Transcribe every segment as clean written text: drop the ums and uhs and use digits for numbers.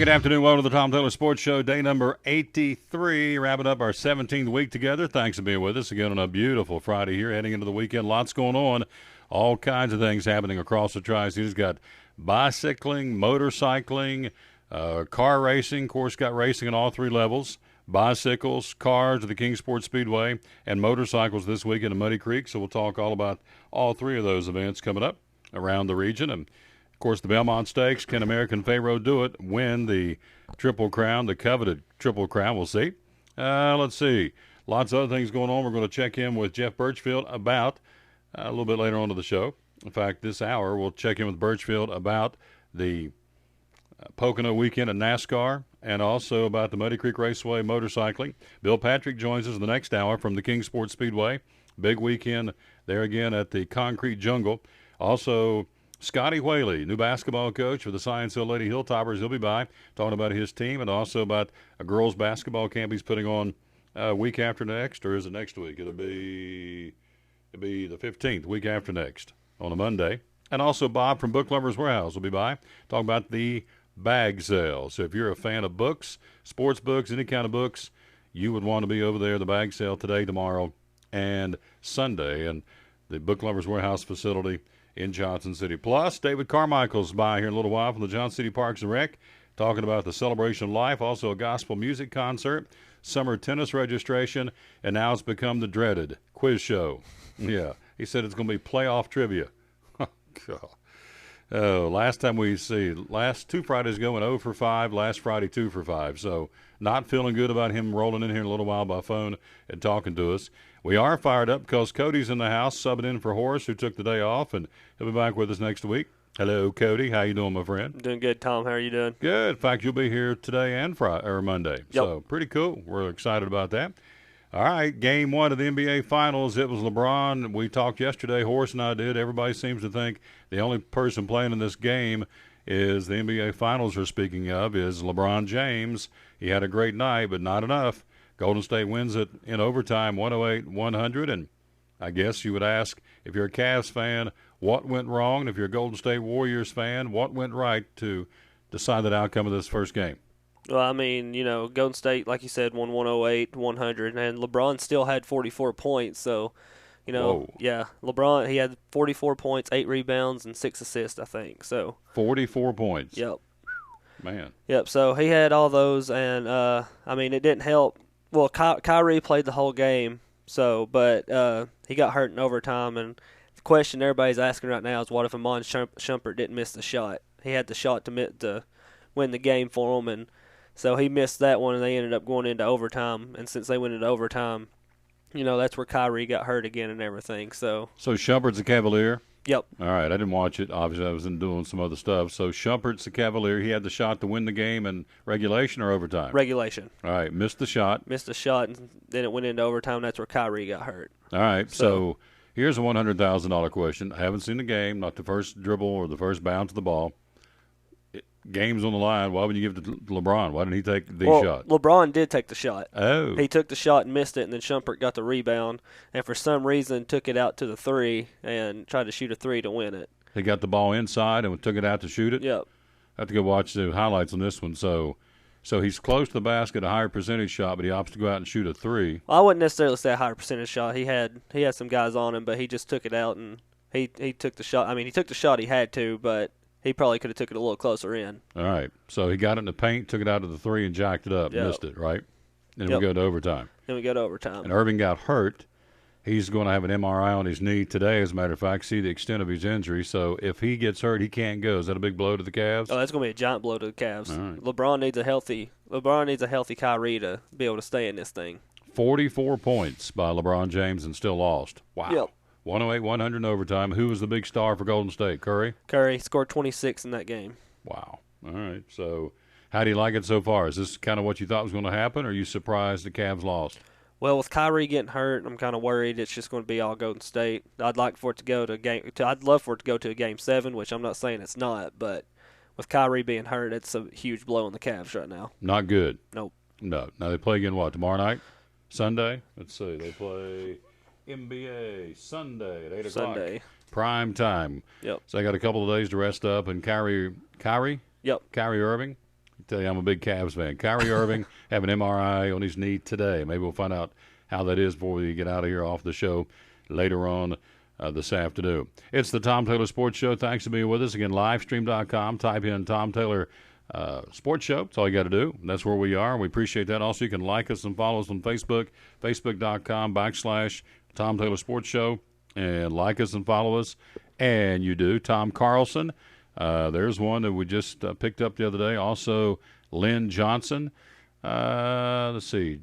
good afternoon. Welcome to the Tom Taylor Sports Show, day number 83. Wrapping up our 17th week together. Thanks for being with us again on a beautiful Friday here, heading into the weekend. Lots going on. All kinds of things happening across the Tri-Cities. Got bicycling, motorcycling, car racing. Of course, got racing at all three levels. Bicycles, cars at the Kingsport Speedway, and motorcycles this weekend in Muddy Creek. So we'll talk all about all three of those events coming up around the region. And of course, the Belmont Stakes. Can American Pharaoh do it? Win the Triple Crown, the coveted Triple Crown. We'll see. Let's see. Lots of other things going on. We're going to check in with Jeff Birchfield about a little bit later on to the show. In fact, this hour we'll check in with Birchfield about the Pocono weekend at NASCAR and also about the Muddy Creek Raceway motorcycling. Bill Patrick joins us in the next hour from the Kingsport Speedway. Big weekend there again at the Concrete Jungle. Also, Scotty Whaley, new basketball coach for the Science Hill Lady Hilltoppers. He'll be by talking about his team and also about a girls' basketball camp he's putting on week after next, or is it next week? It'll be the 15th, week after next, on a Monday. And also Bob from Book Lovers Warehouse will be by talking about the bag sale. So if you're a fan of books, sports books, any kind of books, you would want to be over there, the bag sale today, tomorrow, and Sunday, and the Book Lovers Warehouse facility in Johnson City. Plus, David Carmichael's by here in a little while from the Johnson City Parks and Rec, talking about the celebration of life, also a gospel music concert, summer tennis registration, and now it's become the dreaded quiz show. Yeah, he said it's going to be playoff trivia. God. Oh, last two Fridays ago went 0 for 5, last Friday 2 for 5. So not feeling good about him rolling in here in a little while by phone and talking to us. We are fired up because Cody's in the house subbing in for Horace, who took the day off, and he'll be back with us next week. Hello, Cody. How you doing, my friend? I'm doing good, Tom. How are you doing? Good. In fact, you'll be here today and Monday. Yep. So pretty cool. We're excited about that. All right, game one of the NBA Finals. It was LeBron. We talked yesterday, Horace and I did. Everybody seems to think the only person playing in this game is the NBA Finals we're speaking of is LeBron James. He had a great night, but not enough. Golden State wins it in overtime, 108-100. And I guess you would ask, if you're a Cavs fan, what went wrong? And if you're a Golden State Warriors fan, what went right to decide that outcome of this first game? Well, I mean, Golden State, like you said, won 108-100, and LeBron still had 44 points. So, Whoa. Yeah, LeBron, he had 44 points, 8 rebounds, and 6 assists, I think. So 44 points. Yep. Man. Yep, so he had all those, and, it didn't help. Well, Kyrie played the whole game, but he got hurt in overtime, and the question everybody's asking right now is what if Iman Shumpert didn't miss the shot? He had the shot to win the game for him, and so he missed that one, and they ended up going into overtime. And since they went into overtime, that's where Kyrie got hurt again and everything. So Shumpert's a Cavalier? Yep. All right, I didn't watch it. Obviously, I was doing some other stuff. So Shumpert's the Cavalier. He had the shot to win the game in regulation or overtime? Regulation. All right, missed the shot. Missed the shot, and then it went into overtime. That's where Kyrie got hurt. All right, so here's a $100,000 question. I haven't seen the game, not the first dribble or the first bounce of the ball. Game's on the line. Why would you give it to LeBron? Why didn't he take the shot? LeBron did take the shot. Oh. He took the shot and missed it, and then Shumpert got the rebound, and for some reason took it out to the three and tried to shoot a three to win it. He got the ball inside and took it out to shoot it? Yep. I have to go watch the highlights on this one. So he's close to the basket, a higher percentage shot, but he opts to go out and shoot a three. Well, I wouldn't necessarily say a higher percentage shot. He had some guys on him, but he just took it out, and he took the shot. I mean, he took the shot he had to, but he probably could have took it a little closer in. All right. So he got it in the paint, took it out to the three, and jacked it up. Yep. Missed it, right? Then Yep. we go to overtime. And Irving got hurt. He's going to have an MRI on his knee today, as a matter of fact, see the extent of his injury. So if he gets hurt, he can't go. Is that a big blow to the Cavs? Oh, that's going to be a giant blow to the Cavs. All right. LeBron needs a healthy Kyrie to be able to stay in this thing. 44 points by LeBron James and still lost. Wow. Yep. 108-100 in overtime. Who was the big star for Golden State? Curry? Curry scored 26 in that game. Wow. All right. So how do you like it so far? Is this kind of what you thought was going to happen, or are you surprised the Cavs lost? Well, with Kyrie getting hurt, I'm kind of worried it's just going to be all Golden State. I'd like for it to go to I'd love for it to go to a Game 7, which I'm not saying it's not, but with Kyrie being hurt, it's a huge blow on the Cavs right now. Not good. Nope. No. Now they play again what, tomorrow night? Sunday? Let's see. They play NBA Sunday at 8 o'clock. Sunday. Prime time. Yep. So they got a couple of days to rest up. And Kyrie? Yep. Kyrie Irving tell you I'm a big Cavs fan. Kyrie Irving have an MRI on his knee today. Maybe we'll find out how that is before we get out of here off the show later on this afternoon. It's the Tom Taylor Sports Show. Thanks for being with us. Again, livestream.com. Type in Tom Taylor Sports Show. That's all you got to do. That's where we are. We appreciate that. Also, you can like us and follow us on Facebook, facebook.com/Tom Taylor Sports Show, and like us and follow us. And you do. Tom Carlson. There's one that we just picked up the other day. Also, Lynn Johnson. Let's see.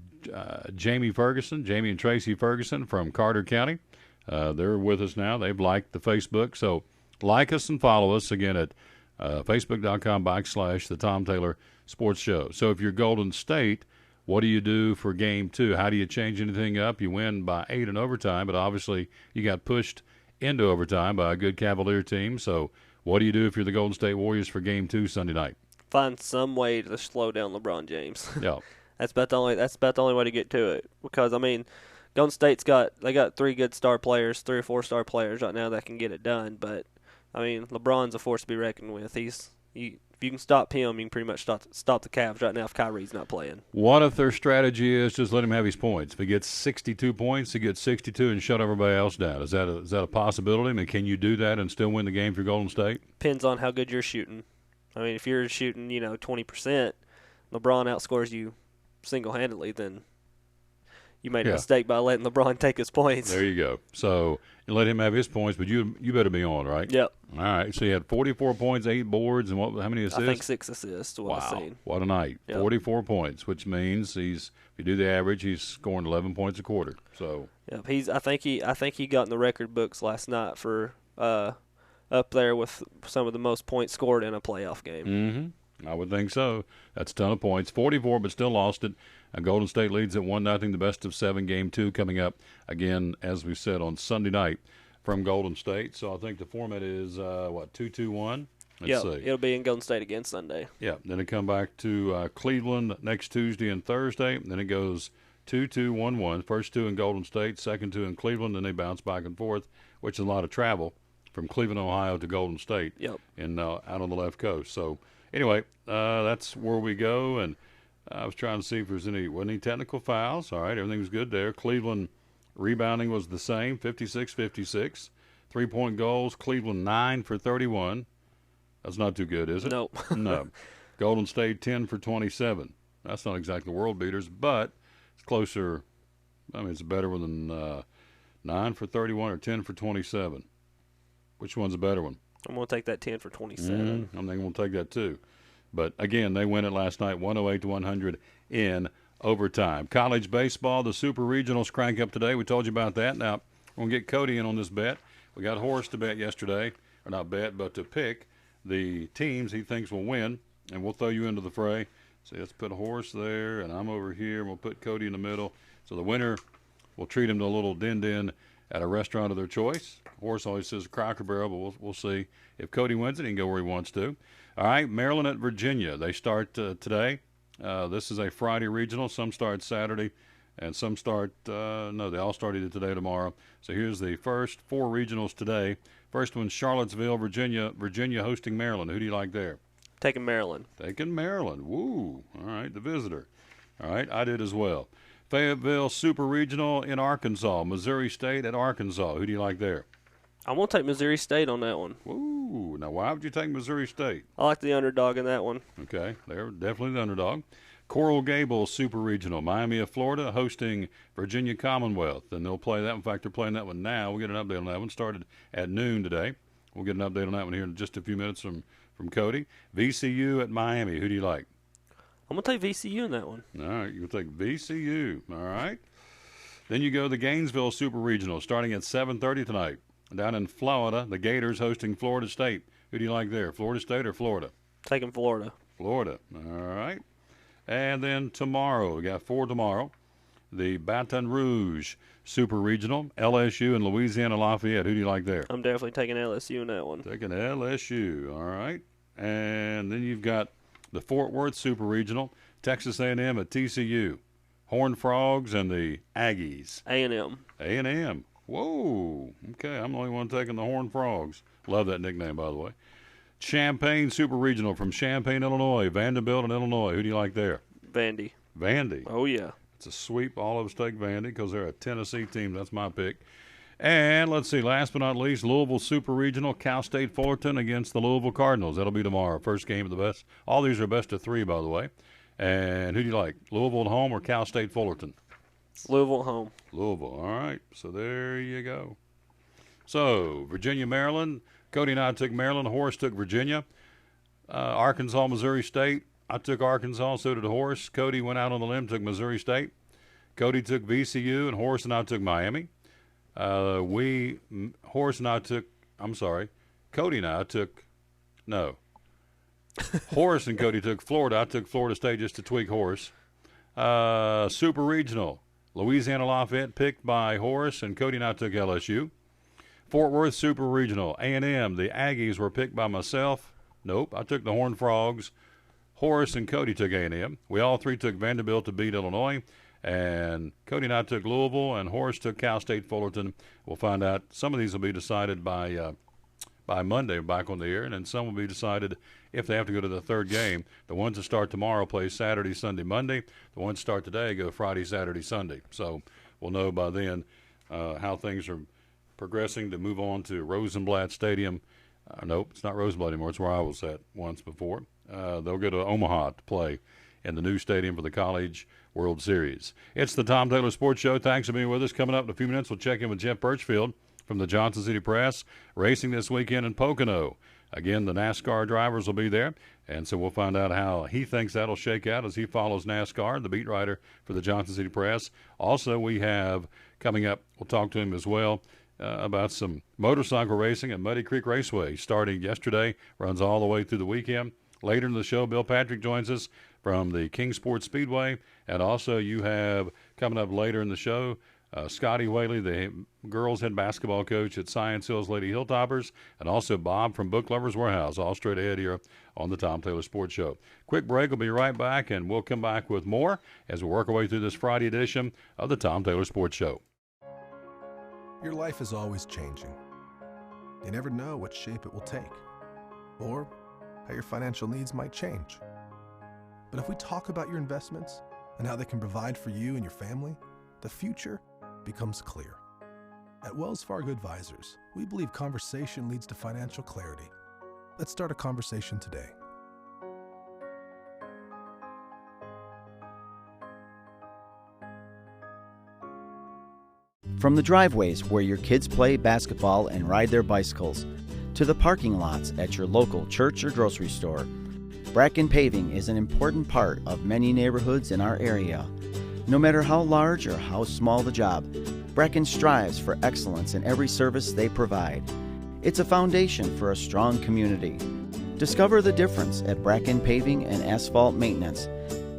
Jamie and Tracy Ferguson from Carter County. They're with us now. They've liked the Facebook. So like us and follow us again at facebook.com/the Tom Taylor Sports Show. So if you're Golden State, what do you do for game 2? How do you change anything up? You win by 8 in overtime, but obviously you got pushed into overtime by a good Cavalier team. So what do you do if you're the Golden State Warriors for game 2 Sunday night? Find some way to slow down LeBron James. Yeah. That's about the only way to get to it. Because Golden State's got 3 good star players, 3 or 4 star players right now that can get it done. But LeBron's a force to be reckoned with. If you can stop him, you can pretty much stop the Cavs right now if Kyrie's not playing. What if their strategy is just let him have his points? If he gets 62 points, he gets 62 and shut everybody else down. Is that a possibility? Can you do that and still win the game for Golden State? Depends on how good you're shooting. If you're shooting, 20%, LeBron outscores you single-handedly, then you made a mistake by letting LeBron take his points. There you go. So you let him have his points, but you better be on, right? Yep. All right. So he had 44 points, 8 boards, and how many assists? I think 6 assists. What I've seen. What a night! Yep. 44 points, which means if you do the average, he's scoring 11 points a quarter. So yep. I think he got in the record books last night for up there with some of the most points scored in a playoff game. Mm-hmm. I would think so. That's a ton of points. 44, but still lost it. Golden State leads at 1-0, the best of 7, game 2 coming up again, as we said, on Sunday night from Golden State. So I think the format is, 2-2-1? Let's see. It'll be in Golden State again Sunday. Yeah, then it come back to Cleveland next Tuesday and Thursday. Then it goes 2-2-1-1. First 2 in Golden State, second 2 in Cleveland, then they bounce back and forth, which is a lot of travel from Cleveland, Ohio to Golden State. Yep. And out on the left coast. So anyway, that's where we go, and I was trying to see if there's any technical fouls. All right, everything was good there. Cleveland rebounding was the same, 56-56. 3-point goals, Cleveland 9 for 31. That's not too good, is it? Nope. No. Golden State 10 for 27. That's not exactly world beaters, but it's closer. It's a better one than 9 for 31 or 10 for 27. Which one's a better one? I'm going to take that 10 for 27. I'm going to take that too. But, again, they win it last night, 108-100 in overtime. College baseball, the Super Regionals crank up today. We told you about that. Now, we're going to get Cody in on this bet. We got Horace to bet yesterday. Or not bet, but to pick the teams he thinks will win. And we'll throw you into the fray. So let's put Horace there, and I'm over here. And we'll put Cody in the middle. So the winner, we'll treat him to a little din-din at a restaurant of their choice. Horace always says Cracker Barrel, but we'll see. If Cody wins it, he can go where he wants to. All right, Maryland at Virginia. They start today. This is a Friday regional. Some start Saturday, and some start they all start either today or tomorrow. So here's the first 4 regionals today. First one's Charlottesville, Virginia. Virginia hosting Maryland. Who do you like there? Taking Maryland. Taking Maryland. Woo. All right, the visitor. All right, I did as well. Fayetteville Super Regional in Arkansas. Missouri State at Arkansas. Who do you like there? I'm going to take Missouri State on that one. Ooh, now why would you take Missouri State? I like the underdog in that one. Okay, they're definitely the underdog. Coral Gables Super Regional, Miami of Florida hosting Virginia Commonwealth, and they'll play that. In fact, they're playing that one now. We'll get an update on that one. Started at noon today. We'll get an update on that one here in just a few minutes from Cody. VCU at Miami. Who do you like? I'm going to take VCU in that one. All right, you'll take VCU. All right. Then you go to the Gainesville Super Regional, starting at 7:30 tonight. Down in Florida, the Gators hosting Florida State. Who do you like there, Florida State or Florida? Taking Florida. Florida. All right. And then tomorrow, we got 4 tomorrow. The Baton Rouge Super Regional, LSU and Louisiana Lafayette. Who do you like there? I'm definitely taking LSU in that one. Taking LSU. All right. And then you've got the Fort Worth Super Regional, Texas A&M at TCU, Horned Frogs and the Aggies. A&M. A&M. Whoa. Okay, I'm the only one taking the Horned Frogs. Love that nickname, by the way. Champaign Super Regional from Champaign, Illinois. Vanderbilt and Illinois. Who do you like there? Vandy. Vandy. Oh, yeah. It's a sweep. All of us take Vandy because they're a Tennessee team. That's my pick. And let's see, last but not least, Louisville Super Regional, Cal State Fullerton against the Louisville Cardinals. That'll be tomorrow. First game of the best. All these are best of 3, by the way. And who do you like, Louisville at home or Cal State Fullerton? Louisville at home. Louisville. All right. So there you go. So, Virginia, Maryland. Cody and I took Maryland. Horace took Virginia. Arkansas, Missouri State. I took Arkansas. So did Horace. Cody went out on the limb, took Missouri State. Cody took VCU, and Horace and I took Miami. Cody and I took Horace and Cody took Florida. I took Florida State just to tweak Horace. Super Regional. Louisiana Lafayette picked by Horace, and Cody and I took LSU. Fort Worth Super Regional. A&M. The Aggies were picked by myself. Nope. I took the Horned Frogs. Horace and Cody took A&M. We all three took Vanderbilt to beat Illinois. And Cody and I took Louisville, and Horace took Cal State Fullerton. We'll find out. Some of these will be decided by Monday, back on the air, and then some will be decided if they have to go to the third game. The ones that start tomorrow play Saturday, Sunday, Monday. The ones that start today go Friday, Saturday, Sunday. So we'll know by then how things are progressing to move on to Rosenblatt Stadium. Nope, it's not Rosenblatt anymore. It's where I was at once before. They'll go to Omaha to play in the new stadium for the College World Series. It's the Tom Taylor Sports Show. Thanks for being with us. Coming up in a few minutes, we'll check in with Jeff Birchfield from the Johnson City Press, racing this weekend in Pocono. Again, the NASCAR drivers will be there, and so we'll find out how he thinks that'll shake out as he follows NASCAR, the beat writer for the Johnson City Press. Also, we have coming up, we'll talk to him as well, about some motorcycle racing at Muddy Creek Raceway. Starting yesterday, runs all the way through the weekend. Later in the show, Bill Patrick joins us from the Kingsport Speedway. And also you have coming up later in the show, Scotty Whaley, the girls' head basketball coach at Science Hills Lady Hilltoppers, and also Bob from Book Lovers Warehouse, all straight ahead here on the Tom Taylor Sports Show. Quick break. We'll be right back, and we'll come back with more as we work our way through this Friday edition of the Tom Taylor Sports Show. Your life is always changing. You never know what shape it will take, or how your financial needs might change. But if we talk about your investments and how they can provide for you and your family, the future becomes clear. At Wells Fargo Advisors, we believe conversation leads to financial clarity. Let's start a conversation today. From the driveways where your kids play basketball and ride their bicycles, to the parking lots at your local church or grocery store, Bracken Paving is an important part of many neighborhoods in our area. No matter how large or how small the job, Bracken strives for excellence in every service they provide. It's a foundation for a strong community. Discover the difference at Bracken Paving and Asphalt Maintenance.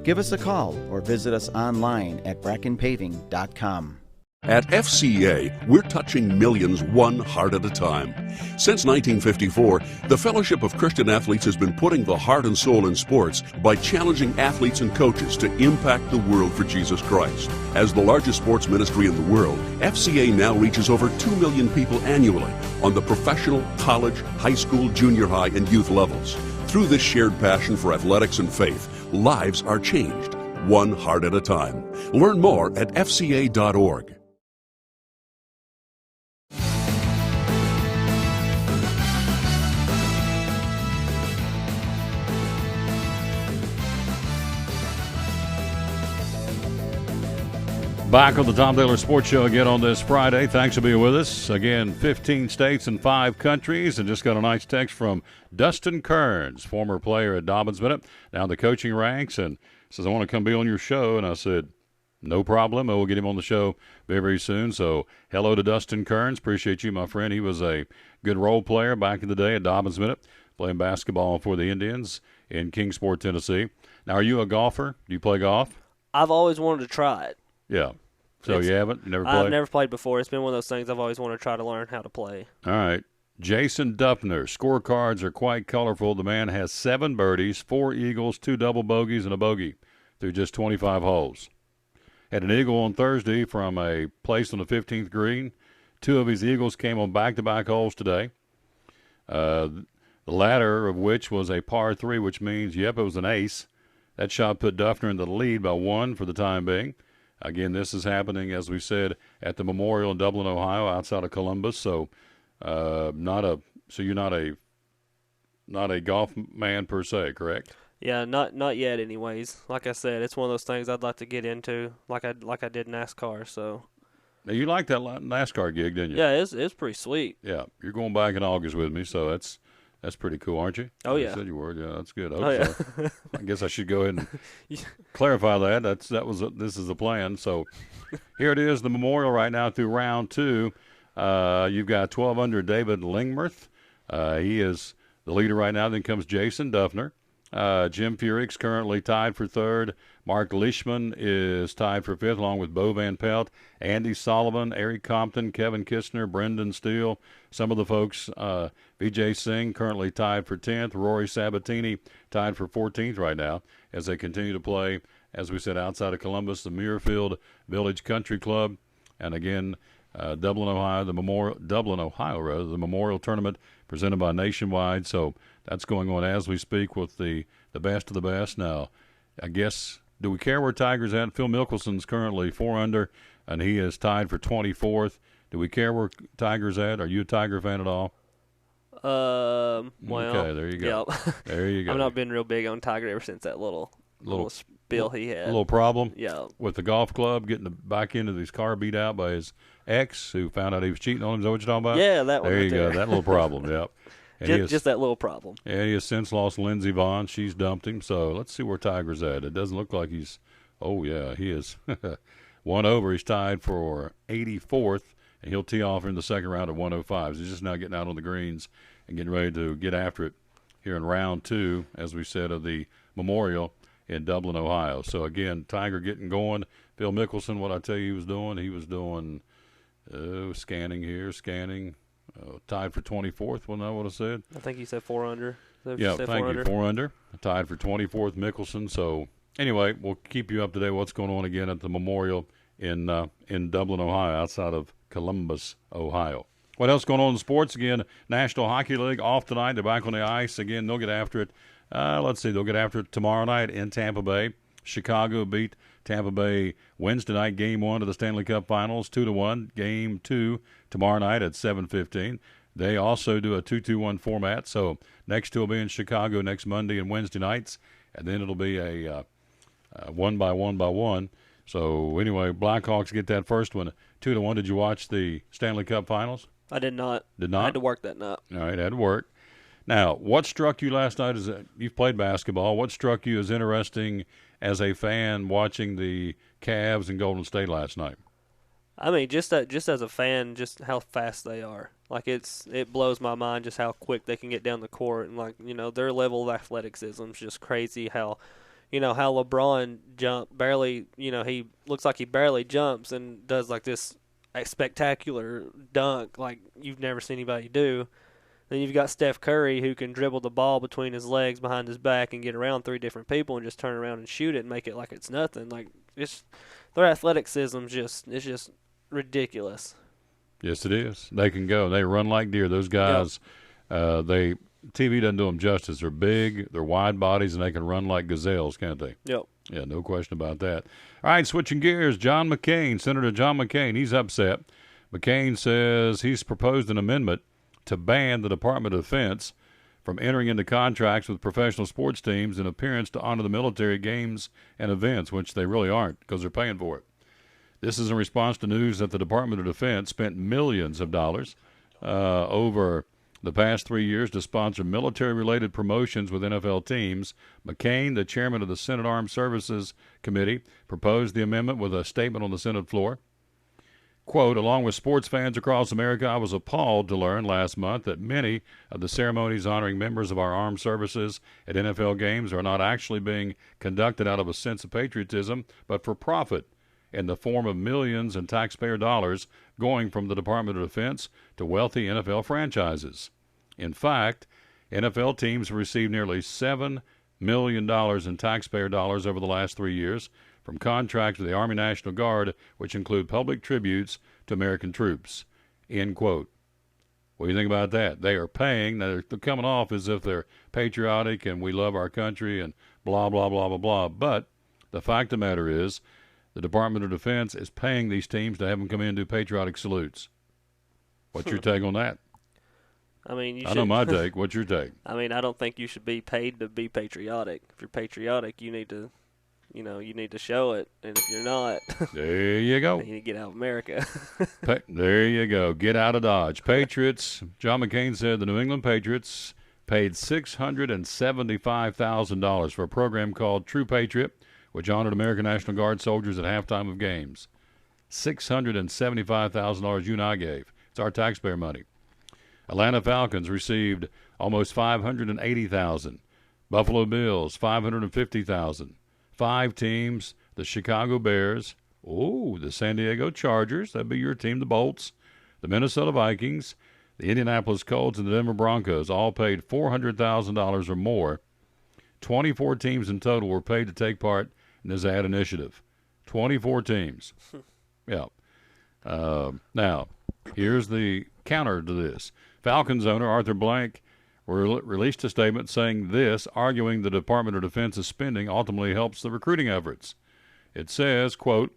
Give us a call or visit us online at brackenpaving.com. At FCA, we're touching millions one heart at a time. Since 1954, the Fellowship of Christian Athletes has been putting the heart and soul in sports by challenging athletes and coaches to impact the world for Jesus Christ. As the largest sports ministry in the world, FCA now reaches over 2 million people annually on the professional, college, high school, junior high, and youth levels. Through this shared passion for athletics and faith, lives are changed, one heart at a time. Learn more at fca.org. Back on the Tom Taylor Sports Show again on this Friday. Thanks for being with us. Again, 15 states and 5 countries. And just got a nice text from Dustin Kearns, former player at Dobbins Bennett, now in the coaching ranks, and says, I want to come be on your show. And I said, no problem. We'll get him on the show very, very soon. So hello to Dustin Kearns. Appreciate you, my friend. He was a good role player back in the day at Dobbins Bennett, playing basketball for the Indians in Kingsport, Tennessee. Now, are you a golfer? Do you play golf? I've always wanted to try it. Yeah. So you haven't? You never played? I've never played before. It's been one of those things I've always wanted to try to learn how to play. All right. Jason Duffner. Scorecards are quite colorful. The man has 7 birdies, 4 eagles, 2 double bogeys, and a bogey through just 25 holes. Had an eagle on Thursday from a place on the 15th green. 2 of his eagles came on back-to-back holes today. The latter of which was a par 3, which means, yep, it was an ace. That shot put Duffner in the lead by 1 for the time being. Again, this is happening, as we said, at the Memorial in Dublin, Ohio, outside of Columbus. So, you're not a golf man per se, correct? Yeah, not yet. Anyways, like I said, it's one of those things I'd like to get into, like I did NASCAR. So. Now, you liked that NASCAR gig, didn't you? Yeah, it's pretty sweet. Yeah, you're going back in August with me, so that's pretty cool, aren't you? Oh, yeah. You said you were. Yeah, that's good. I Oh, hope so. I guess I should go ahead and clarify that. This is the plan. So here it is, the Memorial right now through round 2. You've got 12 under David Lingmerth. He is the leader right now. Then comes Jason Duffner. Jim Furyk's currently tied for 3rd. Mark Leishman is tied for 5th, along with Bo Van Pelt, Andy Sullivan, Eric Compton, Kevin Kistner, Brendan Steele. Some of the folks, Vijay Singh currently tied for 10th. Rory Sabatini tied for 14th right now as they continue to play, as we said, outside of Columbus, the Muirfield Village Country Club. And again, Dublin, Ohio, the Memorial Tournament presented by Nationwide. So that's going on as we speak with the best of the best. Now, I guess, do we care where Tiger's at? Phil Mickelson's currently 4 under, and he is tied for 24th. Do we care where Tiger's at? Are you a Tiger fan at all? Well, okay, there you go. Yep. There you go. I've not been real big on Tiger ever since that little spill he had. A little problem Yeah. with the golf club, getting back into his car beat out by his ex, who found out he was cheating on him. Is that what you're talking about? Yeah, that one. There right you go. That little problem, yep. And just that little problem. And he has since lost Lindsey Vonn. She's dumped him. So let's see where Tiger's at. It doesn't look like he's – oh, yeah, he is 1 over. He's tied for 84th, and he'll tee off in the second round at 105. So he's just now getting out on the greens and getting ready to get after it here in round 2, as we said, of the Memorial in Dublin, Ohio. So, again, Tiger getting going. Phil Mickelson, what I tell you he was doing scanning. Tied for 24th, wasn't that what I said? I think you said 4 under. Yeah, thank you. 4 under. Tied for 24th, Mickelson. So, anyway, we'll keep you up to date what's going on again at the Memorial in Dublin, Ohio, outside of Columbus, Ohio. What else going on in sports? Again, National Hockey League off tonight. They're back on the ice. Again, they'll get after it. Let's see. They'll get after it tomorrow night in Tampa Bay. Chicago beat Tampa Bay Wednesday night, Game 1 of the Stanley Cup Finals, 2-1. Game 2 tomorrow night at 7:15. They also do a 2-2-1 format. So next two will be in Chicago next Monday and Wednesday nights, and then it'll be a 1-by-1-by-1. So anyway, Blackhawks get that first one, 2-1. Did you watch the Stanley Cup Finals? I did not. Did not? I had to work that night. All right, had to work. Now, what struck you last night is that you've played basketball. What struck you as interesting as a fan watching the Cavs and Golden State last night? I mean, just as a fan, just how fast they are. Like it blows my mind just how quick they can get down the court, and their level of athleticism is just crazy. How LeBron barely, he looks like he barely jumps and does like this spectacular dunk like you've never seen anybody do. Then you've got Steph Curry, who can dribble the ball between his legs behind his back and get around 3 different people and just turn around and shoot it and make it like it's nothing. Like their athleticism is just ridiculous. Yes, it is. They can go. They run like deer. Those guys, TV doesn't do them justice. They're big, they're wide bodies, and they can run like gazelles, can't they? Yep. Yeah, no question about that. All right, switching gears, Senator John McCain, he's upset. McCain says he's proposed an amendment to ban the Department of Defense from entering into contracts with professional sports teams in appearance to honor the military games and events, which they really aren't because they're paying for it. This is in response to news that the Department of Defense spent millions of dollars over the past 3 years to sponsor military-related promotions with NFL teams. McCain, the chairman of the Senate Armed Services Committee, proposed the amendment with a statement on the Senate floor. Quote, along with sports fans across America, I was appalled to learn last month that many of the ceremonies honoring members of our armed services at NFL games are not actually being conducted out of a sense of patriotism, but for profit in the form of millions in taxpayer dollars going from the Department of Defense to wealthy NFL franchises. In fact, NFL teams have received nearly $7 million in taxpayer dollars over the last 3 years from contracts with the Army National Guard, which include public tributes to American troops. End quote. What do you think about that? They are paying. Now, they're coming off as if they're patriotic and we love our country and blah, blah, blah, blah, blah. But the fact of the matter is the Department of Defense is paying these teams to have them come in and do patriotic salutes. What's your take on that? I mean, I know my take. What's your take? I mean, I don't think you should be paid to be patriotic. If you're patriotic, you need to, you need to show it. And if you're not, There you go. you need to get out of America. There you go. Get out of Dodge. Patriots, John McCain said the New England Patriots paid $675,000 for a program called True Patriot, which honored American National Guard soldiers at halftime of games. $675,000 you and I gave. It's our taxpayer money. Atlanta Falcons received almost $580,000. Buffalo Bills, $550,000. 5 teams, the Chicago Bears, the San Diego Chargers, that'd be your team, the Bolts, the Minnesota Vikings, the Indianapolis Colts, and the Denver Broncos all paid $400,000 or more. 24 teams in total were paid to take part in this ad initiative. 24 teams. Yeah. Now, here's the counter to this. Falcons owner Arthur Blank released a statement saying this, arguing the Department of Defense's spending ultimately helps the recruiting efforts. It says, quote,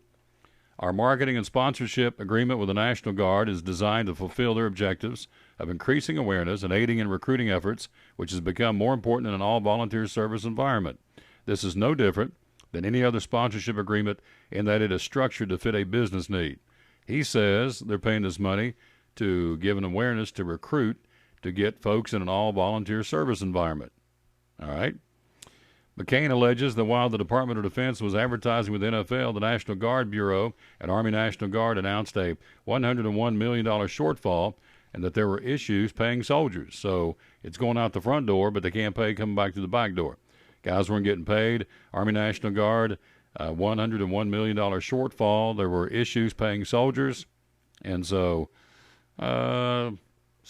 "Our marketing and sponsorship agreement with the National Guard is designed to fulfill their objectives of increasing awareness and aiding in recruiting efforts, which has become more important in an all-volunteer service environment. This is no different than any other sponsorship agreement in that it is structured to fit a business need." He says they're paying this money to give an awareness to recruit to get folks in an all-volunteer service environment. All right? McCain alleges that while the Department of Defense was advertising with the NFL, the National Guard Bureau and Army National Guard announced a $101 million shortfall and that there were issues paying soldiers. So it's going out the front door, but they can't pay coming back through the back door. Guys weren't getting paid. Army National Guard, $101 million shortfall. There were issues paying soldiers. And so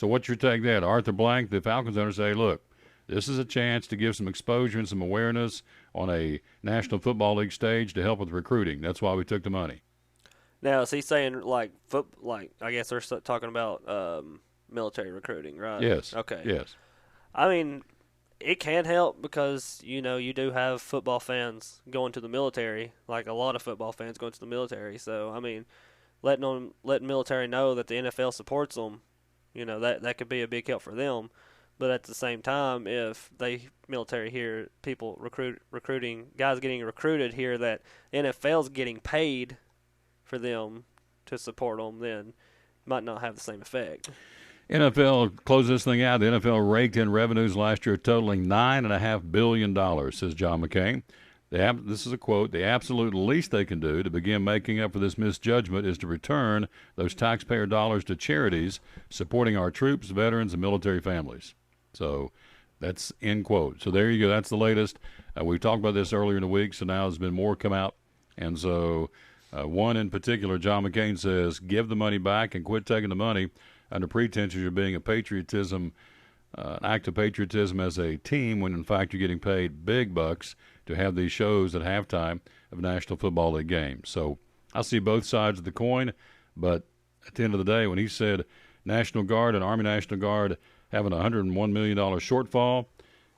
what's your take there? Arthur Blank, the Falcons owner, say, look, this is a chance to give some exposure and some awareness on a National Football League stage to help with recruiting. That's why we took the money. Now, is he saying like I guess they're talking about military recruiting, right? Yes. Okay. Yes. I mean, it can help because you do have football fans going to the military, like a lot of football fans going to the military. So I mean, letting military know that the NFL supports them, that could be a big help for them. But at the same time, if military here, people recruiting guys getting recruited here, that NFL's getting paid for them to support them, then might not have the same effect. NFL close this thing out. The NFL raked in revenues last year totaling $9.5 billion, says John McCain. This is a quote, "The absolute least they can do to begin making up for this misjudgment is to return those taxpayer dollars to charities supporting our troops, veterans, and military families." So that's end quote. So there you go. That's the latest. We talked about this earlier in the week, so now there's been more come out. And so one in particular, John McCain says, give the money back and quit taking the money under pretense you're being an act of patriotism as a team when, in fact, you're getting paid big bucks to have these shows at halftime of National Football League games. So I see both sides of the coin, but at the end of the day, when he said National Guard and Army National Guard having a $101 million shortfall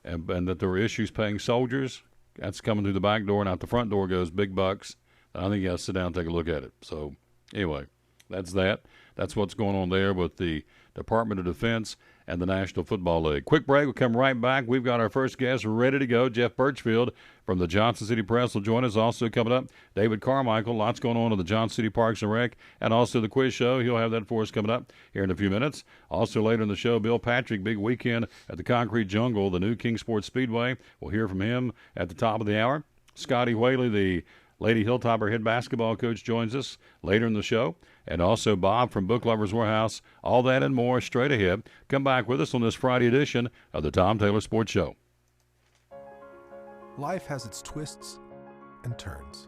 and that there were issues paying soldiers, that's coming through the back door, and out the front door goes big bucks. I think you got to sit down and take a look at it. So anyway, that's that. That's what's going on there with the Department of Defense and the National Football League. Quick break. We'll come right back. We've got our first guest ready to go. Jeff Birchfield from the Johnson City Press will join us. Also coming up, David Carmichael. Lots going on in the Johnson City Parks and Rec, and also the quiz show. He'll have that for us coming up here in a few minutes. Also later in the show, Bill Patrick, big weekend at the Concrete Jungle, the new Kingsport Speedway. We'll hear from him at the top of the hour. Scotty Whaley, the Lady Hilltopper head basketball coach, joins us later in the show. And also Bob from Book Lovers Warehouse. All that and more straight ahead. Come back with us on this Friday edition of the Tom Taylor Sports Show. Life has its twists and turns.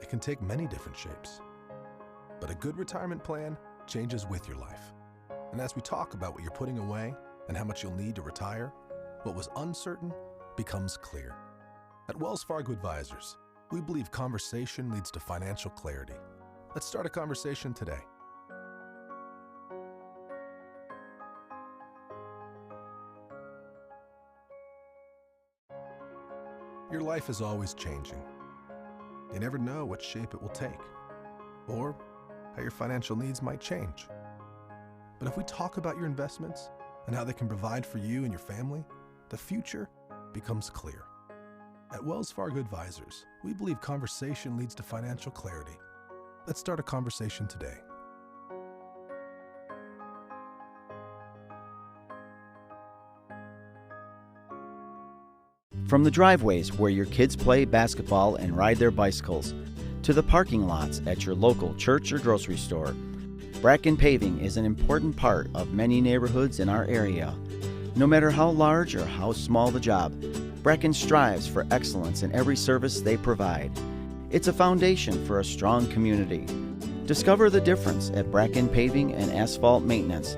It can take many different shapes. But a good retirement plan changes with your life. And as we talk about what you're putting away and how much you'll need to retire, what was uncertain becomes clear. At Wells Fargo Advisors, we believe conversation leads to financial clarity. Let's start a conversation today. Your life is always changing. You never know what shape it will take, or how your financial needs might change. But if we talk about your investments and how they can provide for you and your family, the future becomes clear. At Wells Fargo Advisors, we believe conversation leads to financial clarity. Let's start a conversation today. From the driveways where your kids play basketball and ride their bicycles, to the parking lots at your local church or grocery store, Bracken Paving is an important part of many neighborhoods in our area. No matter how large or how small the job, Bracken strives for excellence in every service they provide. It's a foundation for a strong community. Discover the difference at Bracken Paving and Asphalt Maintenance.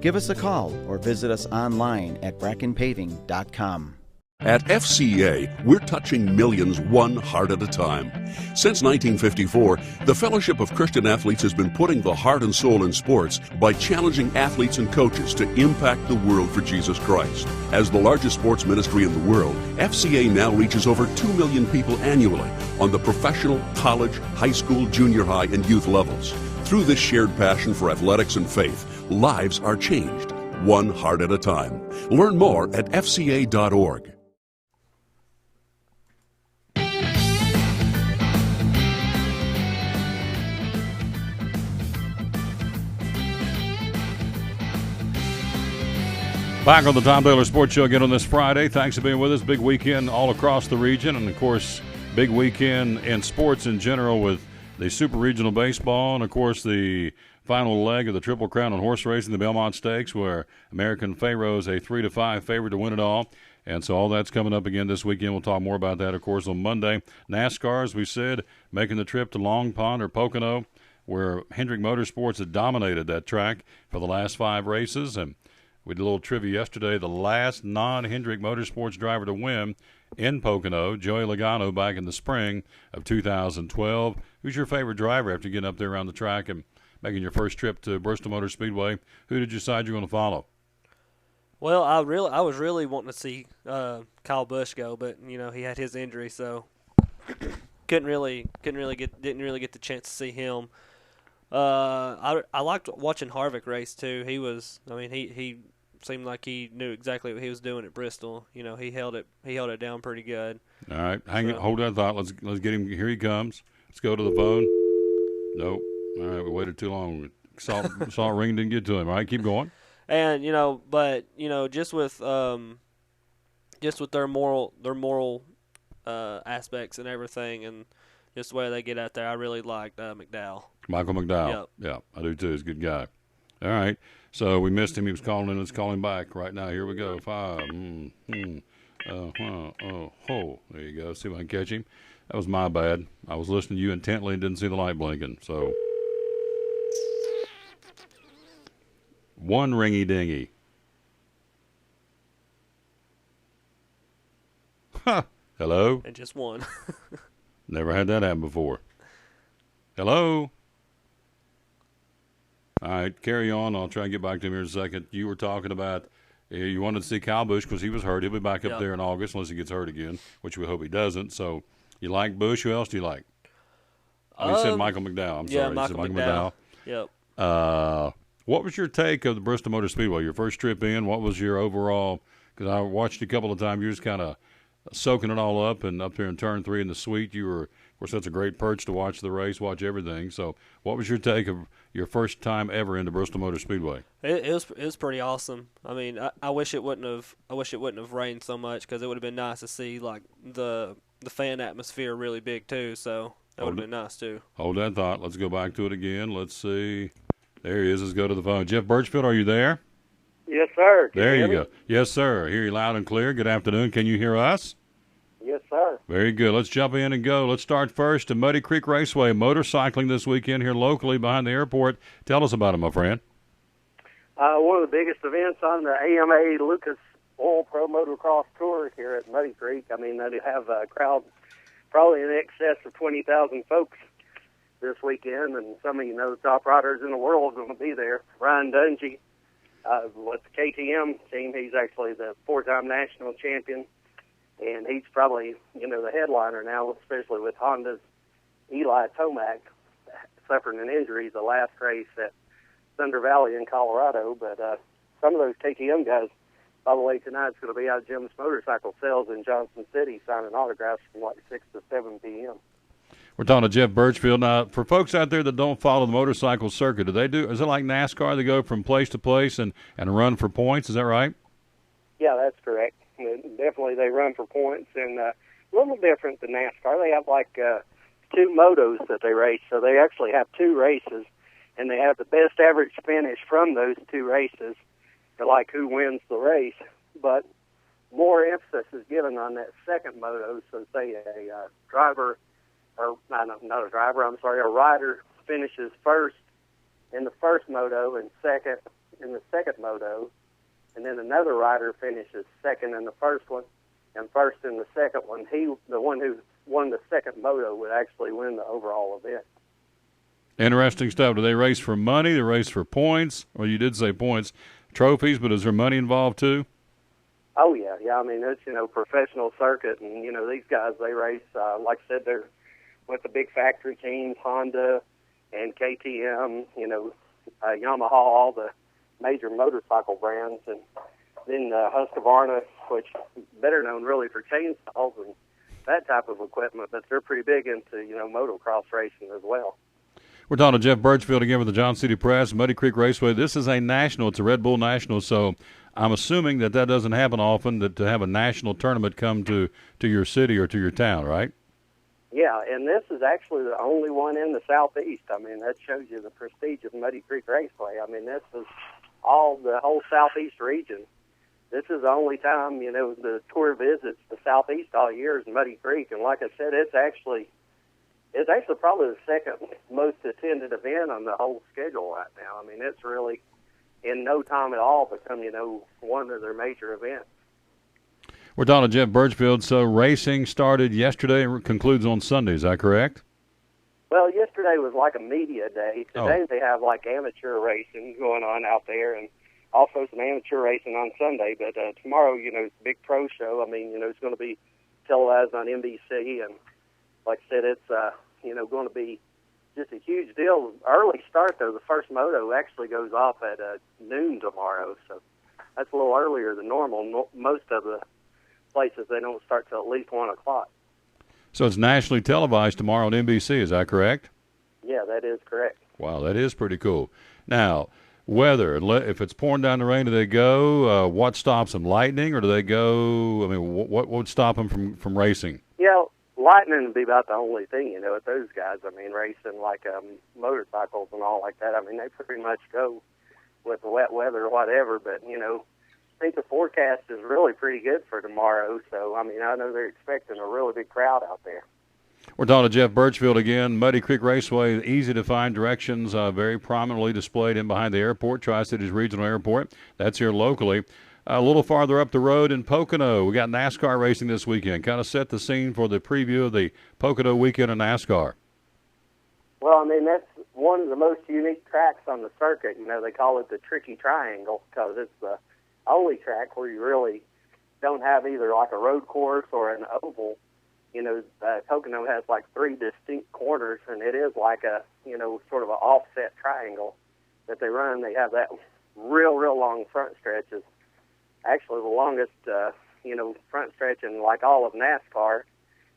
Give us a call or visit us online at brackenpaving.com. At FCA, we're touching millions one heart at a time. Since 1954, the Fellowship of Christian Athletes has been putting the heart and soul in sports by challenging athletes and coaches to impact the world for Jesus Christ. As the largest sports ministry in the world, FCA now reaches over 2 million people annually on the professional, college, high school, junior high, and youth levels. Through this shared passion for athletics and faith, lives are changed, one heart at a time. Learn more at fca.org. Back on the Tom Taylor Sports Show again on this Friday. Thanks for being with us. Big weekend all across the region, and of course, big weekend in sports in general with the Super Regional Baseball, and of course the final leg of the Triple Crown on horse racing, the Belmont Stakes, where American Pharaoh's a 3-5 favorite to win it all. And so all that's coming up again this weekend. We'll talk more about that, of course, on Monday. NASCAR, as we said, making the trip to Long Pond or Pocono, where Hendrick Motorsports had dominated that track for the last 5 races. And we did a little trivia yesterday. The last non-Hendrick Motorsports driver to win in Pocono, Joey Logano, back in the spring of 2012. Who's your favorite driver after getting up there around the track and making your first trip to Bristol Motor Speedway? Who did you decide you're going to follow? Well, I was really wanting to see Kyle Busch go, but he had his injury, so didn't really get the chance to see him. I liked watching Harvick race too. He seemed like he knew exactly what he was doing at Bristol. He held it down pretty good. All right, hold that thought. Let's get him. Here he comes. Let's go to the phone. Nope. All right, we waited too long. Saw it ring, didn't get to him. All right, keep going. And just with their moral aspects and everything, and just the way they get out there, I really liked McDowell. Michael McDowell. Yep. Yeah, I do too. He's a good guy. All right. So we missed him. He was calling in. Let's call him back right now. Here we go. 5. There you go. See if I can catch him. That was my bad. I was listening to you intently and didn't see the light blinking. So, one ringy dingy. Huh. Hello? And just one. Never had that happen before. Hello? All right, carry on. I'll try and get back to him here in a second. You were talking about you wanted to see Kyle Busch because he was hurt. He'll be back up there in August unless he gets hurt again, which we hope he doesn't. So you like Busch? Who else do you like? You said Michael McDowell. I'm sorry. Yeah, Michael McDowell. Yep. What was your take of the Bristol Motor Speedway? Your first trip in, what was your overall? Because I watched a couple of times. You were just kind of soaking it all up, and up there in Turn 3 in the suite, you were, of course, that's a great perch to watch the race, watch everything. So what was your take of your first time ever into Bristol Motor Speedway? It was pretty awesome. I mean, I wish it wouldn't have rained so much because it would have been nice to see like the fan atmosphere really big too. So that would have been nice too. Hold that thought. Let's go back to it again. Let's see. There he is. Let's go to the phone. Jeff Birchfield, are you there? Yes, sir. There you go. Yes, sir. I hear you loud and clear. Good afternoon. Can you hear us? Yes, sir. Very good. Let's jump in and go. Let's start first at Muddy Creek Raceway. Motorcycling this weekend here locally behind the airport. Tell us about it, my friend. One of the biggest events on the AMA Lucas Oil Pro Motocross Tour here at Muddy Creek. I mean, they have a crowd probably in excess of 20,000 folks this weekend, and some of the top riders in the world are going to be there. Ryan Dungey with the KTM team, he's actually the 4-time national champion. and he's probably, the headliner now, especially with Honda's Eli Tomac suffering an injury the last race at Thunder Valley in Colorado. But some of those KTM guys, by the way, tonight's going to be out of Jim's Motorcycle Sales in Johnson City signing autographs from like 6 to 7 p.m. We're talking to Jeff Birchfield. Now, for folks out there that don't follow the motorcycle circuit, is it like NASCAR? They go from place to place and run for points, is that right? Yeah, that's correct. Definitely they run for points, and a little different than NASCAR. They have like 2 motos that they race, so they actually have 2 races, and they have the best average finish from those 2 races for like who wins the race. But more emphasis is given on that second moto, so say a driver, or not a driver, a rider finishes first in the first moto and second in the second moto, and then another rider finishes second in the first one and first in the second one. The one who won the second moto would actually win the overall event. Interesting stuff. Do they race for money? They race for points? Well, you did say points, trophies, but is there money involved too? Oh, yeah. I mean, it's, professional circuit, and, these guys, they race, like I said, they're with the big factory teams, Honda and KTM, Yamaha, all the major motorcycle brands, and then Husqvarna, which is better known really for chainsaws and that type of equipment, but they're pretty big into, motocross racing as well. We're talking to Jeff Birchfield again with the Johnson City Press, Muddy Creek Raceway. This is a national. It's a Red Bull National, so I'm assuming that doesn't happen often, that to have a national tournament come to your city or to your town, right? Yeah, and this is actually the only one in the Southeast. I mean, that shows you the prestige of Muddy Creek Raceway. I mean, this is the whole Southeast region. This is the only time, the tour visits the Southeast all year is Muddy Creek. And like I said, it's actually probably the second most attended event on the whole schedule right now. I mean, it's really, in no time at all, become, one of their major events. We're talking to Jeff Birchfield. So racing started yesterday and concludes on Sunday. Is that correct? Well, yesterday was like a media day. Today they have like amateur racing going on out there, and also some amateur racing on Sunday. But tomorrow, it's a big pro show. I mean, it's going to be televised on NBC, and like I said, it's going to be just a huge deal. Early start though. The first moto actually goes off at noon tomorrow, so that's a little earlier than normal. Most of the places, they don't start till at least 1 o'clock. So it's nationally televised tomorrow on NBC, is that correct? Yeah, that is correct. Wow, that is pretty cool. Now, weather, if it's pouring down the rain, do they go? What stops them, lightning, or do they go, I mean, what would stop them from racing? Yeah, lightning would be about the only thing, with those guys. I mean, racing like motorcycles and all like that. I mean, they pretty much go with the wet weather or whatever, but, I think the forecast is really pretty good for tomorrow. So, I mean, I know they're expecting a really big crowd out there. We're talking to Jeff Birchfield again. Muddy Creek Raceway, easy to find directions, very prominently displayed in behind the airport, Tri-Cities Regional Airport. That's here locally. A little farther up the road in Pocono, we got NASCAR racing this weekend. Kind of set the scene for the preview of the Pocono weekend of NASCAR. Well, I mean, that's one of the most unique tracks on the circuit. They call it the Tricky Triangle because it's the only track where you really don't have either like a road course or an oval. Pocono has like 3 distinct corners, and it is like a, sort of an offset triangle that they run. They have that real long front stretches. Actually, the longest, front stretch in like all of NASCAR.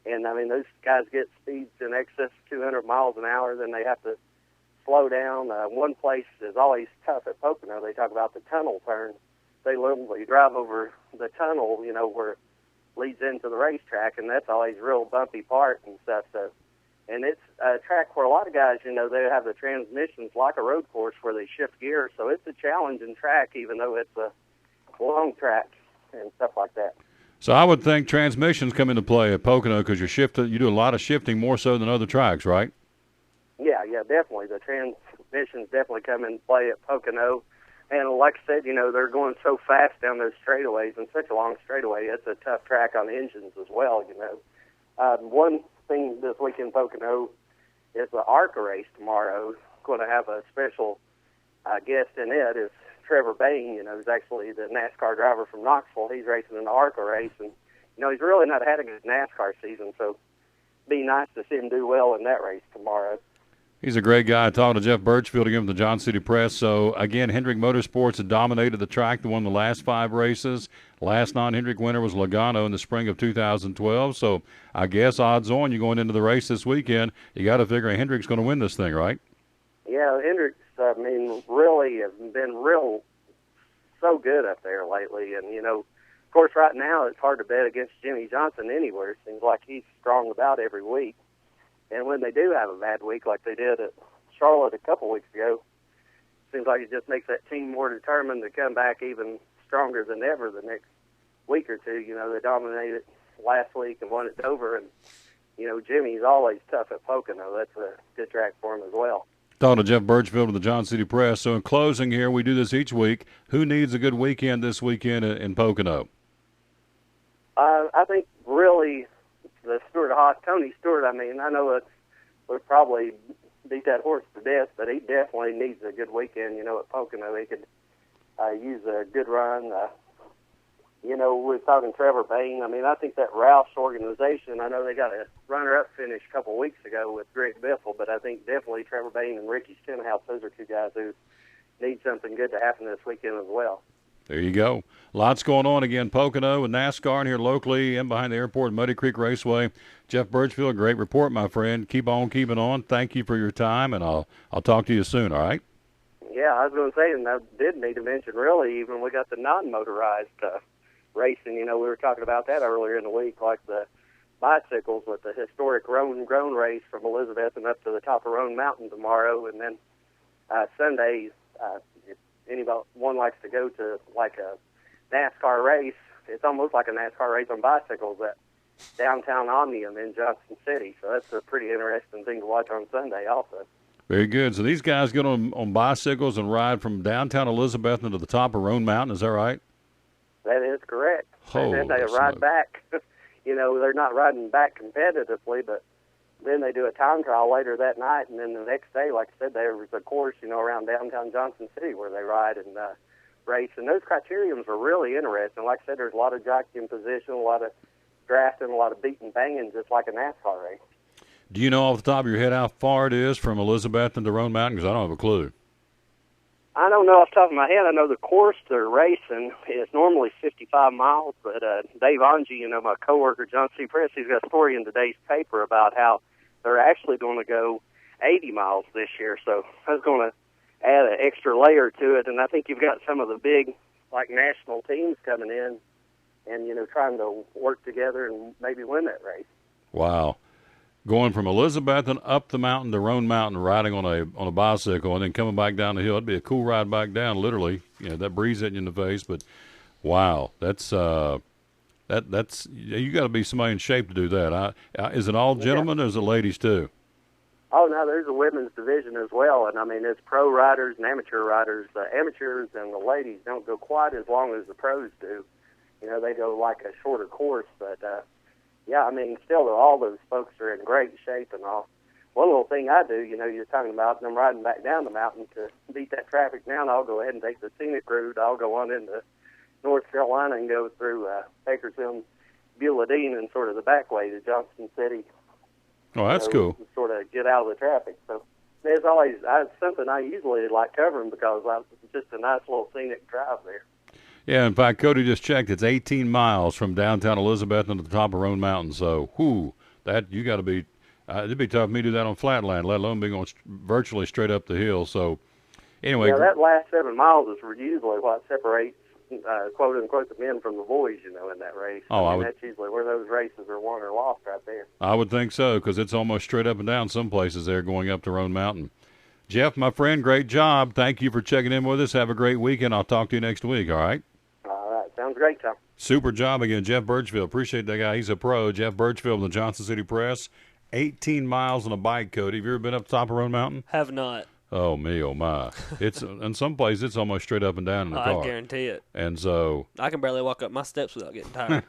And, I mean, those guys get speeds in excess of 200 miles an hour, then they have to slow down. One place is always tough at Pocono. They talk about the tunnel turn. They literally drive over the tunnel, where it leads into the racetrack, and that's always a real bumpy part and stuff. So, and it's a track where a lot of guys, they have the transmissions like a road course where they shift gears. So it's a challenging track, even though it's a long track and stuff like that. So I would think transmissions come into play at Pocono because you do a lot of shifting more so than other tracks, right? Yeah, definitely. The transmissions definitely come into play at Pocono. And like I said, they're going so fast down those straightaways, and such a long straightaway, it's a tough track on engines as well, One thing this week in Pocono is the ARCA race tomorrow. Going to have a special guest in it is Trevor Bain, who's actually the NASCAR driver from Knoxville. He's racing in the ARCA race, and he's really not had a good NASCAR season, so it'd be nice to see him do well in that race tomorrow. He's a great guy. I talked to Jeff Birchfield again from the Johnson City Press. So, again, Hendrick Motorsports had dominated the track. They won the last 5 races. Last non-Hendrick winner was Logano in the spring of 2012. So, I guess odds on you going into the race this weekend, you got to figure Hendrick's going to win this thing, right? Yeah, Hendrick's, really have been so good up there lately. And, of course, right now it's hard to bet against Jimmy Johnson anywhere. It seems like he's strong about every week. And when they do have a bad week like they did at Charlotte a couple weeks ago, seems like it just makes that team more determined to come back even stronger than ever the next week or two. They dominated last week and won at Dover. And, Jimmy's always tough at Pocono. That's a good track for him as well. Talking to Jeff Birchfield of the Johnson City Press. So in closing here, we do this each week. Who needs a good weekend this weekend in Pocono? I think really the Stewart-Haas, Tony Stewart, I know we'll probably beat that horse to death, but he definitely needs a good weekend, at Pocono. He could use a good run. We were talking Trevor Bain. I think that Roush organization, I know they got a runner-up finish a couple weeks ago with Greg Biffle, but I think definitely Trevor Bain and Ricky Stenhouse, those are two guys who need something good to happen this weekend as well. There you go. Lots going on again, Pocono and NASCAR and here locally and behind the airport, Muddy Creek Raceway. Jeff Birchfield, great report, my friend. Keep on keeping on. Thank you for your time, and I'll talk to you soon, all right? Yeah, I was going to say, and I did need to mention, really, even we got the non-motorized racing. We were talking about that earlier in the week, like the bicycles with the historic Roan Grown race from Elizabeth and up to the top of Roan Mountain tomorrow, and then Sunday, if anyone likes to go to like a NASCAR race, it's almost like a NASCAR race on bicycles at downtown Omnium in Johnson City. So that's a pretty interesting thing to watch on Sunday also. Very good. So these guys get on bicycles and ride from downtown Elizabeth into the top of Roan Mountain. Is that right? That is correct. Holy and then they ride back. They're not riding back competitively, but then they do a time trial later that night, and then the next day, like I said, there was a course, around downtown Johnson City where they ride and race. And those criteriums are really interesting. Like I said, there's a lot of jockeying position, a lot of drafting, a lot of beating banging, just like a NASCAR race. Do you know off the top of your head how far it is from Elizabeth to Roan Mountain? Because I don't have a clue. I don't know off the top of my head. I know the course they're racing is normally 55 miles, but Dave Onge, my coworker, John C. Press, he's got a story in today's paper about how they're actually going to go 80 miles this year. So that's going to add an extra layer to it. And I think you've got some of the big, national teams coming in and, trying to work together and maybe win that race. Wow. Going from Elizabeth and up the mountain to Roan Mountain, riding on a bicycle, and then coming back down the hill. It'd be a cool ride back down, literally. That breeze hitting you in the face. But wow, that's you got to be somebody in shape to do that. Is it all gentlemen or is it ladies too? Oh no, there's a women's division as well, and it's pro riders and amateur riders. The amateurs and the ladies don't go quite as long as the pros do. They go like a shorter course, but. Yeah, still, all those folks are in great shape and all. One little thing I do, you're talking about them riding back down the mountain to beat that traffic down. I'll go ahead and take the scenic route. I'll go on into North Carolina and go through Bakersfield, Beulah Dean, and sort of the back way to Johnson City. Oh, that's cool. Sort of get out of the traffic. So there's always something I usually like covering because it's just a nice little scenic drive there. Yeah, in fact, Cody just checked. It's 18 miles from downtown Elizabeth to the top of Roan Mountain. So, that you got to be. It'd be tough for me to do that on flatland, let alone be going virtually straight up the hill. So, anyway, that last 7 miles is usually what separates, quote unquote, the men from the boys. In that race. That's usually where those races are won or lost right there. I would think so because it's almost straight up and down some places there going up to Roan Mountain. Jeff, my friend, great job. Thank you for checking in with us. Have a great weekend. I'll talk to you next week. All right. Sounds great, Tom. Super job again, Jeff Birchfield. Appreciate that guy. He's a pro. Jeff Birchfield from the Johnson City Press. 18 miles on a bike, Cody. Have you ever been up the top of Roan Mountain? Have not. Oh, me, oh, my. It's in some places, it's almost straight up and down in the car. I guarantee it. And so. I can barely walk up my steps without getting tired.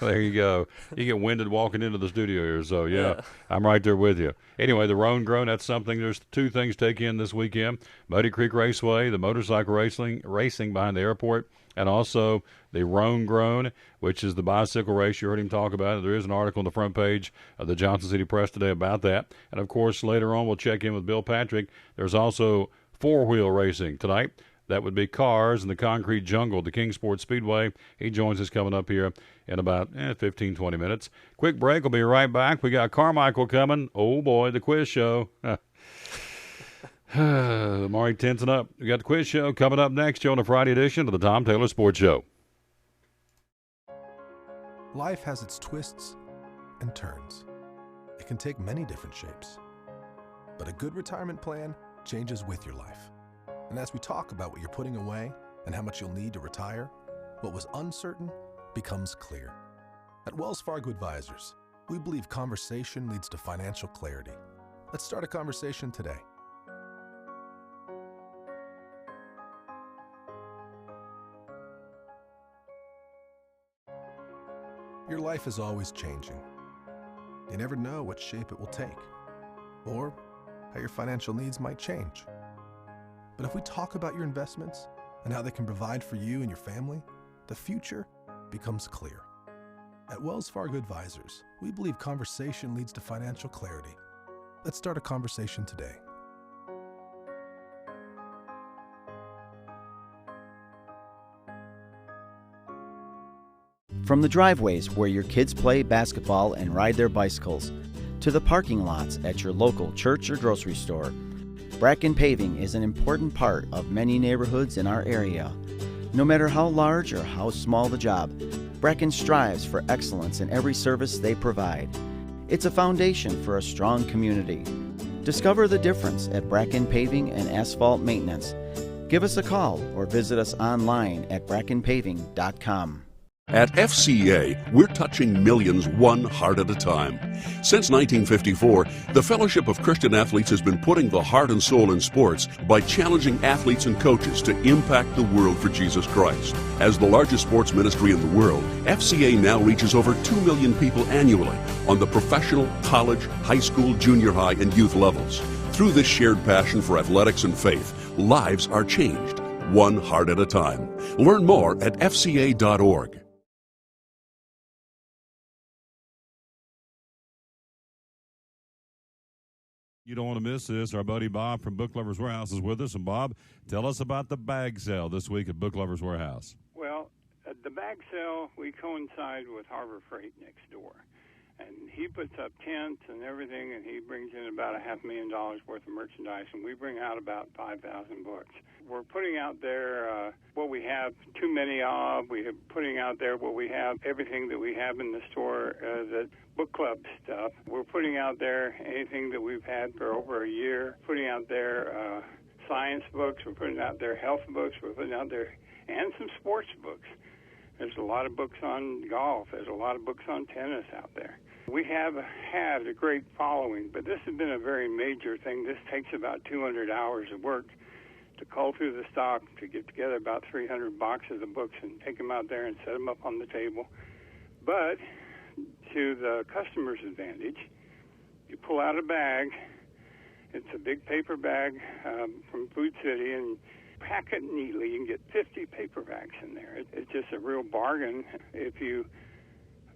There you go. You get winded walking into the studio here. So, yeah, I'm right there with you. Anyway, the Roan Grown, that's something. There's 2 things to take in this weekend. Muddy Creek Raceway, the motorcycle racing behind the airport, and also the Roan Grown, which is the bicycle race. You heard him talk about it. There is an article on the front page of the Johnson City Press today about that. And, of course, later on we'll check in with Bill Patrick. There's also four-wheel racing tonight. That would be cars in the concrete jungle at the Kingsport Speedway. He joins us coming up here in about 15, 20 minutes. Quick break. We'll be right back. We got Carmichael coming. Oh, boy, the quiz show. Maury tensing up. We got the quiz show coming up next here on the Friday edition of the Tom Taylor Sports Show. Life has its twists and turns. It can take many different shapes. But a good retirement plan changes with your life. And as we talk about what you're putting away and how much you'll need to retire, what was uncertain becomes clear. At Wells Fargo Advisors, we believe conversation leads to financial clarity. Let's start a conversation today. Your life is always changing. You never know what shape it will take, or how your financial needs might change. But if we talk about your investments and how they can provide for you and your family, the future becomes clear. At Wells Fargo Advisors, we believe conversation leads to financial clarity. Let's start a conversation today. From the driveways where your kids play basketball and ride their bicycles, to the parking lots at your local church or grocery store, Bracken Paving is an important part of many neighborhoods in our area. No matter how large or how small the job, Bracken strives for excellence in every service they provide. It's a foundation for a strong community. Discover the difference at Bracken Paving and Asphalt Maintenance. Give us a call or visit us online at brackenpaving.com. At FCA, we're touching millions one heart at a time. Since 1954, the Fellowship of Christian Athletes has been putting the heart and soul in sports by challenging athletes and coaches to impact the world for Jesus Christ. As the largest sports ministry in the world, FCA now reaches over 2 million people annually on the professional, college, high school, junior high, and youth levels. Through this shared passion for athletics and faith, lives are changed, one heart at a time. Learn more at fca.org. You don't want to miss this. Our buddy Bob from Book Lovers Warehouse is with us. And, Bob, tell us about the bag sale this week at Book Lovers Warehouse. Well, the bag sale, we coincide with Harbor Freight next door. And he puts up tents and everything, and he brings in about $500,000 worth of merchandise, and we bring out about 5,000 books. We're putting out there what we have too many of. We're putting out there what we have, everything that we have in the store, the book club stuff. We're putting out there anything that we've had for over a year, putting out there science books. We're putting out there health books. We're putting out there, and some sports books. There's a lot of books on golf. There's a lot of books on tennis out there. We have had a great following, but this has been a very major thing. This takes about 200 hours of work to cull through the stock, to get together about 300 boxes of books and take them out there and set them up on the table. But to the customer's advantage, you pull out a bag. It's a big paper bag from Food City, and pack it neatly. You can get 50 paperbacks in there. It's just a real bargain. If you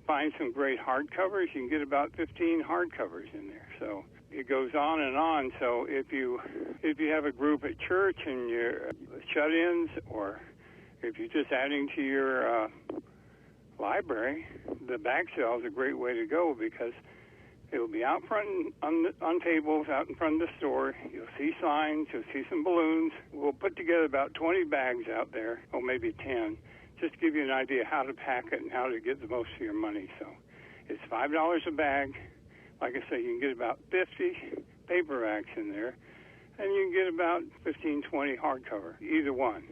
find some great hardcovers, you can get about 15 hardcovers in there. So it goes on and on. So if you have a group at church and you're shut-ins, or if you're just adding to your library, the bag sale is a great way to go, because it'll be out front on tables out in front of the store. You'll see signs. You'll see some balloons. We'll put together about 20 bags out there, or maybe 10, just to give you an idea how to pack it and how to get the most for your money. So it's $5 a bag. Like I say, you can get about 50 paperbacks in there, and you can get about 15, 20 hardcover, either one.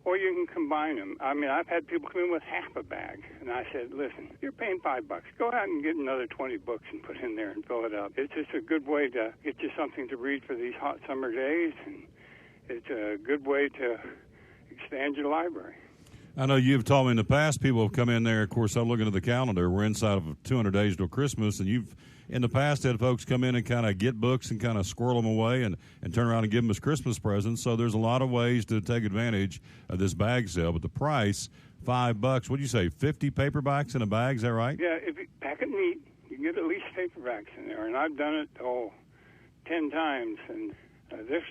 Or you can combine them. I mean, I've had people come in with half a bag, and I said, listen, you're paying $5. Go out and get another 20 books and put in there and fill it up. It's just a good way to get you something to read for these hot summer days, and it's a good way to expand your library. I know you've told me in the past people have come in there. Of course, I'm looking at the calendar. We're inside of 200 days till Christmas, and you've in the past had folks come in and kind of get books and kind of squirrel them away and turn around and give them as Christmas presents. So there's a lot of ways to take advantage of this bag sale. But the price, $5. What'd you say, 50 paperbacks in a bag? Is that right? Yeah, if you pack it neat, you can get at least paperbacks in there. And I've done it, 10 times, and there's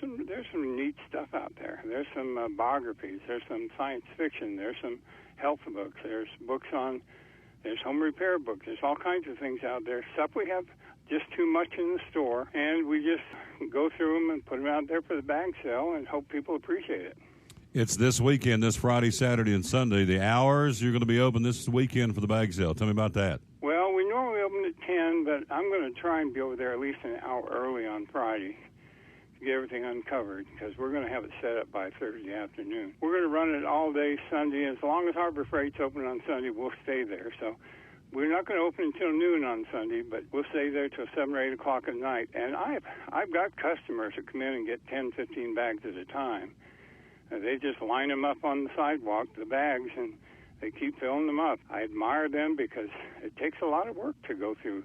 some neat stuff out there. There's some biographies. There's some science fiction. There's some health books. There's there's home repair books. There's all kinds of things out there. Stuff we have just too much in the store, and we just go through them and put them out there for the bag sale and hope people appreciate it. It's this weekend, this Friday, Saturday, and Sunday. The hours you're going to be open this weekend for the bag sale. Tell me about that. Well, we normally open at 10, but I'm going to try and be over there at least an hour early on Friday to get everything uncovered, because we're going to have it set up by Thursday afternoon. We're going to run it all day Sunday. As long as Harbor Freight's open on Sunday, we'll stay there. So we're not going to open until noon on Sunday, but we'll stay there till 7 or 8 o'clock at night. And I've got customers that come in and get 10, 15 bags at a time. They just line them up on the sidewalk, the bags, and they keep filling them up. I admire them because it takes a lot of work to go through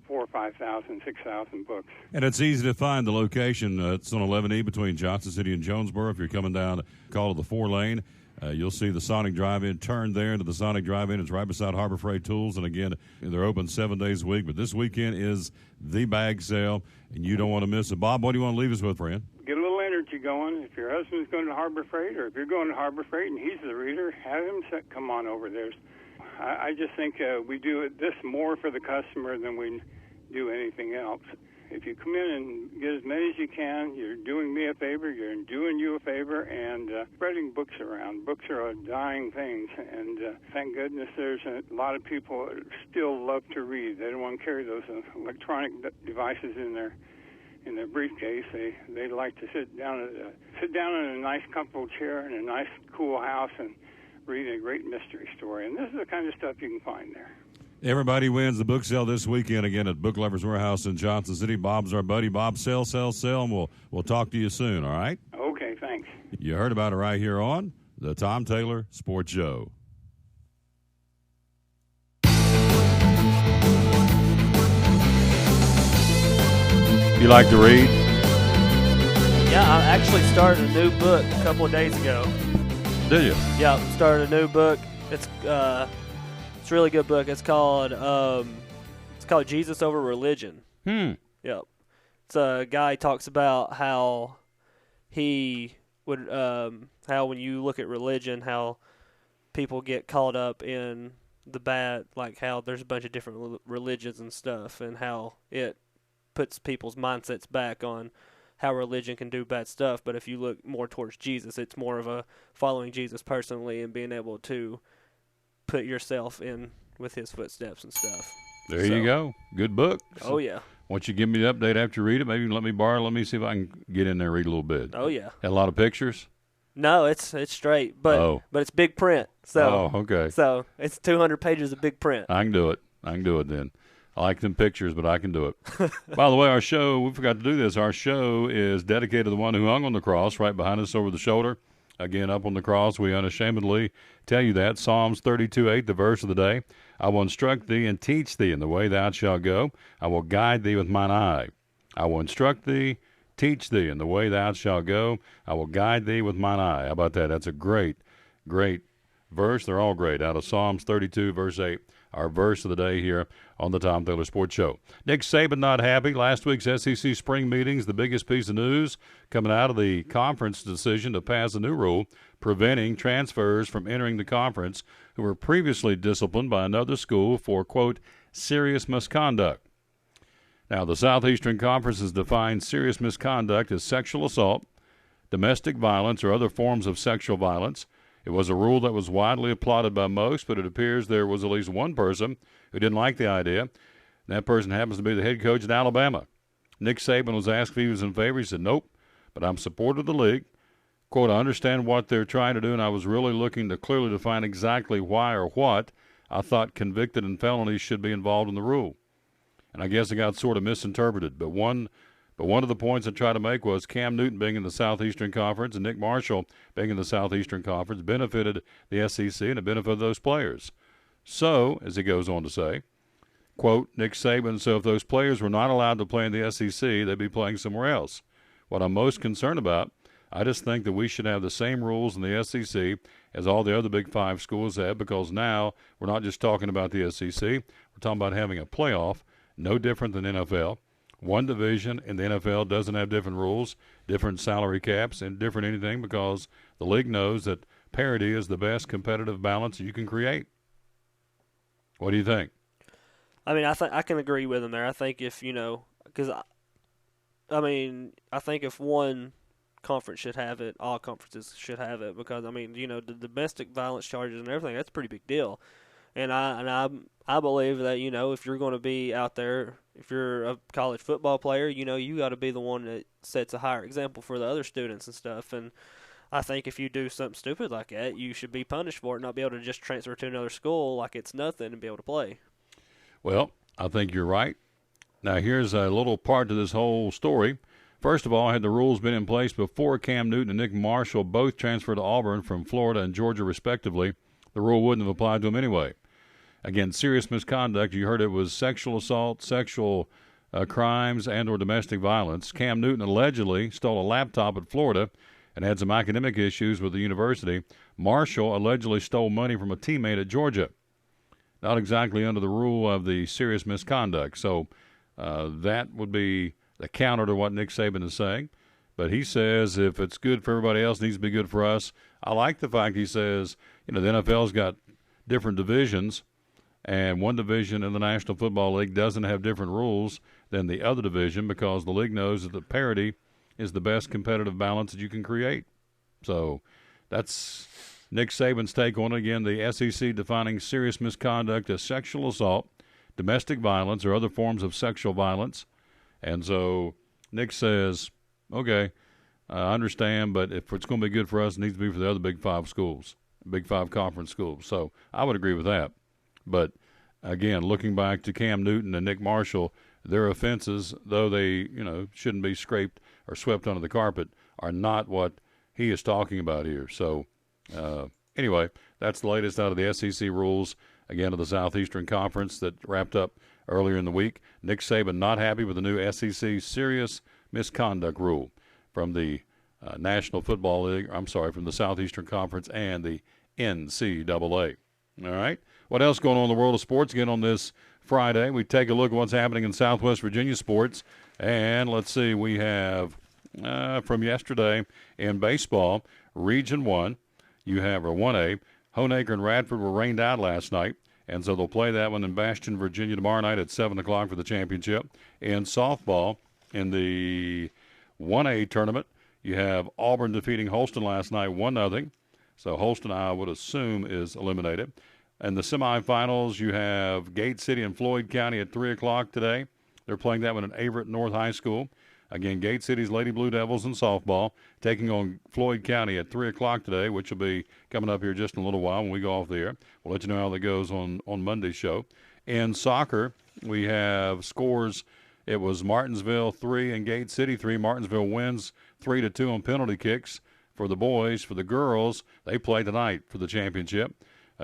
4,000 or 5,000, 6,000 books. And it's easy to find the location. It's on 11E between Johnson City and Jonesboro. If you're coming down, call it the 4-lane. You'll see the Sonic Drive-In. Turn there into the Sonic Drive-In. It's right beside Harbor Freight Tools. And, again, they're open 7 days a week. But this weekend is the bag sale, and you don't want to miss it. Bob, what do you want to leave us with, friend? Get a little energy going. If your husband's going to Harbor Freight, or if you're going to Harbor Freight and he's the reader, have him come on over there. I just think we do this more for the customer than we do anything else. If you come in and get as many as you can, you're doing me a favor, you're doing you a favor, and spreading books around. Books are a dying thing, and thank goodness there's a lot of people that still love to read. They don't want to carry those electronic devices in their briefcase. They like to sit down in a nice, comfortable chair in a nice, cool house and read a great mystery story. And this is the kind of stuff you can find there. Everybody wins the book sale this weekend, again, at Book Lovers Warehouse in Johnson City. Bob's our buddy. Bob, sell, and we'll talk to you soon, all right? Okay, thanks. You heard about it right here on the Tom Taylor Sports Show. You like to read? Yeah, I actually started a new book a couple of days ago. Did you? Yeah, started a new book. It's a really good book. It's called Jesus Over Religion. Yep. It's a guy talks about how he would how when you look at religion, how people get caught up in the bad, like how there's a bunch of different religions and stuff, and how it puts people's mindsets back on how religion can do bad stuff. But if you look more towards Jesus, it's more of a following Jesus personally and being able to put yourself in with his footsteps and stuff. There you go. Good book. Oh, yeah. Once you give me the update after you read it, maybe let me borrow. Let me see if I can get in there and read a little bit. Oh, yeah. Had a lot of pictures? No, it's straight, but it's big print. So, okay. So it's 200 pages of big print. I can do it. Then. I like them pictures, but I can do it. By the way, our show, we forgot to do this. Our show is dedicated to the one who hung on the cross right behind us over the shoulder. Again, up on the cross, we unashamedly tell you that. Psalms 32:8, the verse of the day. I will instruct thee and teach thee in the way thou shalt go. I will guide thee with mine eye. I will instruct thee, teach thee in the way thou shalt go. I will guide thee with mine eye. How about that? That's a great, great verse. They're all great. Out of Psalms 32, verse 8, our verse of the day here on the Tom Taylor Sports Show. Nick Saban not happy. Last week's SEC spring meetings, the biggest piece of news coming out of the conference decision to pass a new rule preventing transfers from entering the conference who were previously disciplined by another school for, quote, serious misconduct. Now, the Southeastern Conference has defined serious misconduct as sexual assault, domestic violence, or other forms of sexual violence. It was a rule that was widely applauded by most, but it appears there was at least one person who didn't like the idea. And that person happens to be the head coach at Alabama. Nick Saban was asked if he was in favor. He said, nope, but I'm supportive of the league. Quote, I understand what they're trying to do, and I was really looking to clearly define exactly why or what I thought convicted and felonies should be involved in the rule. And I guess it got sort of misinterpreted. But one But one of the points I tried to make was Cam Newton being in the Southeastern Conference and Nick Marshall being in the Southeastern Conference benefited the SEC and it benefited those players. So, as he goes on to say, quote, Nick Saban, so if those players were not allowed to play in the SEC, they'd be playing somewhere else. What I'm most concerned about, I just think that we should have the same rules in the SEC as all the other Big Five schools have, because now we're not just talking about the SEC. We're talking about having a playoff, no different than NFL. One division in the NFL doesn't have different rules, different salary caps, and different anything, because the league knows that parity is the best competitive balance you can create. What do you think? I mean, I can agree with him there. I think if, because, I think if one conference should have it, all conferences should have it, because, the domestic violence charges and everything, that's a pretty big deal. And I believe that, if you're going to be out there, if you're a college football player, you got to be the one that sets a higher example for the other students and stuff. And I think if you do something stupid like that, you should be punished for it, not be able to just transfer to another school like it's nothing and be able to play. Well, I think you're right. Now, here's a little part to this whole story. First of all, had the rules been in place before Cam Newton and Nick Marshall both transferred to Auburn from Florida and Georgia, respectively, the rule wouldn't have applied to them anyway. Again, serious misconduct. You heard it was sexual assault, sexual crimes, and or domestic violence. Cam Newton allegedly stole a laptop at Florida and had some academic issues with the university. Marshall allegedly stole money from a teammate at Georgia. Not exactly under the rule of the serious misconduct. So that would be the counter to what Nick Saban is saying. But he says if it's good for everybody else, it needs to be good for us. I like the fact he says, the NFL's got different divisions, and one division in the National Football League doesn't have different rules than the other division, because the league knows that the parity is the best competitive balance that you can create. So that's Nick Saban's take on it. Again, the SEC defining serious misconduct as sexual assault, domestic violence, or other forms of sexual violence. And so Nick says, okay, I understand, but if it's going to be good for us, it needs to be for the other Big Five schools, Big Five conference schools. So I would agree with that. But, again, looking back to Cam Newton and Nick Marshall, their offenses, though they, shouldn't be scraped or swept under the carpet, are not what he is talking about here. So, anyway, that's the latest out of the SEC rules, again, of the Southeastern Conference that wrapped up earlier in the week. Nick Saban not happy with the new SEC serious misconduct rule from the National Football League, from the Southeastern Conference and the NCAA. All right. What else going on in the world of sports? Again, on this Friday, we take a look at what's happening in Southwest Virginia sports. And let's see, we have from yesterday in baseball, Region 1, you have, or 1A, Honaker and Radford were rained out last night. And so they'll play that one in Bastion, Virginia tomorrow night at 7 o'clock for the championship. In softball, in the 1A tournament, you have Auburn defeating Holston last night 1-0. So Holston, I would assume, is eliminated. In the semifinals, you have Gate City and Floyd County at 3 o'clock today. They're playing that one at Averett North High School. Again, Gate City's Lady Blue Devils in softball taking on Floyd County at 3 o'clock today, which will be coming up here just in a little while when we go off the air. We'll let you know how that goes on Monday's show. In soccer, we have scores. It was Martinsville 3 and Gate City 3. Martinsville wins 3-2 on penalty kicks for the boys. For the girls, they play tonight for the championship.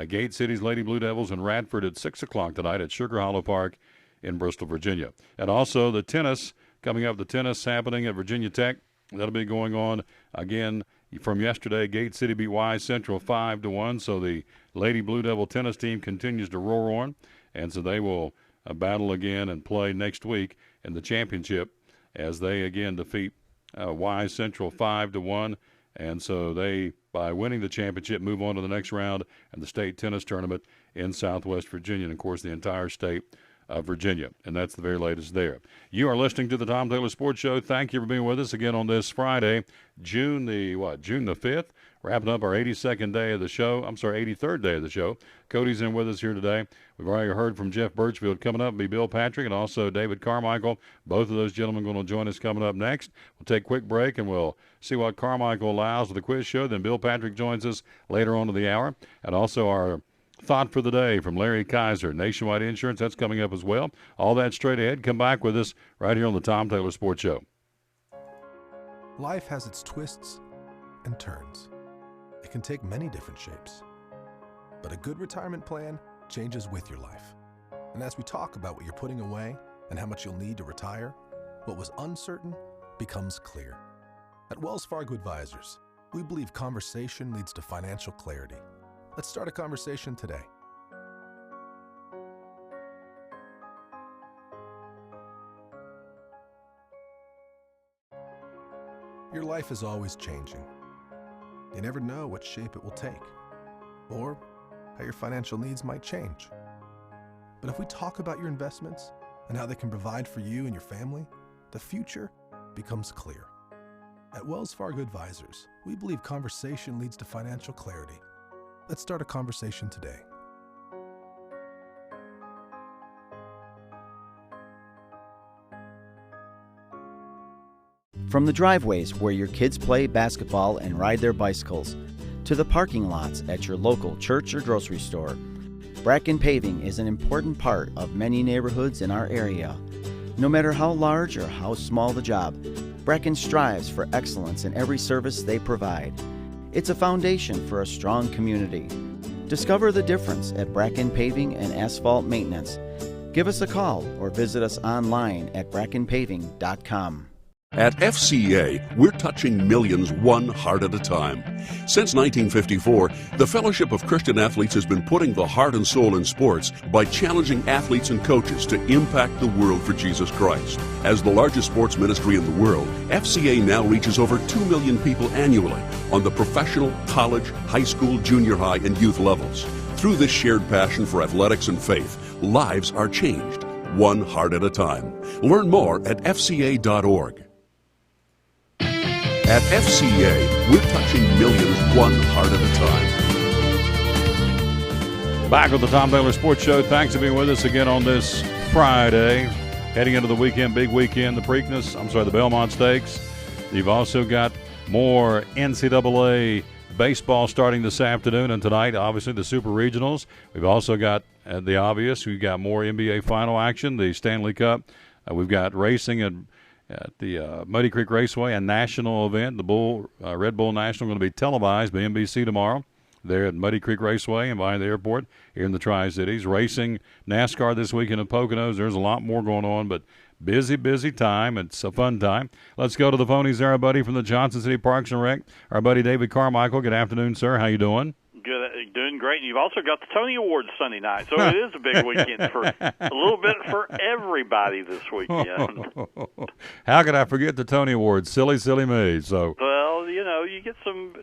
Gate City's Lady Blue Devils and Radford at 6 o'clock tonight at Sugar Hollow Park in Bristol, Virginia. And also the tennis, coming up, the tennis happening at Virginia Tech. That'll be going on again from yesterday. Gate City beat Wise Central 5-1, so the Lady Blue Devil tennis team continues to roar on, and so they will battle again and play next week in the championship as they again defeat Wise Central 5-1. And so they, by winning the championship, move on to the next round in the state tennis tournament in Southwest Virginia, and, of course, the entire state of Virginia. And that's the very latest there. You are listening to the Tom Taylor Sports Show. Thank you for being with us again on this Friday, June the 5th, wrapping up our 82nd day of the show. 83rd day of the show. Cody's in with us here today. We've already heard from Jeff Birchfield. Coming up will be Bill Patrick and also David Carmichael. Both of those gentlemen are going to join us coming up next. We'll take a quick break and we'll see what Carmichael allows with the quiz show. Then Bill Patrick joins us later on in the hour. And also our thought for the day from Larry Kaiser, Nationwide Insurance. That's coming up as well. All that straight ahead. Come back with us right here on the Tom Taylor Sports Show. Life has its twists and turns. It can take many different shapes. But a good retirement plan changes with your life. And as we talk about what you're putting away and how much you'll need to retire, what was uncertain becomes clear. At Wells Fargo Advisors, we believe conversation leads to financial clarity. Let's start a conversation today. Your life is always changing. You never know what shape it will take, or how your financial needs might change. But if we talk about your investments and how they can provide for you and your family, the future becomes clear. At Wells Fargo Advisors, we believe conversation leads to financial clarity. Let's start a conversation today. From the driveways where your kids play basketball and ride their bicycles, to the parking lots at your local church or grocery store, Bracken Paving is an important part of many neighborhoods in our area. No matter how large or how small the job, Bracken strives for excellence in every service they provide. It's a foundation for a strong community. Discover the difference at Bracken Paving and Asphalt Maintenance. Give us a call or visit us online at brackenpaving.com. At FCA, we're touching millions one heart at a time. Since 1954, the Fellowship of Christian Athletes has been putting the heart and soul in sports by challenging athletes and coaches to impact the world for Jesus Christ. As the largest sports ministry in the world, FCA now reaches over 2 million people annually on the professional, college, high school, junior high, and youth levels. Through this shared passion for athletics and faith, lives are changed, one heart at a time. Learn more at fca.org. At FCA, we're touching millions one heart at a time. Back with the Tom Taylor Sports Show. Thanks for being with us again on this Friday. Heading into the weekend, big weekend, the Belmont Stakes. You've also got more NCAA baseball starting this afternoon and tonight, obviously the Super Regionals. We've also got the obvious. We've got more NBA final action, the Stanley Cup. We've got racing at the Muddy Creek Raceway, a national event. The Red Bull National going to be televised by NBC tomorrow there at Muddy Creek Raceway and by the airport here in the Tri-Cities. Racing, NASCAR this weekend in Poconos. There's a lot more going on, but busy time. It's a fun time. Let's go to the phonies there, our buddy from the Johnson City Parks and Rec, our buddy David Carmichael. Good afternoon, sir. How you doing? Good, doing great. And you've also got the Tony Awards Sunday night, so it is a big weekend for a little bit for everybody this weekend. How could I forget the Tony Awards? Silly me. So well, you get some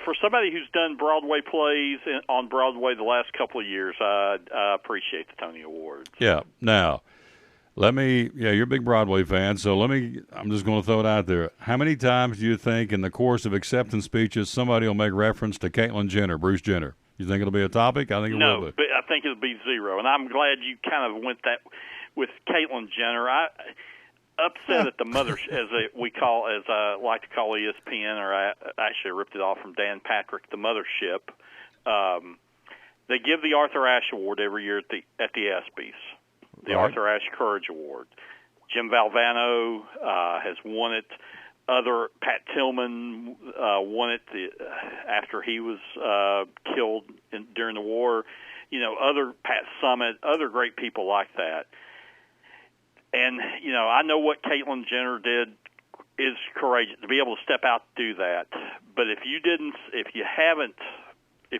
for somebody who's done Broadway plays on Broadway the last couple of years. I appreciate the Tony Awards. Yeah. Now, you're a big Broadway fan, so I'm just going to throw it out there. How many times do you think in the course of acceptance speeches somebody will make reference to Caitlyn Jenner, Bruce Jenner? You think it'll be a topic? I think it will be. No, but I think it'll be zero, and I'm glad you kind of went that with Caitlyn Jenner. I upset at the mother, as I like to call ESPN, or I actually ripped it off from Dan Patrick, the mothership. They give the Arthur Ashe Award every year at the ESPYs. The Arthur Ashe Courage Award. Jim Valvano has won it. Pat Tillman won it after he was killed during the war. Other Pat Summitt, other great people like that. And I know what Caitlyn Jenner did is courageous to be able to step out to do that. But if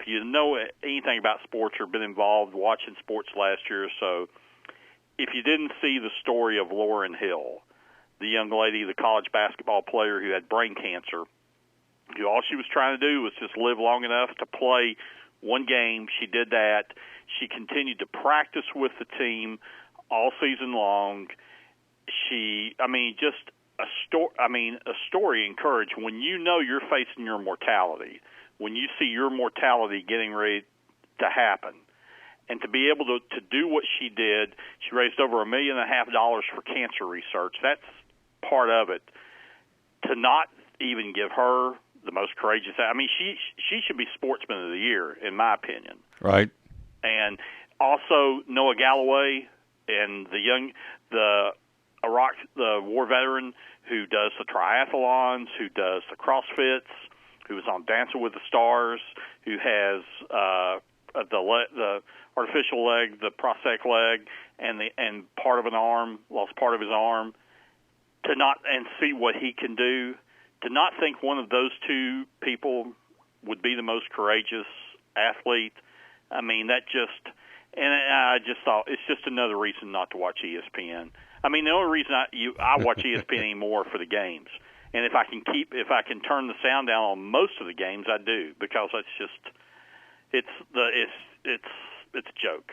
you know anything about sports or been involved watching sports last year or so, if you didn't see the story of Lauryn Hill, the young lady, the college basketball player who had brain cancer, who all she was trying to do was just live long enough to play one game. She did that. She continued to practice with the team all season long. A story encouraged when you know you're facing your mortality, when you see your mortality getting ready to happen. And to be able to do what she did, she raised over $1.5 million for cancer research. That's part of it. To not even give her the most courageous, she should be Sportsman of the Year, in my opinion. Right. And also Noah Galloway and the the war veteran who does the triathlons, who does the CrossFits, who was on Dancing with the Stars, who has the artificial leg, the prosthetic leg, and part of an arm, lost part of his arm, to not and see what he can do. To not think one of those two people would be the most courageous athlete. I mean, that just, and I just thought it's just another reason not to watch ESPN. I mean, the only reason I watch ESPN anymore for the games, and if I can turn the sound down on most of the games, I do, because it's a joke.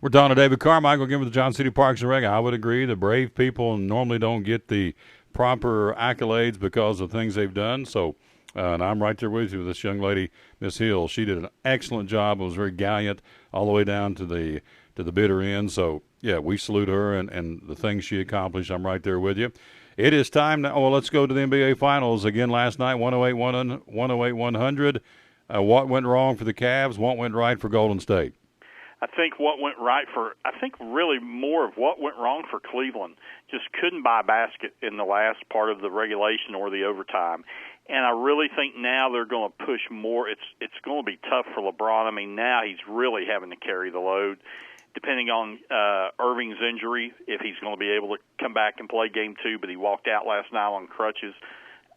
We're talking to David Carmichael again with the Johnson City Parks and Rec. I would agree the brave people normally don't get the proper accolades because of things they've done. So, and I'm right there with you. This young lady, Miss Hill, she did an excellent job. It was very gallant all the way down to the bitter end. So, yeah, we salute her and the things she accomplished. I'm right there with you. It is time now. Oh, let's go to the NBA Finals again last night. 108-100. What went wrong for the Cavs? What went right for Golden State? I think really more of what went wrong for Cleveland. Just couldn't buy a basket in the last part of the regulation or the overtime. And I really think now they're going to push more. It's going to be tough for LeBron. I mean, now he's really having to carry the load, depending on Irving's injury, if he's going to be able to come back and play Game 2. But he walked out last night on crutches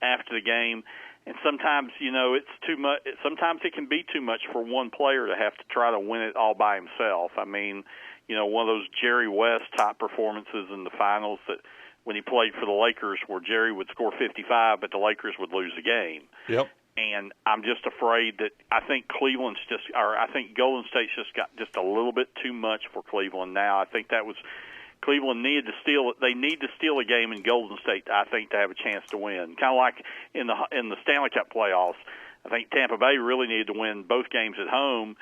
after the game. And sometimes, it's too much. Sometimes it can be too much for one player to have to try to win it all by himself. I mean, one of those Jerry West type performances in the finals that when he played for the Lakers, where Jerry would score 55, but the Lakers would lose the game. Yep. And I'm just afraid that I think Golden State's just got just a little bit too much for Cleveland now. I think Cleveland needed to steal. They need to steal a game in Golden State, I think, to have a chance to win. Kind of like in the Stanley Cup playoffs. I think Tampa Bay really needed to win both games at home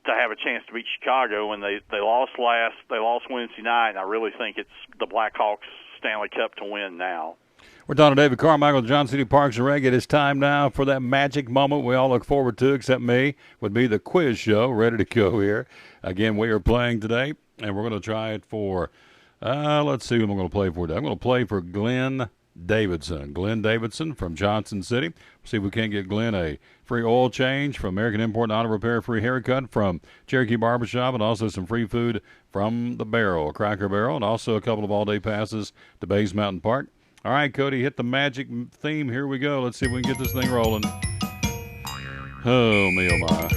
to have a chance to beat Chicago. And they lost Wednesday night. And I really think it's the Blackhawks Stanley Cup to win now. We're talking to David Carmichael, Johnson City Parks and Rec. It is time now for that magic moment we all look forward to, except me, would be the quiz show, ready to go here. Again, we are playing today, and we're going to try it for, let's see who I'm going to play for today. I'm going to play for Glenn Davidson. Glenn Davidson from Johnson City. See if we can't get Glenn a free oil change from American Import and Auto Repair, free haircut from Cherokee Barbershop, and also some free food from the Barrel, Cracker Barrel, and also a couple of all-day passes to Bays Mountain Park. All right, Cody, hit the magic theme. Here we go. Let's see if we can get this thing rolling. Oh, me, oh, my.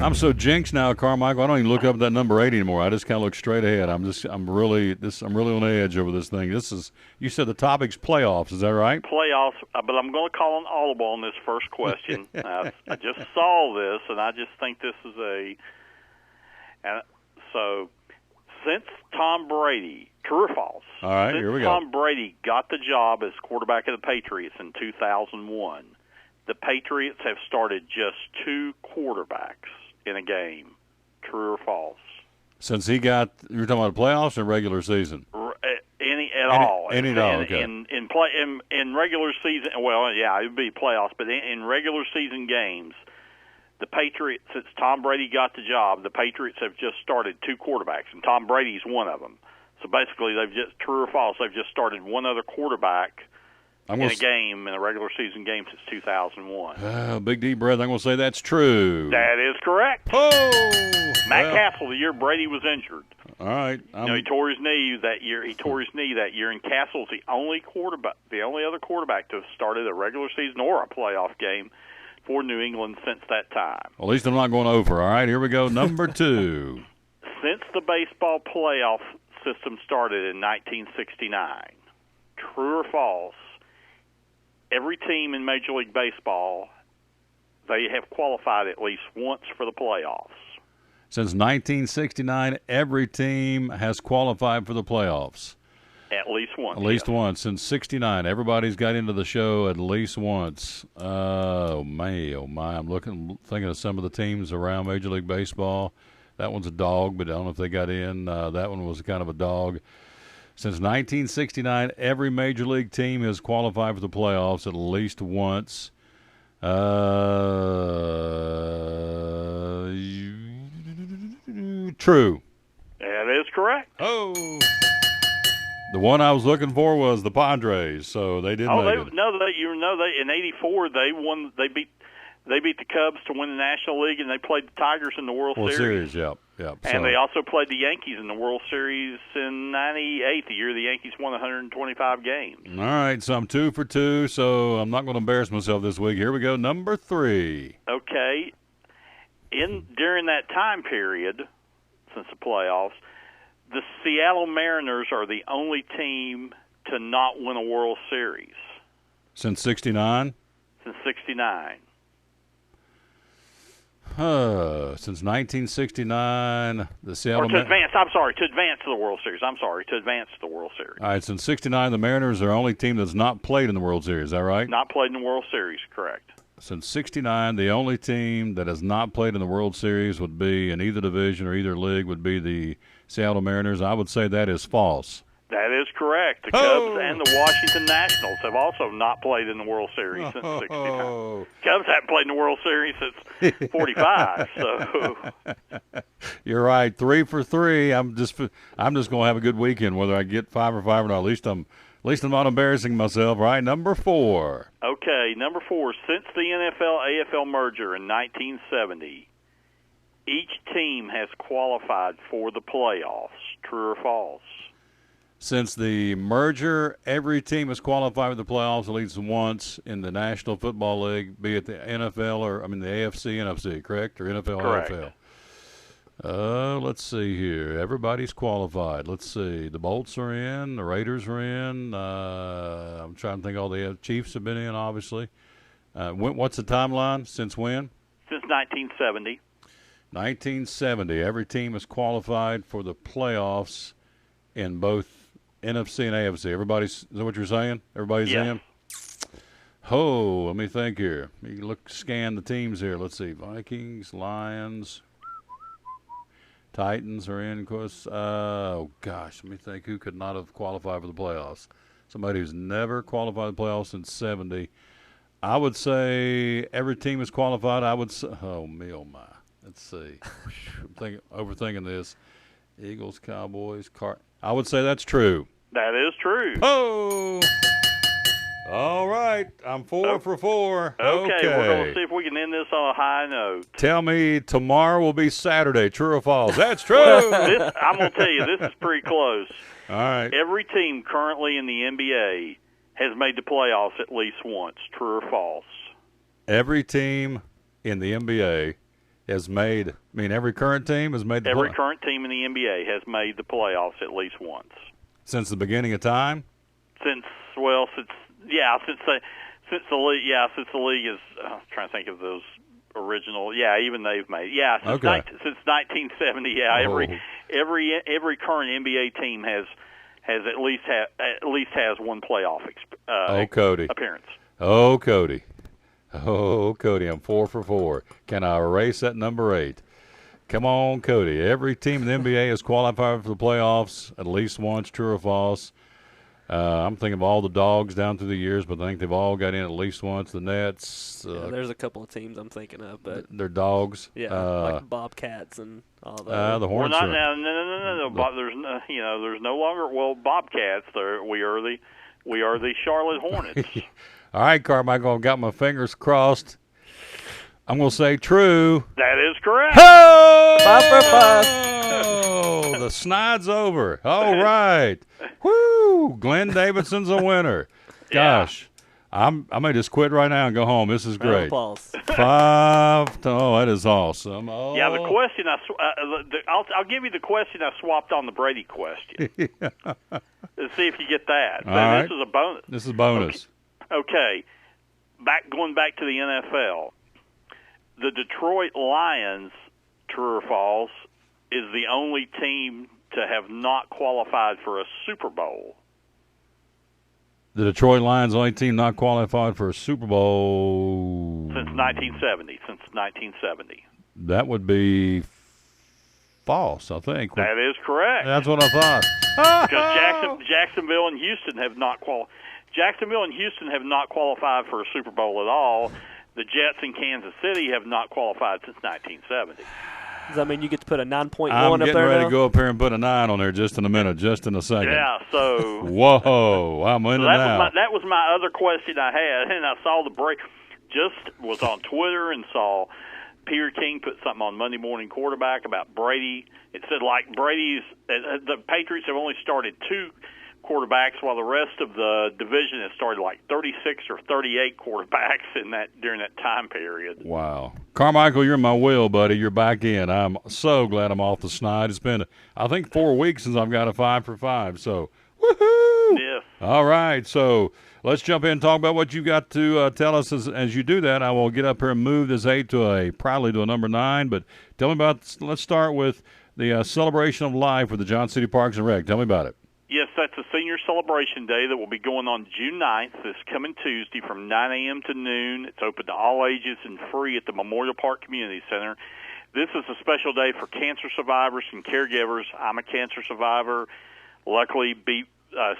I'm so jinxed now, Carmichael. I don't even look up that number 8 anymore. I just kind of look straight ahead. I'm really on edge over this thing. You said the topic's playoffs. Is that right? Playoffs, but I'm going to call an audible on this first question. I just saw this, and I just think this is so since Tom Brady, true or false? All right, here we go. Tom Brady got the job as quarterback of the Patriots in 2001, the Patriots have started just 2 quarterbacks in a game. True or false? Since you're talking about playoffs or regular season? Any at all. Okay. In regular season, well, yeah, it would be playoffs, but in regular season games, the Patriots, since Tom Brady got the job, the Patriots have just started 2 quarterbacks, and Tom Brady's one of them. So basically, true or false, they've just started one other quarterback in a game, in a regular season game since 2001. Big deep breath. I'm going to say that's true. That is correct. Oh! Matt Castle, the year Brady was injured. All right. He tore his knee that year. And Castle's the only other quarterback to have started a regular season or a playoff game for New England since that time. Well, at least I'm not going over. All right, here we go. Number 2. Since the baseball playoff system started in 1969, true or false, every team in Major League Baseball, they have qualified at least once for the playoffs. Since 1969, every team has qualified for the playoffs. At least once. At least once. Since 69, everybody's got into the show at least once. Oh, my. I'm thinking of some of the teams around Major League Baseball. That one's a dog, but I don't know if they got in. That one was kind of a dog. Since 1969, every Major League team has qualified for the playoffs at least once. True. That is correct. Oh. The one I was looking for was the Padres, so they did make it. They in '84 they won. They beat the Cubs to win the National League, and they played the Tigers in the World Series. Yep. And they also played the Yankees in the World Series in '98, the year the Yankees won 125 games. All right, so I'm 2 for 2, so I'm not going to embarrass myself this week. Here we go, number 3. Okay. During that time period, since the playoffs, the Seattle Mariners are the only team to not win a World Series. Since '69? Since '69. Since 1969, the Seattle to advance to the World Series. To advance to the World Series. All right, since '69, the Mariners are the only team that's not played in the World Series. Is that right? Not played in the World Series, correct. Since '69, the only team that has not played in the World Series would be in either division or either league would be the Seattle Mariners. I would say that is false. That is correct. The Cubs and the Washington Nationals have also not played in the World Series since '69. Cubs haven't played in the World Series since '45. So you're right. 3 for 3. I'm just going to have a good weekend, whether I get 5 or 5 or not. At least I'm not embarrassing myself. Right, number 4. Okay, number 4. Since the NFL-AFL merger in 1970, each team has qualified for the playoffs. True or false? Since the merger, every team has qualified for the playoffs at least once in the National Football League, be it the NFL the AFC, NFC, correct? Or NFL, correct. AFL. Let's see here. Everybody's qualified. Let's see. The Bolts are in. The Raiders are in. I'm trying to think. All the Chiefs have been in, obviously. What's the timeline? Since when? Since 1970. 1970. Every team is qualified for the playoffs in both NFC and AFC. Is that what you're saying? Everybody's in? Oh, let me think here. Scan the teams here. Let's see. Vikings, Lions, Titans are in, of course. Oh, gosh. Let me think. Who could not have qualified for the playoffs? Somebody who's never qualified for the playoffs since 70. I would say every team is qualified. I would say, oh my. Let's see. I'm overthinking this. Eagles, Cowboys, I would say that's true. That is true. Oh! All right. I'm 4 for 4. Okay. We're going to see if we can end this on a high note. Tell me tomorrow will be Saturday. True or false? That's true. I'm going to tell you, this is pretty close. All right. Every team currently in the NBA has made the playoffs at least once. True or false? Every team in the NBA has made – every current team has made the playoffs? Every current team in the NBA has made the playoffs at least once. Since the beginning of time? Since the league is I'm trying to think of those original. Yeah, even they've made. Yeah, since 1970. Yeah, every current NBA team has at least has one playoff appearance. Oh, Cody. Oh, Cody, I'm 4 for 4. Can I erase that number 8? Come on, Cody. Every team in the NBA has qualified for the playoffs at least once. True or false? I'm thinking of all the Dogs down through the years, but I think they've all got in at least once. The Nets. There's a couple of teams I'm thinking of, but they're Dogs. Yeah, like Bobcats and all that. The Hornets. No. There's no longer Bobcats. We are the Charlotte Hornets. All right, Carmichael. I've got my fingers crossed. I'm going to say true. That is correct. Oh! 5 for 5. Oh, the snide's over. All right. Woo! Glenn Davidson's a winner. Gosh. I may just quit right now and go home. This is great. 5. That is awesome. Oh. Yeah, the question I'll give you the question I swapped on the Brady question. Let's see if you get that. This is a bonus. This is a bonus. Okay. Going back to the NFL. The Detroit Lions, true or false, is the only team to have not qualified for a Super Bowl. The Detroit Lions, only team not qualified for a Super Bowl since 1970. That would be false, I think. That is correct. That's what I thought. Because Jacksonville and Houston have not qualified for a Super Bowl at all. The Jets in Kansas City have not qualified since 1970. Does that mean you get to put a 9.1 I'm up getting there ready now? to go up here and put a 9 on there just in a minute, just in a second. Yeah, so Whoa, I'm into now. that was my other question I had, and I saw the break. Just was on Twitter and saw Peter King put something on Monday Morning Quarterback about Brady. It said the Patriots have only started 2 quarterbacks, while the rest of the division has started like 36 or 38 quarterbacks during that time period. Wow. Carmichael, you're in my wheel, buddy. You're back in. I'm so glad I'm off the snide. It's been, I think, 4 weeks since I've got a 5 for 5. So, woohoo! Yeah. All right. So let's jump in and talk about what you got to tell us. As you do that, I will get up here and move this 8 probably to a number 9. But tell me let's start with the celebration of life with the Johnson City Parks and Rec. Tell me about it. Yes, that's a senior celebration day that will be going on June 9th, this coming Tuesday from 9 a.m. to noon. It's open to all ages and free at the Memorial Park Community Center. This is a special day for cancer survivors and caregivers. I'm a cancer survivor. Luckily, beat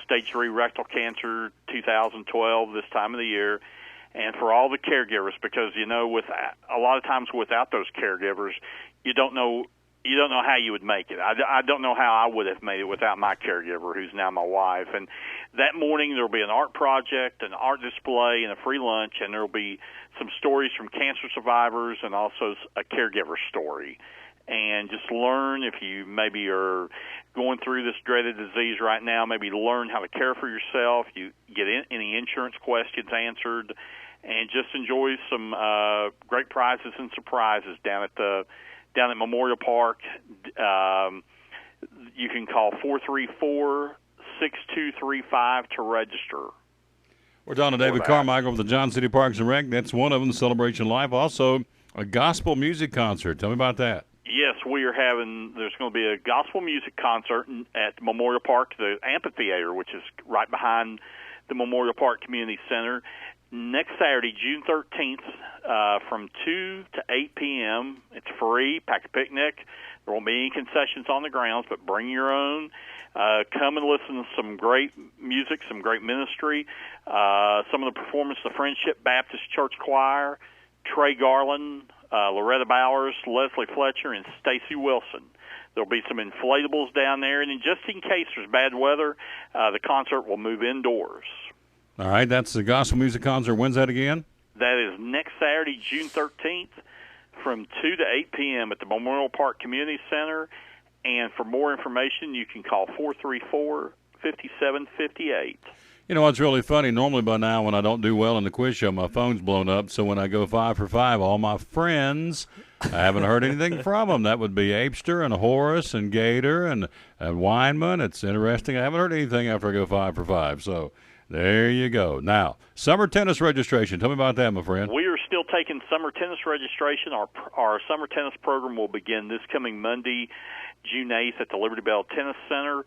stage 3 rectal cancer 2012 this time of the year. And for all the caregivers, because, with a lot of times without those caregivers, you don't know how you would make it. I don't know how I would have made it without my caregiver, who's now my wife. And that morning there will be an art project, an art display, and a free lunch, and there will be some stories from cancer survivors and also a caregiver story. And just learn, if you maybe are going through this dreaded disease right now, maybe learn how to care for yourself, you get any insurance questions answered, and just enjoy some great prizes and surprises down at Memorial Park. You can call 434-6235 to register. We're talking to David Carmichael of the Johnson City Parks and Rec. That's one of them, the Celebration of Life. Also, a gospel music concert. Tell me about that. Yes, there's going to be a gospel music concert at Memorial Park, the amphitheater, which is right behind the Memorial Park Community Center. Next Saturday, June 13th, from 2 to 8 p.m. It's free. Pack a picnic. There won't be any concessions on the grounds, but bring your own. Come and listen to some great music, some great ministry. Some of the performance, the Friendship Baptist Church Choir, Trey Garland, Loretta Bowers, Leslie Fletcher, and Stacy Wilson. There'll be some inflatables down there, and just in case there's bad weather, the concert will move indoors. All right, that's the gospel music concert. When's that again? That is next Saturday, June 13th, from 2 to 8 p.m. at the Memorial Park Community Center. And for more information, you can call 434-5758. You know what's really funny? Normally by now when I don't do well in the quiz show, my phone's blown up. So when I go 5 for 5, all my friends, I haven't heard anything from them. That would be Apester and Horace and Gator and Weinman. It's interesting. I haven't heard anything after I go 5 for 5. So there you go. Now, summer tennis registration. Tell me about that, my friend. We are still taking summer tennis registration. Our summer tennis program will begin this coming Monday, June 8th at the Liberty Bell Tennis Center.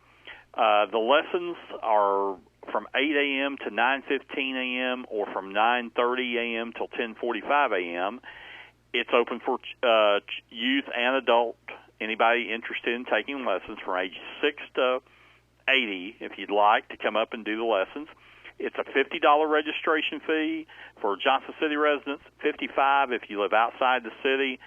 The lessons are from 8 a.m. to 9:15 a.m. or from 9:30 a.m. till 10:45 a.m. It's open for youth and adult, anybody interested in taking lessons from age 6 to 80, if you'd like to come up and do the lessons. It's a $50 registration fee for Johnson City residents, $55 if you live outside the city,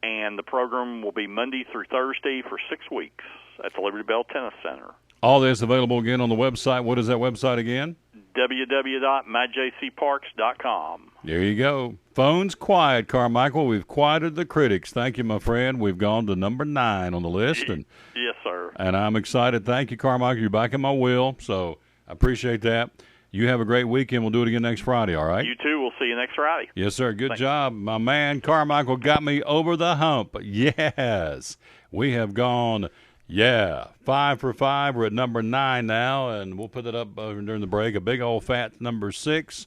and the program will be Monday through Thursday for 6 weeks at the Liberty Bell Tennis Center. All this available again on the website. What is that website again? www.myjcparks.com. There you go. Phone's quiet, Carmichael. We've quieted the critics. Thank you, my friend. We've gone to number 9 on the list. Yes, sir. And I'm excited. Thank you, Carmichael. You're back in my wheel, so I appreciate that. You have a great weekend. We'll do it again next Friday, all right? You too. We'll see you next Friday. Yes, sir. Good job. My man Carmichael got me over the hump. Yes. We have gone, 5 for 5. We're at number 9 now, and we'll put it up during the break. A big old fat number 6.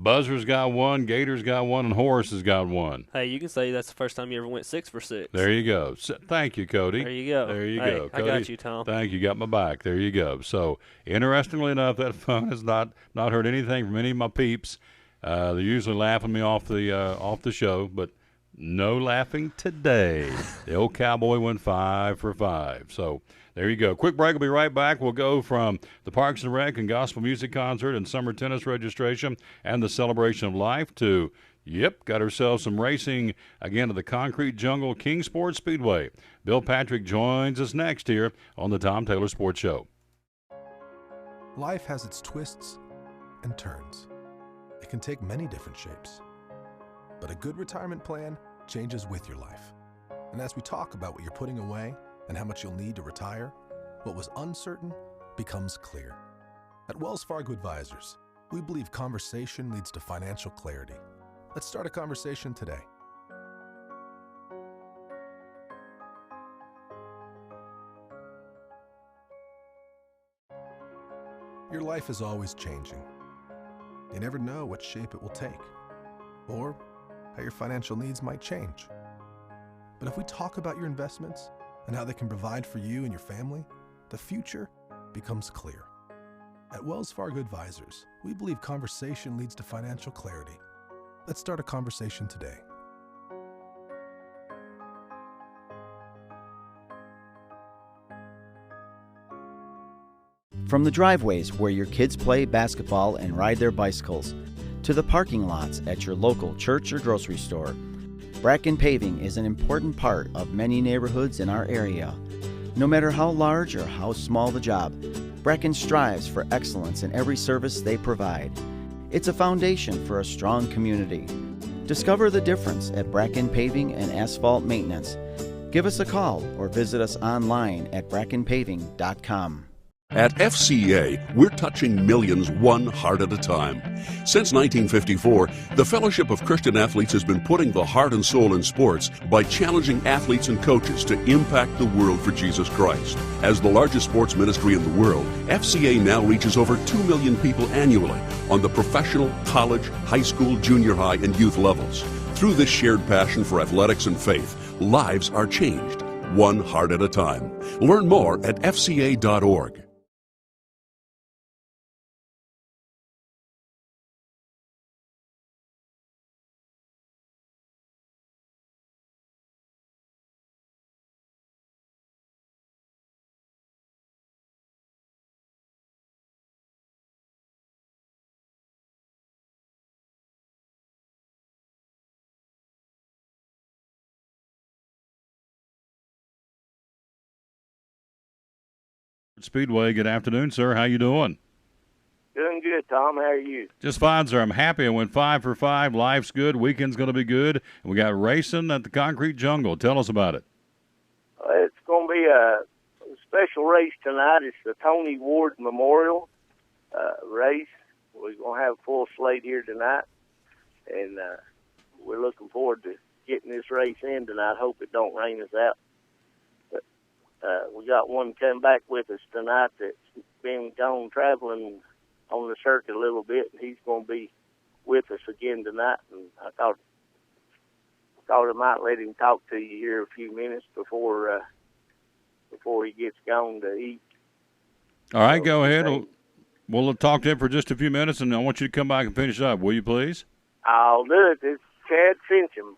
Buzzer's got 1, Gator's got 1, and Horace has got 1. Hey, you can say that's the first time you ever went 6 for 6. There you go. Thank you, Cody. There you go. There you Hey, go. Cody, I got you, Tom. Thank you. Got my back. There you go. So, interestingly enough, that phone has not heard anything from any of my peeps. They're usually laughing me off the show, but no laughing today. The old cowboy went 5 for 5. So, there you go. Quick break. We'll be right back. We'll go from the Parks and Rec and Gospel Music Concert and Summer Tennis Registration and the Celebration of Life to Yep, got ourselves some racing again at the Concrete Jungle Kingsport Speedway. Bill Patrick joins us next here on the Tom Taylor Sports Show. Life has its twists and turns. It can take many different shapes. But a good retirement plan changes with your life. And as we talk about what you're putting away and how much you'll need to retire, what was uncertain becomes clear. At Wells Fargo Advisors, we believe conversation leads to financial clarity. Let's start a conversation today. Your life is always changing. You never know what shape it will take, or how your financial needs might change. But if we talk about your investments and how they can provide for you and your family, the future becomes clear. At Wells Fargo Advisors, we believe conversation leads to financial clarity. Let's start a conversation today. From the driveways where your kids play basketball and ride their bicycles, to the parking lots at your local church or grocery store, Bracken Paving is an important part of many neighborhoods in our area. No matter how large or how small the job, Bracken strives for excellence in every service they provide. It's a foundation for a strong community. Discover the difference at Bracken Paving and Asphalt Maintenance. Give us a call or visit us online at brackenpaving.com. At FCA, we're touching millions one heart at a time. Since 1954, the Fellowship of Christian Athletes has been putting the heart and soul in sports by challenging athletes and coaches to impact the world for Jesus Christ. As the largest sports ministry in the world, FCA now reaches over 2 million people annually on the professional, college, high school, junior high, and youth levels. Through this shared passion for athletics and faith, lives are changed, one heart at a time. Learn more at fca.org. Speedway, good afternoon, sir. How you doing? Doing good, Tom. How are you? Just fine, sir. I'm happy. I went 5 for 5. Life's good. Weekend's going to be good. And we got racing at the Concrete Jungle. Tell us about it. It's going to be a special race tonight. It's the Tony Ward Memorial race. We're going to have a full slate here tonight, and we're looking forward to getting this race in tonight. Hope it don't rain us out. But we got one coming back with us tonight that's been gone traveling on the circuit a little bit, and he's going to be with us again tonight. And I thought I might let him talk to you here a few minutes before he gets gone to eat. All right, go ahead. We'll talk to him for just a few minutes, and I want you to come back and finish up. Will you, please? I'll do it. It's Chad Fincham.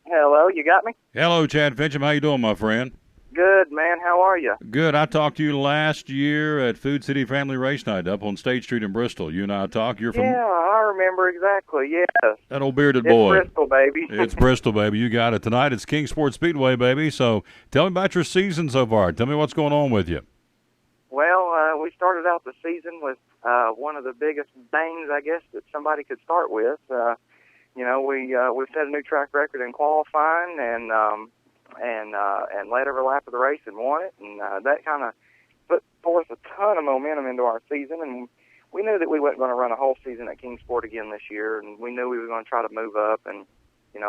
Hello, you got me? Hello, Chad Fincham. How you doing, my friend? Good, man. How are you? Good. I talked to you last year at Food City Family Race Night up on State Street in Bristol. You and I talked. You're from... Yeah, I remember exactly, yes. That old bearded boy. It's Bristol, baby. It's Bristol, baby. You got it. Tonight it's Kingsport Speedway, baby. So tell me about your season so far. Tell me what's going on with you. Well, we started out the season with one of the biggest bangs, I guess, that somebody could start with. We set a new track record in qualifying and led every lap of the race and won it, and that kind of put forth a ton of momentum into our season. And we knew that we weren't going to run a whole season at Kingsport again this year, and we knew we were going to try to move up and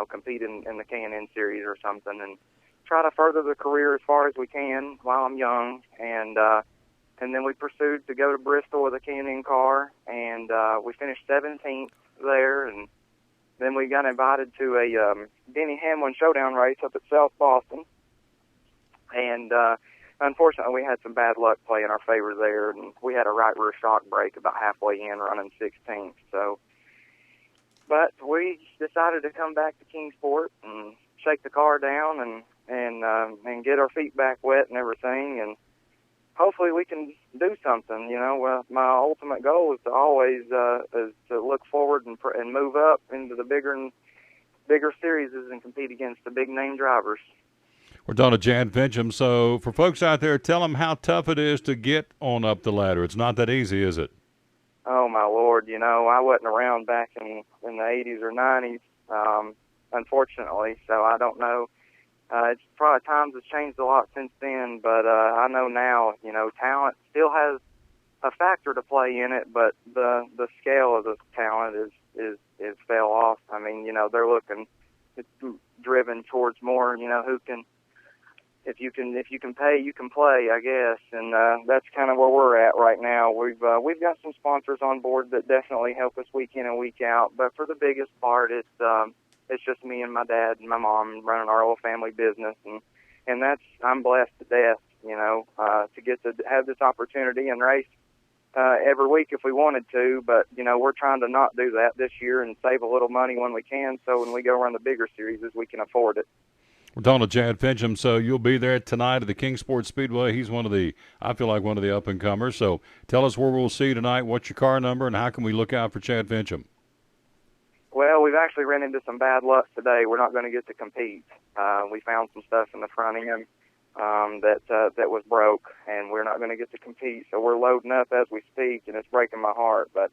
compete in the K&N series or something, and try to further the career as far as we can while I'm young. And then we pursued to go to Bristol with a K&N car, and we finished 17th there. And then we got invited to a Denny Hamlin showdown race up at South Boston. And unfortunately, we had some bad luck play in our favor there, and we had a right rear shock break about halfway in, running 16th. But we decided to come back to Kingsport and shake the car down and get our feet back wet and everything. hopefully we can do something. You know, my ultimate goal is to always is to look forward and move up into the bigger series and compete against the big name drivers. We're talking to Chad Fincham. So for folks out there, tell them how tough it is to get on up the ladder. It's not that easy, is it? Oh my Lord! You know, I wasn't around back in the 80s or 90s, unfortunately. So I don't know. It's probably times have changed a lot since then, but I know now. You know, talent still has a factor to play in it, but the scale of the talent is fell off. I mean, you know, they're looking, it's driven towards more. You know, who can. If you can pay, you can play, I guess, and that's kind of where we're at right now. We've got some sponsors on board that definitely help us week in and week out, but for the biggest part, it's just me and my dad and my mom running our whole family business, and that's I'm blessed to death, you know, to get to have this opportunity and race every week if we wanted to, but you know we're trying to not do that this year and save a little money when we can, so when we go run the bigger series, we can afford it. We're talking to Chad Fincham, so you'll be there tonight at the Kingsport Speedway. He's I feel like one of the up-and-comers. So tell us where we'll see you tonight, what's your car number, and how can we look out for Chad Fincham? Well, we've actually ran into some bad luck today. We're not going to get to compete. We found some stuff in the front end that was broke, and we're not going to get to compete. So we're loading up as we speak, and it's breaking my heart. But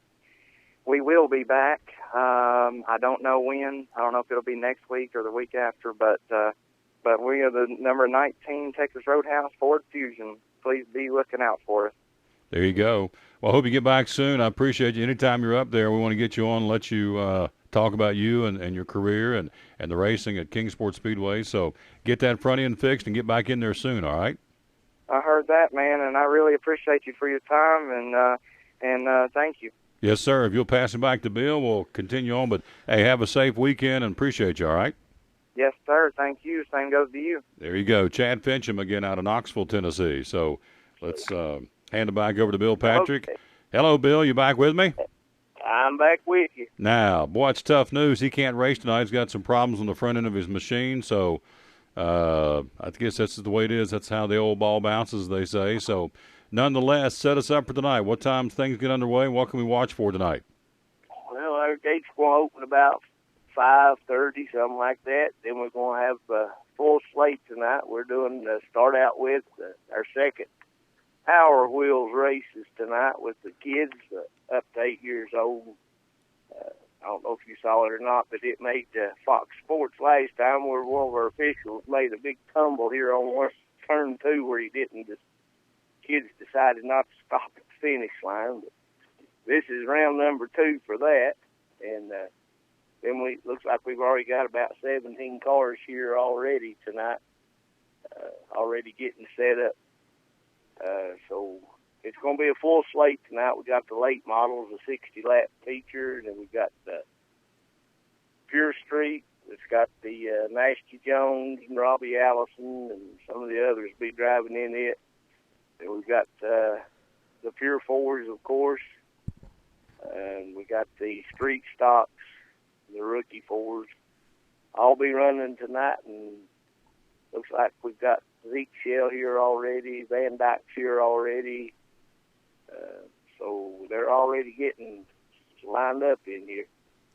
we will be back. I don't know when. I don't know if it'll be next week or the week after, but we are the number 19 Texas Roadhouse Ford Fusion. Please be looking out for us. There you go. Well, I hope you get back soon. I appreciate you. Anytime you're up there, we want to get you on and let you talk about you and your career and the racing at Kingsport Speedway. So get that front end fixed and get back in there soon, all right? I heard that, man, and I really appreciate you for your time, and thank you. Yes, sir. If you'll pass it back to Bill, we'll continue on. But, hey, have a safe weekend and appreciate you, all right? Yes, sir. Thank you. Same goes to you. There you go. Chad Fincham again out of Knoxville, Tennessee. So let's hand it back over to Bill Patrick. Okay. Hello, Bill. You back with me? I'm back with you. Now, boy, it's tough news. He can't race tonight. He's got some problems on the front end of his machine. So I guess that's the way it is. That's how the old ball bounces, they say. So nonetheless, set us up for tonight. What time things get underway? What can we watch for tonight? Well, our gate's going to open about 5:30, something like that. Then we're going to have a full slate tonight. We're doing start out with our second Power Wheels races tonight with the kids up to 8 years old. I don't know if you saw it or not, but it made Fox Sports last time where one of our officials made a big tumble here on turn 2 where he didn't. The kids decided not to stop at the finish line. But this is round number 2 for that, and then looks like we've already got about 17 cars here already tonight, already getting set up. So it's going to be a full slate tonight. We got the late models, the 60-lap featured, and we got Pure Street. It's got the Nasty Jones and Robbie Allison and some of the others be driving in it. And we've got the Pure Fours, of course, and we got the Street Stocks, the Rookie Fours. I'll be running tonight, and looks like we've got Zeke Shell here already, Van Dyke's here already. So they're already getting lined up in here.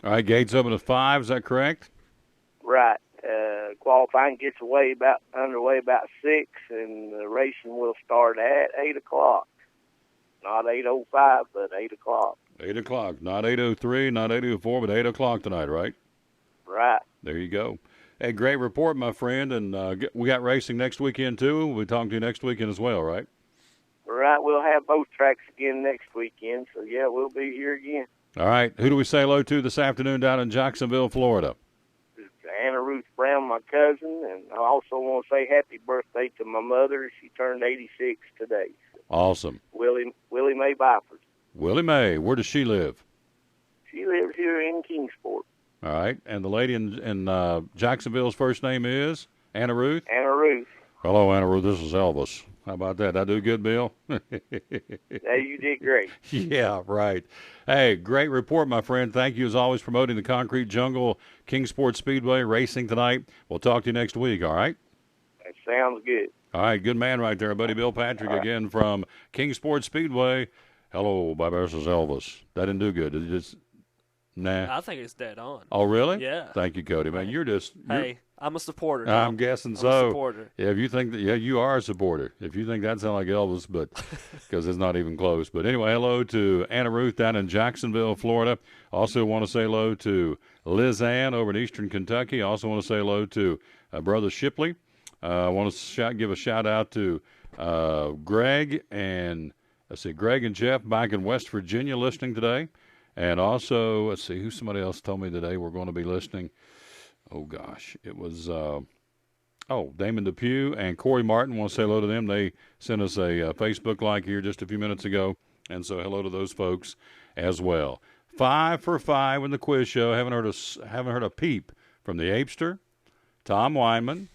All right, gates open at 5, is that correct? Right. Qualifying gets underway about 6, and the racing will start at 8 o'clock. Not 8:05, but 8 o'clock. 8 o'clock, not 8:03, not 8:04, but 8 o'clock tonight, right? Right. There you go. Hey, great report, my friend, and we got racing next weekend, too. We'll be talking to you next weekend as well, right? Right, we'll have both tracks again next weekend, so yeah, we'll be here again. All right, who do we say hello to this afternoon down in Jacksonville, Florida? It's Anna Ruth Brown, my cousin, and I also want to say happy birthday to my mother. She turned 86 today. Awesome. Willie Mae Byford. Willie Mae, where does she live? She lives here in Kingsport. All right, and the lady in Jacksonville's first name is Anna Ruth? Anna Ruth. Hello, Anna Ruth, this is Elvis. How about that? Did I do good, Bill? Yeah, you did great. Yeah, right. Hey, great report, my friend. Thank you, as always, promoting the Concrete Jungle Kingsport Speedway racing tonight. We'll talk to you next week, all right? That sounds good. All right, good man right there, buddy. Bill Patrick again from Kingsport Speedway. Hello, Bob versus Elvis. That didn't do good. Did it just, nah? I think it's dead on. Oh, really? Yeah. Thank you, Cody. Man, Hey, I'm a supporter. I'm Tom. guessing I'm so. a supporter. Yeah, if you think that, you are a supporter. If you think that sounds like Elvis, but because it's not even close. But anyway, hello to Anna Ruth down in Jacksonville, Florida. Also want to say hello to Liz Ann over in Eastern Kentucky. Also want to say hello to Brother Shipley. I want to give a shout out to Greg and Jeff back in West Virginia listening today. And also, let's see, somebody else told me today we're going to be listening. Oh, gosh. It was, Damon Depew and Corey Martin. Want to say hello to them. They sent us a Facebook like here just a few minutes ago. And so hello to those folks as well. 5 for 5 in the quiz show. Haven't heard a peep from the Apester, Tom Weinman,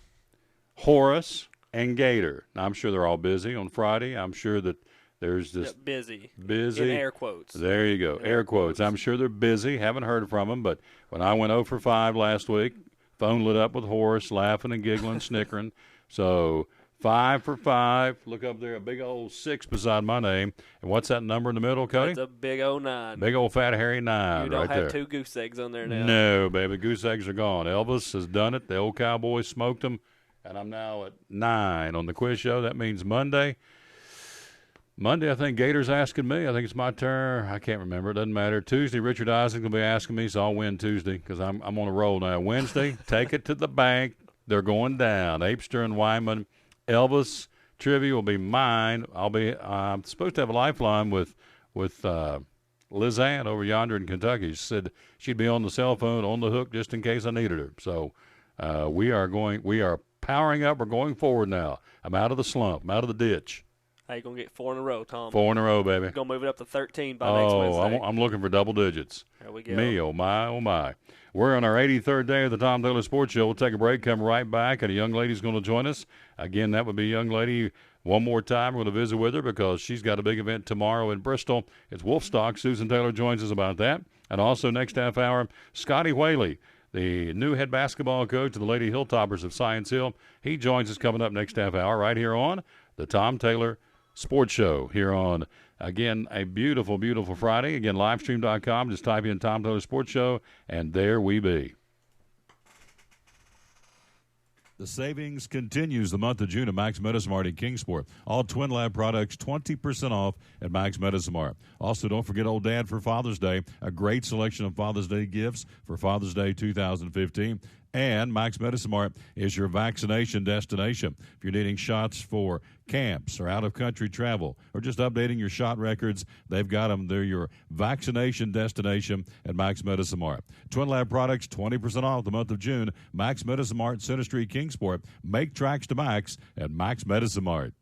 Horace, and Gator. Now, I'm sure they're all busy on Friday. I'm sure that there's this busy. In air quotes. There you go. Air quotes. I'm sure they're busy. Haven't heard from them. But when I went 0 for 5 last week, phone lit up with Horace, laughing and giggling, snickering. So 5 for 5. Look up there, a big old 6 beside my name. And what's that number in the middle, Cody? It's a big old 9. Big old fat hairy 9 You don't right there. have 2 goose eggs on there now. No, baby. Goose eggs are gone. Elvis has done it. The old cowboy smoked them. And I'm now at 9 on the quiz show. That means Monday, I think Gator's asking me. I think it's my turn. I can't remember. It doesn't matter. Tuesday, Richard Isaac will be asking me, so I'll win Tuesday because I'm on a roll now. Wednesday, take it to the bank. They're going down. Apester and Wyman. Elvis trivia will be mine. I'm supposed to have a lifeline with Liz Ann over yonder in Kentucky. She said she'd be on the cell phone on the hook just in case I needed her. So we are powering up. We're going forward now. I'm out of the slump. I'm out of the ditch. Hey, you're going to get 4 in a row, Tom. 4 in a row, baby. You're going to move it up to 13 by next Wednesday. I'm looking for double digits. There we go. Me, oh my, oh my. We're on our 83rd day of the Tom Taylor Sports Show. We'll take a break, come right back, and a young lady's going to join us. Again, that would be a young lady. One more time, we're going to visit with her because she's got a big event tomorrow in Bristol. It's Wolfstock. Susan Taylor joins us about that. And also next half hour, Scotty Whaley, the new head basketball coach of the Lady Hilltoppers of Science Hill. He joins us coming up next half hour right here on the Tom Taylor Sports Show here on, again, a beautiful, beautiful Friday. Again, livestream.com. Just type in Tom Taylor Sports Show, and there we be. The savings continues the month of June at Max Medicine in Kingsport. All Twin Lab products 20% off at Max Medicine. Also, don't forget Old Dad for Father's Day. A great selection of Father's Day gifts for Father's Day 2015. And Max Medicine is your vaccination destination. If you're needing shots for camps or out-of-country travel or just updating your shot records, they've got them. They're your vaccination destination at Max Medicine. Twin Lab products, 20% off the month of June. Max Medicine Mart, Center Street, Kingsport. Make tracks to Max at Max Medicine Mart.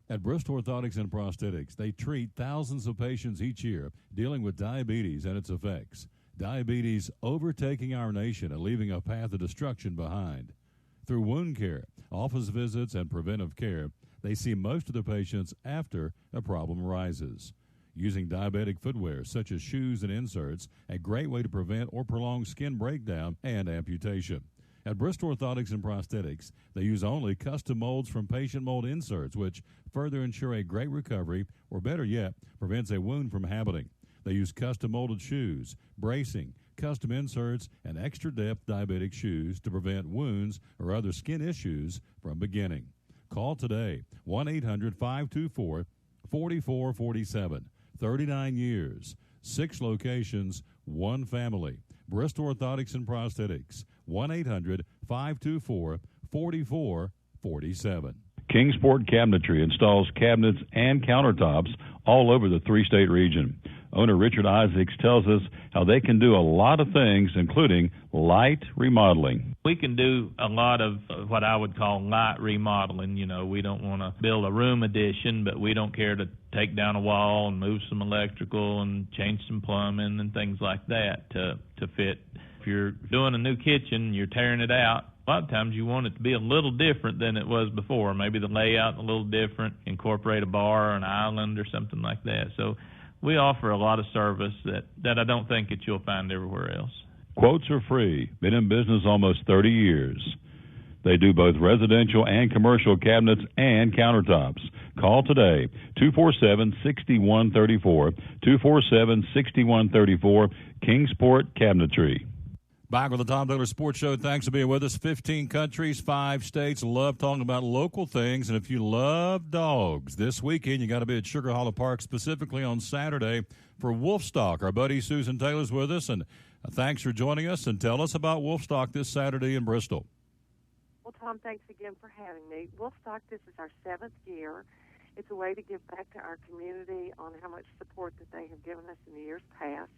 At Bristol Orthotics and Prosthetics, they treat thousands of patients each year dealing with diabetes and its effects. Diabetes overtaking our nation and leaving a path of destruction behind. Through wound care, office visits, and preventive care, they see most of the patients after a problem arises. Using diabetic footwear such as shoes and inserts, a great way to prevent or prolong skin breakdown and amputation. At Bristol Orthotics and Prosthetics, they use only custom molds from patient mold inserts, which further ensure a great recovery, or better yet, prevents a wound from happening. They use custom molded shoes, bracing, custom inserts, and extra depth diabetic shoes to prevent wounds or other skin issues from beginning. Call today, 1-800-524-4447. 39 years, 6 locations, 1 family. Bristol Orthotics and Prosthetics, 1-800-524-4447. Kingsport Cabinetry installs cabinets and countertops all over the 3-state region. Owner Richard Isaacs tells us how they can do a lot of things, including light remodeling. We can do a lot of what I would call light remodeling. You know, we don't want to build a room addition, but we don't care to take down a wall and move some electrical and change some plumbing and things like that to fit. If you're doing a new kitchen, you're tearing it out, a lot of times you want it to be a little different than it was before. Maybe the layout a little different, incorporate a bar or an island or something like that. So we offer a lot of service that I don't think that you'll find everywhere else. Quotes are free. Been in business almost 30 years. They do both residential and commercial cabinets and countertops. Call today, 247-6134, 247-6134, Kingsport Cabinetry. Back with the Tom Taylor Sports Show. Thanks for being with us. 15 countries, 5 states. Love talking about local things. And if you love dogs, this weekend you got to be at Sugar Hollow Park, specifically on Saturday for Wolfstock. Our buddy Susan Taylor's with us, and thanks for joining us. And tell us about Wolfstock this Saturday in Bristol. Well, Tom, thanks again for having me. Wolfstock, this is our 7th year. It's a way to give back to our community on how much support that they have given us in the years past.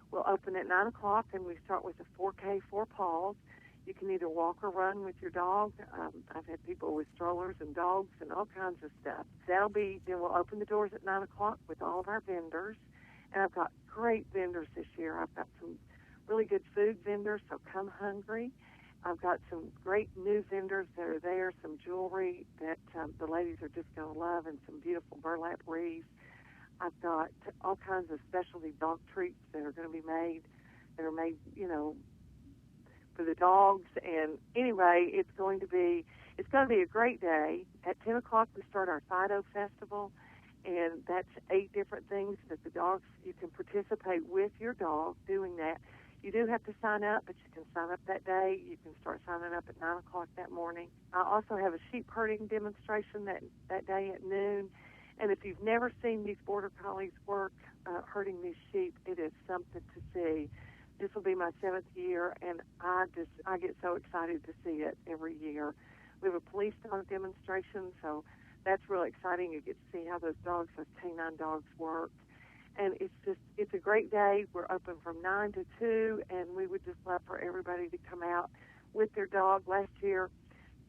We'll open at 9 o'clock, and we start with a 4K, 4 paws. You can either walk or run with your dog. I've had people with strollers and dogs and all kinds of stuff. Then we'll open the doors at 9 o'clock with all of our vendors. And I've got great vendors this year. I've got some really good food vendors, so come hungry. I've got some great new vendors that are there, some jewelry that the ladies are just going to love, and some beautiful burlap wreaths. I've got all kinds of specialty dog treats that are going to be made, for the dogs. And anyway, it's going to be a great day. At 10 o'clock, we start our Fido Festival, and that's 8 different things that you can participate with your dog doing that. You do have to sign up, but you can sign up that day. You can start signing up at 9 o'clock that morning. I also have a sheep herding demonstration that day at noon. And if you've never seen these Border Collies work herding these sheep, it is something to see. This will be my 7th year, and I get so excited to see it every year. We have a police dog demonstration, so that's really exciting. You get to see how those canine dogs work. And it's a great day. We're open from 9 to 2, and we would just love for everybody to come out with their dog. Last year,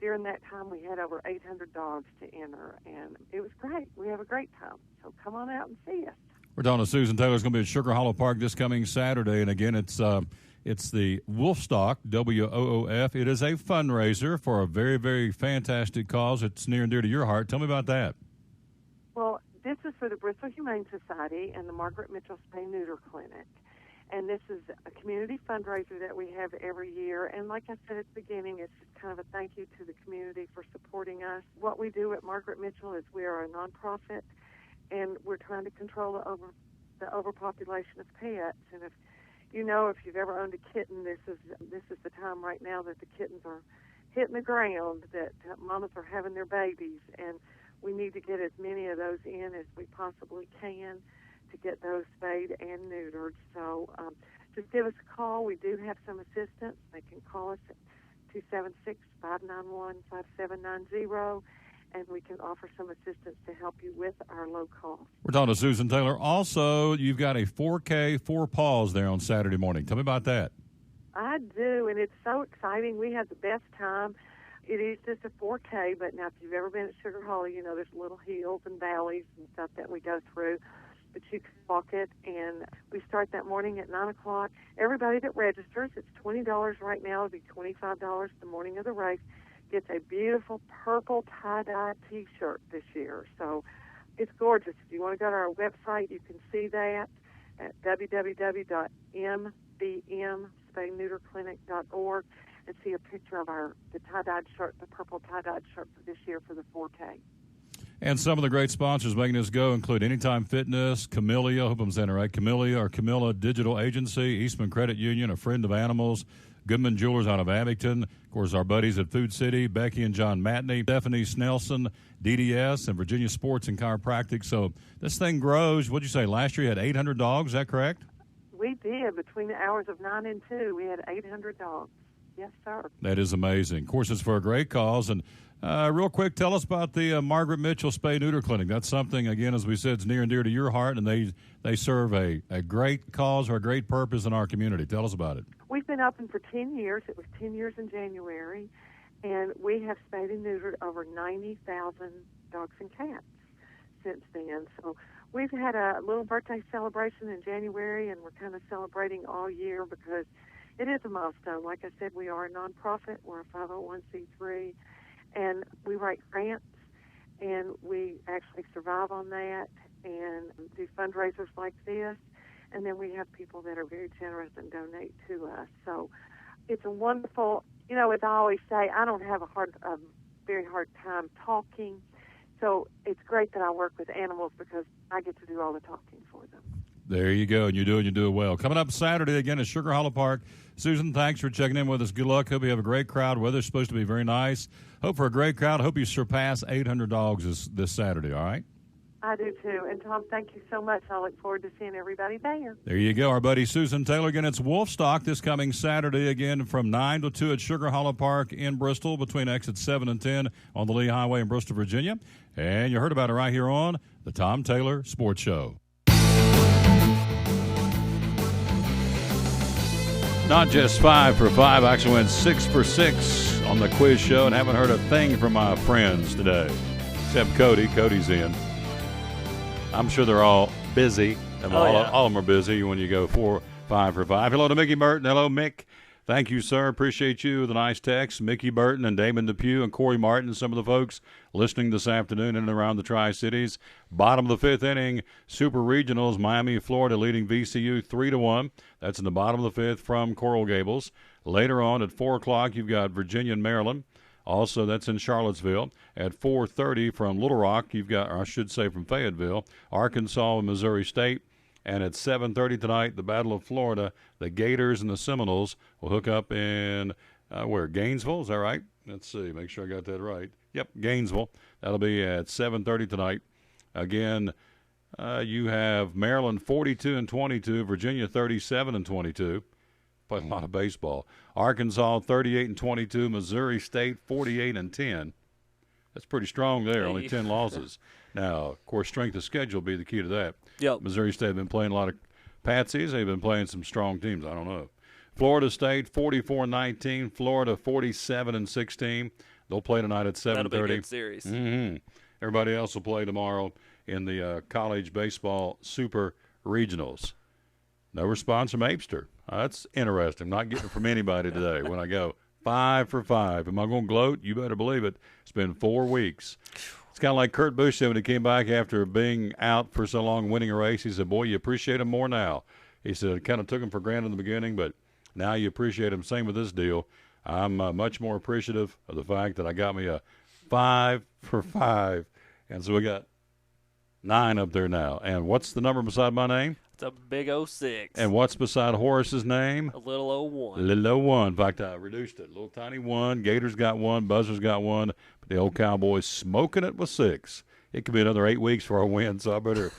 during that time, we had over 800 dogs to enter, and it was great. We have a great time. So come on out and see us. We're talking to Susan Taylor. It's going to be at Sugar Hollow Park this coming Saturday. And again, it's the Wolfstock, WOOF. It is a fundraiser for a very, very fantastic cause. It's near and dear to your heart. Tell me about that. Well, this is for the Bristol Humane Society and the Margaret Mitchell Spay Neuter Clinic. And this is a community fundraiser that we have every year. And like I said at the beginning, it's just kind of a thank you to the community for supporting us. What we do at Margaret Mitchell is we are a nonprofit, and we're trying to control the overpopulation of pets. And if you've ever owned a kitten, this is the time right now that the kittens are hitting the ground, that mamas are having their babies, and we need to get as many of those in as we possibly can to get those spayed and neutered. So just give us a call. We do have some assistance. They can call us at 276-591-5790, and we can offer some assistance to help you with our low cost. We're talking to Susan Taylor. Also, you've got a 4K, 4 paws there on Saturday morning. Tell me about that. I do, and it's so exciting. We have the best time. It is just a 4K, but now if you've ever been at Sugar Hollow, there's little hills and valleys and stuff that we go through. But you can walk it, and we start that morning at 9 o'clock. Everybody that registers, it's $20 right now. It'll be $25 the morning of the race, gets a beautiful purple tie-dye T-shirt this year. So it's gorgeous. If you want to go to our website, you can see that at www.mbmspayneuterclinic.org and see a picture of the tie-dyed shirt, the purple tie-dyed shirt for this year for the 4K. And some of the great sponsors making this go include Anytime Fitness, Camellia, I hope I'm saying it right, Camellia or Camilla Digital Agency, Eastman Credit Union, A Friend of Animals, Goodman Jewelers out of Abington, of course, our buddies at Food City, Becky and John Matney, Stephanie Snelson, DDS, and Virginia Sports and Chiropractic. So this thing grows. What'd you say, last year you had 800 dogs, is that correct? We did. Between the hours of 9 and 2, we had 800 dogs. Yes, sir. That is amazing. Of course, it's for a great cause. And real quick, tell us about the Margaret Mitchell Spay Neuter Clinic. That's something, again, as we said, is near and dear to your heart, and they serve a great cause or a great purpose in our community. Tell us about it. We've been open for 10 years. It was 10 years in January, and we have spayed and neutered over 90,000 dogs and cats since then. So we've had a little birthday celebration in January, and we're kind of celebrating all year because it is a milestone. Like I said, we are a nonprofit. We're a 501c3, and we write grants, and we actually survive on that and do fundraisers like this. And then we have people that are very generous and donate to us. So it's a wonderful as I always say, I don't have a very hard time talking. So it's great that I work with animals because I get to do all the talking for them. There you go, and you do it well. Coming up Saturday again at Sugar Hollow Park. Susan, thanks for checking in with us. Good luck. Hope you have a great crowd. Weather's supposed to be very nice. Hope for a great crowd. Hope you surpass 800 dogs this Saturday, all right? I do, too. And, Tom, thank you so much. I look forward to seeing everybody there. There you go. Our buddy Susan Taylor. Again, it's Wolfstock this coming Saturday, again, from 9 to 2 at Sugar Hollow Park in Bristol between exits 7 and 10 on the Lee Highway in Bristol, Virginia. And you heard about it right here on the Tom Taylor Sports Show. Not just 5 for 5. I actually went 6 for 6 on the quiz show and haven't heard a thing from my friends today, except Cody. Cody's in. I'm sure they're all busy. All of them are busy when you go 5 for 5. Hello to Mickey Burton. Hello, Mick. Thank you, sir. Appreciate you. The nice text. Mickey Burton and Damon Depew and Corey Martin, some of the folks listening this afternoon in and around the Tri-Cities. Bottom of the 5th inning, Super Regionals, Miami, Florida leading VCU 3-1. That's in the bottom of the 5th from Coral Gables. Later on at 4 o'clock, you've got Virginia and Maryland. Also, that's in Charlottesville. At 4:30 from Little Rock, you've got, or I should say from Fayetteville, Arkansas and Missouri State. And at 7:30 tonight, the Battle of Florida, the Gators and the Seminoles will hook up in, Gainesville? Is that right? Let's see. Make sure I got that right. Yep, Gainesville. That'll be at 7:30 tonight. Again, you have Maryland 42-22, Virginia 37-22. Played a lot of baseball. Arkansas 38-22, Missouri State 48-10. That's pretty strong there. Only 10 losses. Now, of course, strength of schedule will be the key to that. Yep. Missouri State have been playing a lot of patsies. They've been playing some strong teams. I don't know. Florida State 44-19, Florida 47-16. They'll play tonight at 7:30. That'll be a good series. Mm-hmm. Everybody else will play tomorrow in the college baseball super regionals. No response from Apester. That's interesting. Not getting it from anybody today when I go 5 for 5. Am I going to gloat? You better believe it. It's been 4 weeks. It's kind of like Kurt Busch said when he came back after being out for so long, winning a race. He said, boy, you appreciate him more now. He said it kind of took him for granted in the beginning, but now you appreciate him. Same with this deal. I'm much more appreciative of the fact that I got me a 5 for 5. And so we got 9 up there now. And what's the number beside my name? It's a big 06. And what's beside Horace's name? A little 01. Little 01. In fact, I reduced it. Little tiny 1. Gators got 1. Buzzers got 1. But the old Cowboys smoking it with 6. It could be another 8 weeks for a win, so I better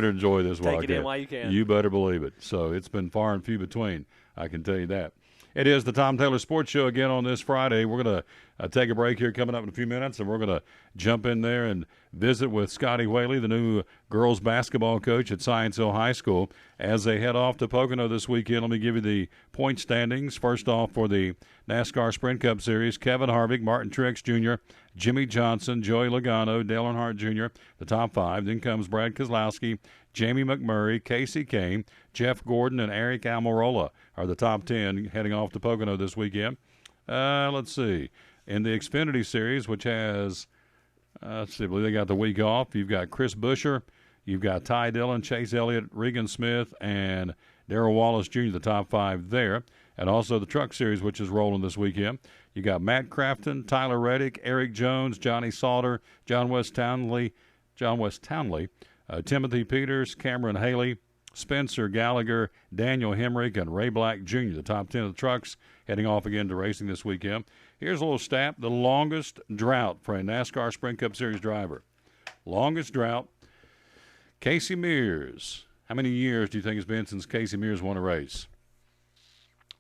enjoy this while I can. Take it in while you can. You better believe it. So it's been far and few between, I can tell you that. It is the Tom Taylor Sports Show again on this Friday. We're going to take a break here coming up in a few minutes, and we're going to jump in there and visit with Scotty Whaley, the new girls basketball coach at Science Hill High School, as they head off to Pocono this weekend. Let me give you the point standings. First off, for the NASCAR Sprint Cup Series, Kevin Harvick, Martin Truex Jr., Jimmy Johnson, Joey Logano, Dale Earnhardt Jr., the top 5. Then comes Brad Keselowski, Jamie McMurray, Casey Kane, Jeff Gordon, and Eric Almirola are the top 10 heading off to Pocono this weekend. Let's see. In the Xfinity Series, which has, I believe they got the week off, you've got Chris Buescher, you've got Ty Dillon, Chase Elliott, Regan Smith, and Darrell Wallace Jr., the top 5 there. And also the Truck Series, which is rolling this weekend. You got Matt Crafton, Tyler Reddick, Eric Jones, Johnny Sauter, John West Townley, Timothy Peters, Cameron Haley, Spencer Gallagher, Daniel Hemrick, and Ray Black Jr., the top 10 of the trucks, heading off again to racing this weekend. Here's a little stat, the longest drought for a NASCAR Sprint Cup Series driver. Longest drought, Casey Mears. How many years do you think it's been since Casey Mears won a race?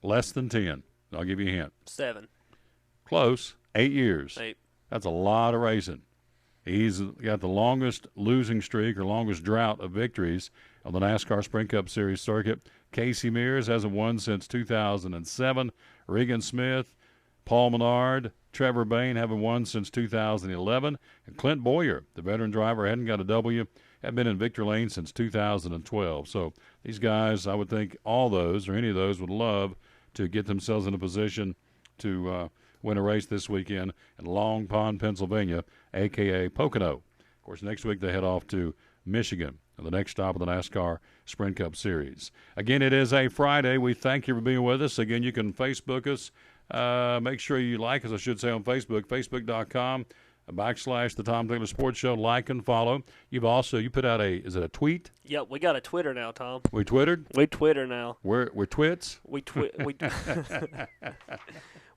Less than 10. I'll give you a hint. 7. Close. 8 years. 8. That's a lot of racing. He's got the longest losing streak or longest drought of victories on the NASCAR Sprint Cup Series circuit. Casey Mears hasn't won since 2007. Regan Smith, Paul Menard, Trevor Bayne haven't won since 2011. And Clint Boyer, the veteran driver, hadn't got a W, had been in victory lane since 2012. So these guys, I would think all those or any of those would love to get themselves in a position to win a race this weekend in Long Pond, Pennsylvania, a.k.a. Pocono. Of course, next week they head off to Michigan, the next stop of the NASCAR Sprint Cup Series. Again, it is a Friday. We thank you for being with us. Again, you can Facebook us, Make sure you like, as I should say, on Facebook, facebook.com/the Tom Taylor Sports Show. Like and follow. You put out is it a tweet? Yep, we got a Twitter now, Tom. We twittered? We Twitter now. We're twits? We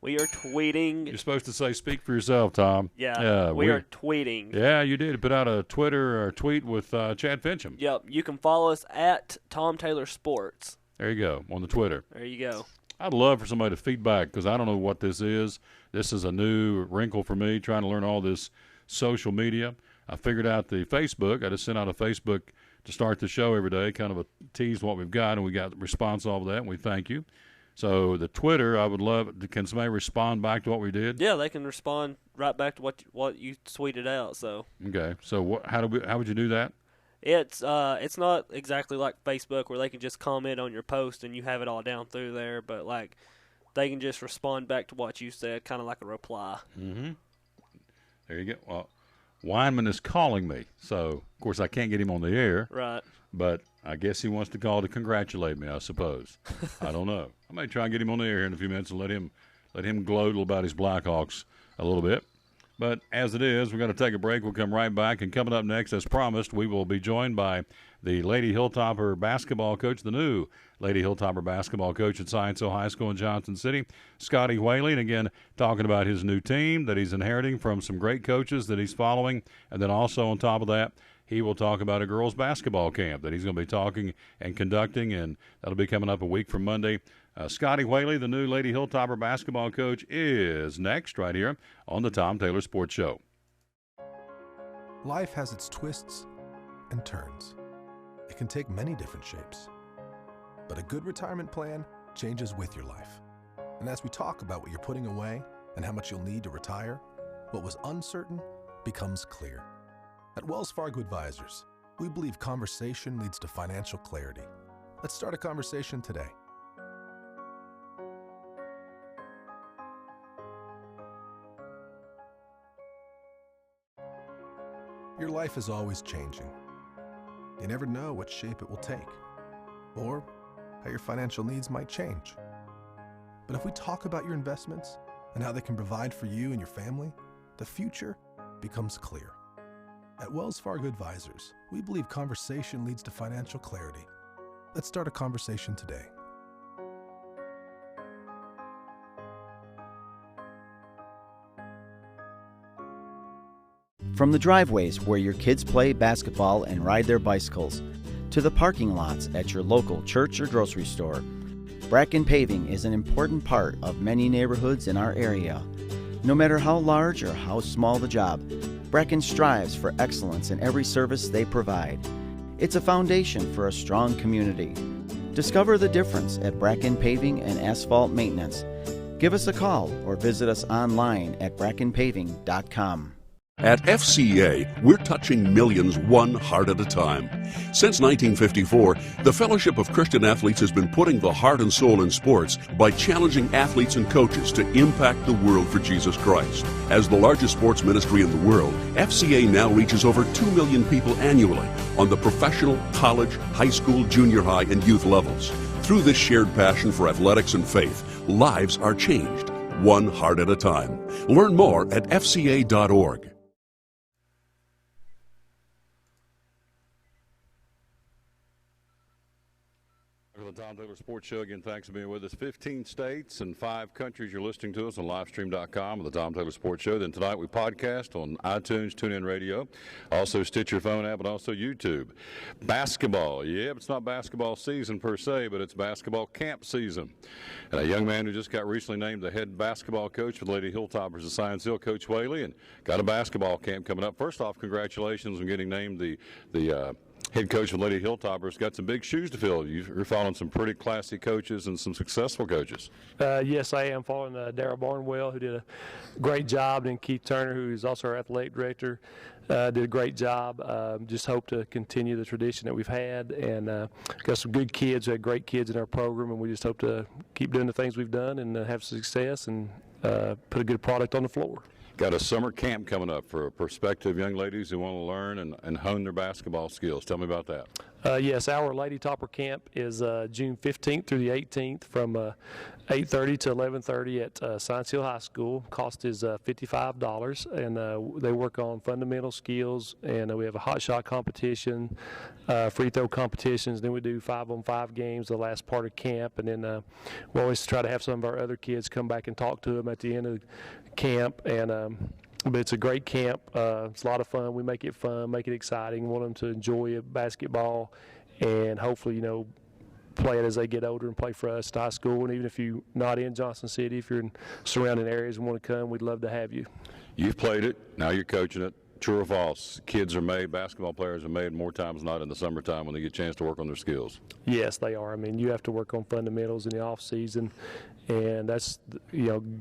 we are tweeting. You're supposed to say speak for yourself, Tom. Yeah, we are tweeting. Yeah, you did. Put out a Twitter or tweet with Chad Fincham. Yep, you can follow us at Tom Taylor Sports. There you go, on the Twitter. There you go. I'd love for somebody to feedback because I don't know what this is. This is a new wrinkle for me, trying to learn all this social media. I figured out the Facebook. I just sent out a Facebook to start the show every day, kind of a tease what we've got, and we got response off of that, and we thank you. So the Twitter, I would love. Can somebody respond back to what we did? Yeah, they can respond right back to what you tweeted out. So okay. So how would you do that? It's not exactly like Facebook where they can just comment on your post and you have it all down through there, but like they can just respond back to what you said, kind of like a reply. Mm-hmm. There you go. Well, Weinman is calling me, so of course I can't get him on the air. Right. But I guess he wants to call to congratulate me, I suppose. I don't know. I may try and get him on the air in a few minutes and let him gloat about his Blackhawks a little bit. But as it is, we're going to take a break. We'll come right back. And coming up next, as promised, we will be joined by the Lady Hilltopper basketball coach, the new Lady Hilltopper basketball coach at Science Hill High School in Johnson City, Scotty Whaley. And again, talking about his new team that he's inheriting from some great coaches that he's following. And then also on top of that, he will talk about a girls' basketball camp that he's going to be talking and conducting, and that'll be coming up a week from Monday. Scotty Whaley, the new Lady Hilltopper basketball coach, is next right here on the Tom Taylor Sports Show. Life has its twists and turns. It can take many different shapes. But a good retirement plan changes with your life. And as we talk about what you're putting away and how much you'll need to retire, what was uncertain becomes clear. At Wells Fargo Advisors, we believe conversation leads to financial clarity. Let's start a conversation today. Your life is always changing. You never know what shape it will take, or how your financial needs might change. But if we talk about your investments and how they can provide for you and your family, the future becomes clear. At Wells Fargo Advisors, we believe conversation leads to financial clarity. Let's start a conversation today. From the driveways where your kids play basketball and ride their bicycles, to the parking lots at your local church or grocery store, Bracken Paving is an important part of many neighborhoods in our area. No matter how large or how small the job, Bracken strives for excellence in every service they provide. It's a foundation for a strong community. Discover the difference at Bracken Paving and Asphalt Maintenance. Give us a call or visit us online at brackenpaving.com. At FCA, we're touching millions one heart at a time. Since 1954, the Fellowship of Christian Athletes has been putting the heart and soul in sports by challenging athletes and coaches to impact the world for Jesus Christ. As the largest sports ministry in the world, FCA now reaches over 2 million people annually on the professional, college, high school, junior high, and youth levels. Through this shared passion for athletics and faith, lives are changed, one heart at a time. Learn more at fca.org. The Tom Taylor Sports Show. Again, thanks for being with us. 15 states and 5 countries you're listening to us on livestream.com with the Tom Taylor Sports Show. Then tonight we podcast on iTunes, TuneIn Radio, also Stitcher phone app, and also YouTube. Basketball. Yeah, it's not basketball season per se, but it's basketball camp season. And a young man who just got recently named the head basketball coach for the Lady Hilltoppers of Science Hill, Coach Whaley, and got a basketball camp coming up. First off, congratulations on getting named the head coach of Lady Hilltoppers. Got some big shoes to fill. You're following some pretty classy coaches and some successful coaches. Yes, I am following Darryl Barnwell, who did a great job, and Keith Turner, who is also our athletic director, did a great job. Just hope to continue the tradition that we've had, and got some good kids. We had great kids in our program, and we just hope to keep doing the things we've done and have success and put a good product on the floor. Got a summer camp coming up for prospective young ladies who want to learn and hone their basketball skills. Tell me about that. Yes, our Lady Topper Camp is June 15th through the 18th from 8:30 to 11:30 at Science Hill High School. Cost is $55, and they work on fundamental skills, and we have a hot shot competition, free throw competitions. Then we do 5-on-5 games the last part of camp, and then we always try to have some of our other kids come back and talk to them at the end of camp. And but it's a great camp. It's a lot of fun. We make it fun, make it exciting. We want them to enjoy basketball and hopefully, play it as they get older and play for us at high school. And even if you're not in Johnson City, if you're in surrounding areas and want to come, we'd love to have you. You've played it. Now you're coaching it. True or false? Kids are made, basketball players are made more times than not in the summertime when they get a chance to work on their skills. Yes, they are. I mean, you have to work on fundamentals in the off season, and that's,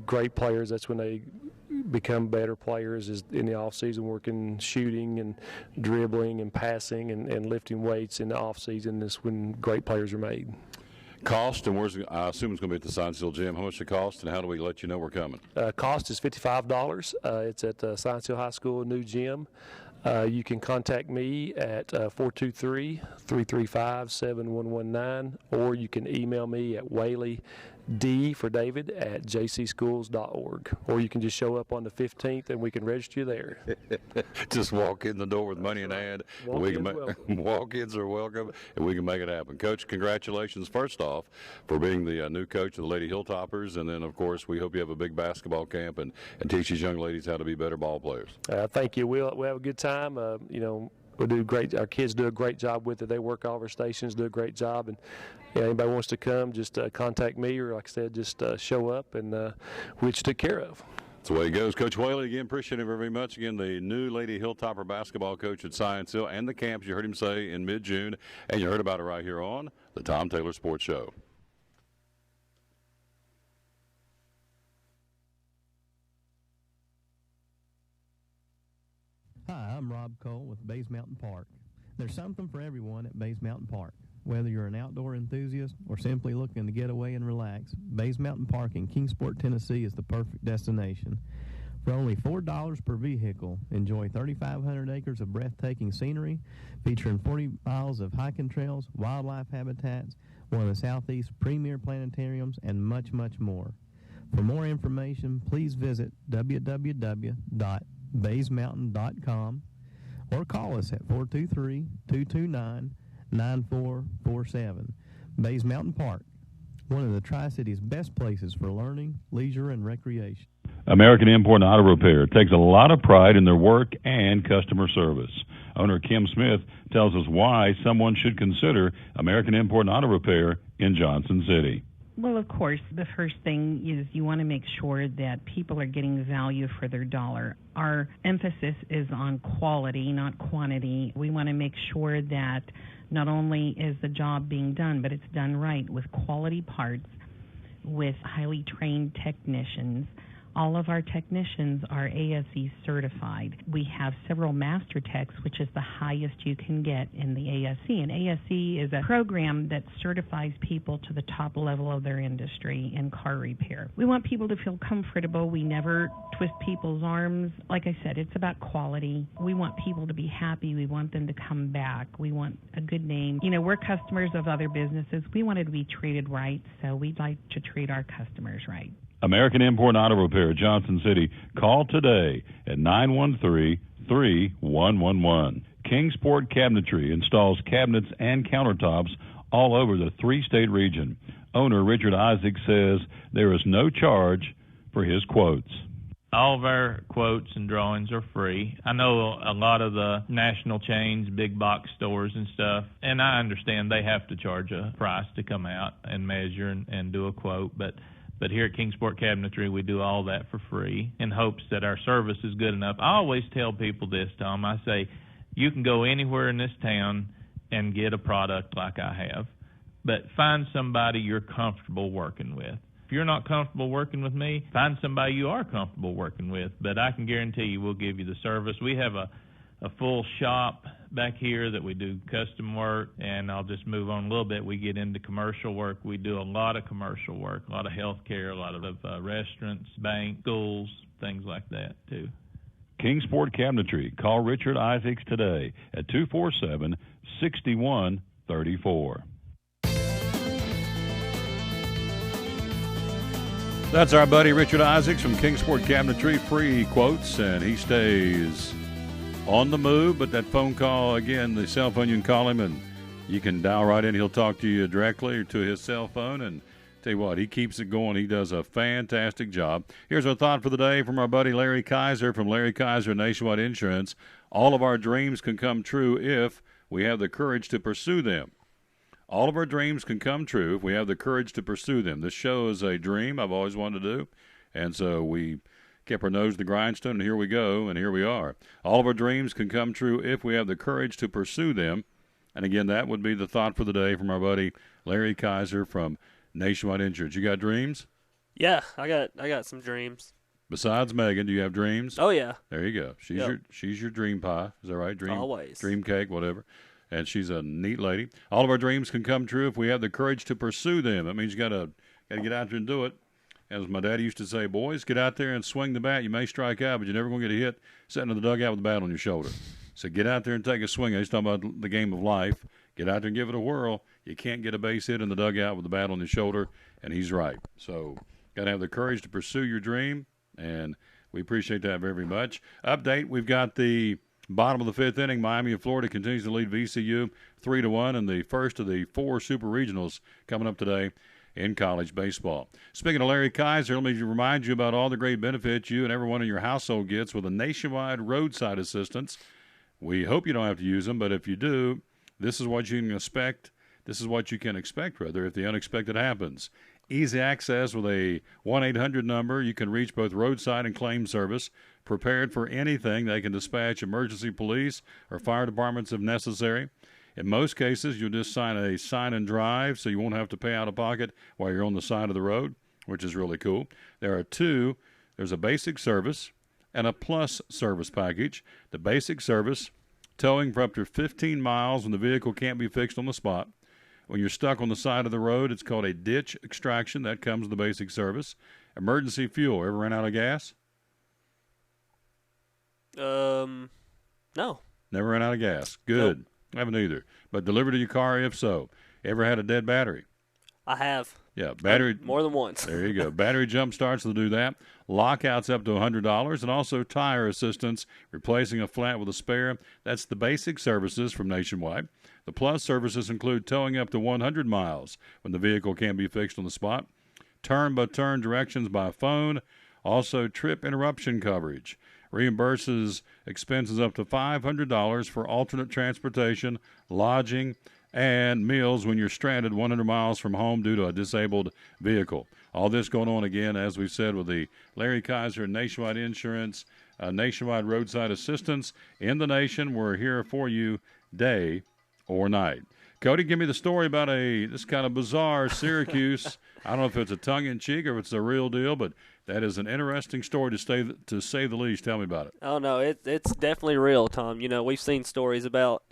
great players. That's when they become better players, is in the off season, working shooting and dribbling and passing and lifting weights in the off season. Is when great players are made. Cost, and I assume it's going to be at the Science Hill Gym. How much it cost, and how do we let you know we're coming? Cost is $55. It's at Science Hill High School, new gym. You can contact me at 423-335-7119, or you can email me at Whaley D for David at jcschools.org, or you can just show up on the 15th and we can register you there. Just walk in the door with money in hand. Walk-ins are welcome, and we can make it happen. Coach, congratulations first off for being the new coach of the Lady Hilltoppers, and then of course we hope you have a big basketball camp and teach these young ladies how to be better ball players. Thank you. We'll have a good time. We do great. Our kids do a great job with it. They work all of our stations, do a great job. And anybody wants to come, just contact me, or like I said, just show up, and we'll take care of. That's the way it goes. Coach Whaley, again, appreciate him very much. Again, the new Lady Hilltopper basketball coach at Science Hill, and the camps you heard him say in mid-June, and you heard about it right here on the Tom Taylor Sports Show. Hi, I'm Rob Cole with Bays Mountain Park. There's something for everyone at Bays Mountain Park. Whether you're an outdoor enthusiast or simply looking to get away and relax, Bays Mountain Park in Kingsport, Tennessee is the perfect destination. For only $4 per vehicle, enjoy 3,500 acres of breathtaking scenery, featuring 40 miles of hiking trails, wildlife habitats, one of the Southeast's premier planetariums, and much, much more. For more information, please visit www.baysmountain.com or call us at 423-229-9447. Bays Mountain Park, one of the Tri-City's best places for learning, leisure, and recreation. American Import Auto Repair takes a lot of pride in their work and customer service. Owner Kim Smith tells us why someone should consider American Import Auto Repair in Johnson City. Well, of course, the first thing is you want to make sure that people are getting value for their dollar. Our emphasis is on quality, not quantity. We want to make sure that not only is the job being done, but it's done right with quality parts, with highly trained technicians. All of our technicians are ASE certified. We have several master techs, which is the highest you can get in the ASE. And ASE is a program that certifies people to the top level of their industry in car repair. We want people to feel comfortable. We never twist people's arms. Like I said, it's about quality. We want people to be happy. We want them to come back. We want a good name. We're customers of other businesses. We wanted to be treated right, so we'd like to treat our customers right. American Import Auto Repair, Johnson City. Call today at 913-3111. Kingsport Cabinetry installs cabinets and countertops all over the three-state region. Owner Richard Isaac says there is no charge for his quotes. All of our quotes and drawings are free. I know a lot of the national chains, big box stores and stuff, and I understand they have to charge a price to come out and measure and do a quote, but here at Kingsport Cabinetry, we do all that for free in hopes that our service is good enough. I always tell people this, Tom. I say, you can go anywhere in this town and get a product like I have, but find somebody you're comfortable working with. If you're not comfortable working with me, find somebody you are comfortable working with, but I can guarantee you we'll give you the service. We have a full shop back here that we do custom work, and I'll just move on a little bit. We get into commercial work. We do a lot of commercial work, a lot of healthcare, a lot of restaurants, banks, schools, things like that too. Kingsport Cabinetry. Call Richard Isaacs today at 247-61 34. That's our buddy Richard Isaacs from Kingsport Cabinetry, free quotes, and he stays on the move. But that phone call, again, the cell phone, you can call him, and you can dial right in. He'll talk to you directly or to his cell phone, and tell you what, he keeps it going. He does a fantastic job. Here's our thought for the day from our buddy Larry Kaiser from Larry Kaiser Nationwide Insurance. All of our dreams can come true if we have the courage to pursue them. All of our dreams can come true if we have the courage to pursue them. This show is a dream I've always wanted to do, and so we kept our nose to the grindstone, and here we go, and here we are. All of our dreams can come true if we have the courage to pursue them. And again, that would be the thought for the day from our buddy Larry Kaiser from Nationwide Insurance. You got dreams? Yeah, I got some dreams. Besides Megan, do you have dreams? Oh yeah. There you go. She's your dream pie. Is that right? Always. Dream cake, whatever. And she's a neat lady. All of our dreams can come true if we have the courage to pursue them. That means you got to get out there and do it. As my daddy used to say, boys, get out there and swing the bat. You may strike out, but you're never going to get a hit sitting in the dugout with the bat on your shoulder. So get out there and take a swing. He's talking about the game of life. Get out there and give it a whirl. You can't get a base hit in the dugout with the bat on your shoulder, and he's right. So got to have the courage to pursue your dream, and we appreciate that very much. Update, we've got the bottom of the fifth inning. Miami of Florida continues to lead VCU 3-1 in the first of the 4 super regionals coming up today in college baseball. Speaking of Larry Kaiser, let me remind you about all the great benefits you and everyone in your household gets with a nationwide roadside assistance. We hope you don't have to use them, but if you do, this is what you can expect. This is what you can expect, rather, if the unexpected happens. Easy access with a 1-800 number. You can reach both roadside and claim service. Prepared for anything, they can dispatch emergency police or fire departments if necessary. In most cases, you'll just sign a sign and drive, so you won't have to pay out of pocket while you're on the side of the road, which is really cool. There are 2. There's a basic service and a plus service package. The basic service, towing for up to 15 miles when the vehicle can't be fixed on the spot. When you're stuck on the side of the road, it's called a ditch extraction. That comes with the basic service. Emergency fuel. Ever ran out of gas? No. Never ran out of gas. Good. Nope. I haven't either. But delivered to your car if so. Ever had a dead battery? I have. Yeah, battery. More than once. There you go. Battery jump starts will do that. Lockouts up to $100, and also tire assistance, replacing a flat with a spare. That's the basic services from Nationwide. The plus services include towing up to 100 miles when the vehicle can't be fixed on the spot. Turn-by-turn directions by phone. Also trip interruption coverage. Reimburses expenses up to $500 for alternate transportation, lodging, and meals when you're stranded 100 miles from home due to a disabled vehicle. All this going on again, as we said, with the Larry Kaiser Nationwide Insurance, nationwide roadside assistance in the nation. We're here for you day or night. Cody, give me the story about this kind of bizarre Syracuse. I don't know if it's a tongue-in-cheek or if it's the real deal, but that is an interesting story to say the least. Tell me about it. Oh, no, it's definitely real, Tom. You know, we've seen stories about,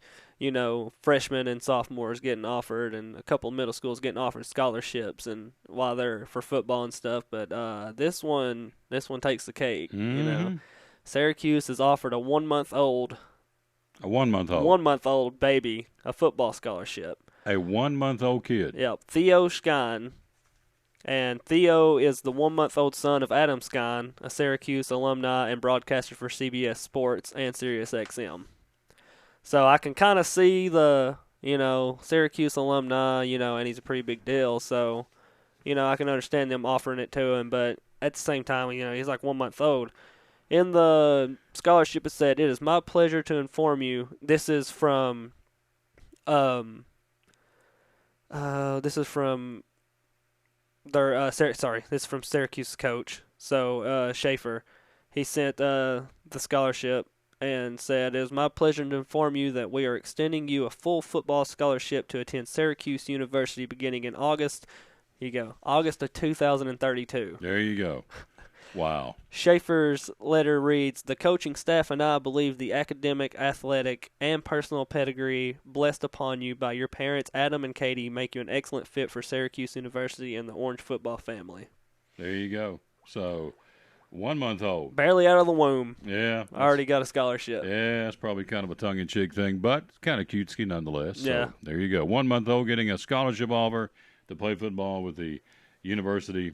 freshmen and sophomores getting offered, and a couple of middle schools getting offered scholarships, and while they're for football and stuff. But this one takes the cake. Mm-hmm. Syracuse has offered a 1-month-old. A 1-month-old. 1-month-old baby a football scholarship. A 1-month-old kid. Yep, Theo Skine. And Theo is the 1-month-old son of Adam Skine, a Syracuse alumni and broadcaster for CBS Sports and SiriusXM. So I can kind of see the, Syracuse alumni, and he's a pretty big deal. So, I can understand them offering it to him. But at the same time, he's like 1 month old. In the scholarship, it said, "It is my pleasure to inform you." This is from, their this is from Syracuse coach. So Schaefer, he sent the scholarship and said, "It is my pleasure to inform you that we are extending you a full football scholarship to attend Syracuse University beginning in August." Here you go, August of 2032. There you go. Wow. Schaefer's letter reads, "The coaching staff and I believe the academic, athletic, and personal pedigree blessed upon you by your parents, Adam and Katie, make you an excellent fit for Syracuse University and the Orange football family." There you go. So 1-month-old. Barely out of the womb. Yeah. Already got a scholarship. Yeah, it's probably kind of a tongue-in-cheek thing, but kind of cutesy nonetheless. Yeah. So there you go. 1-month-old getting a scholarship offer to play football with the University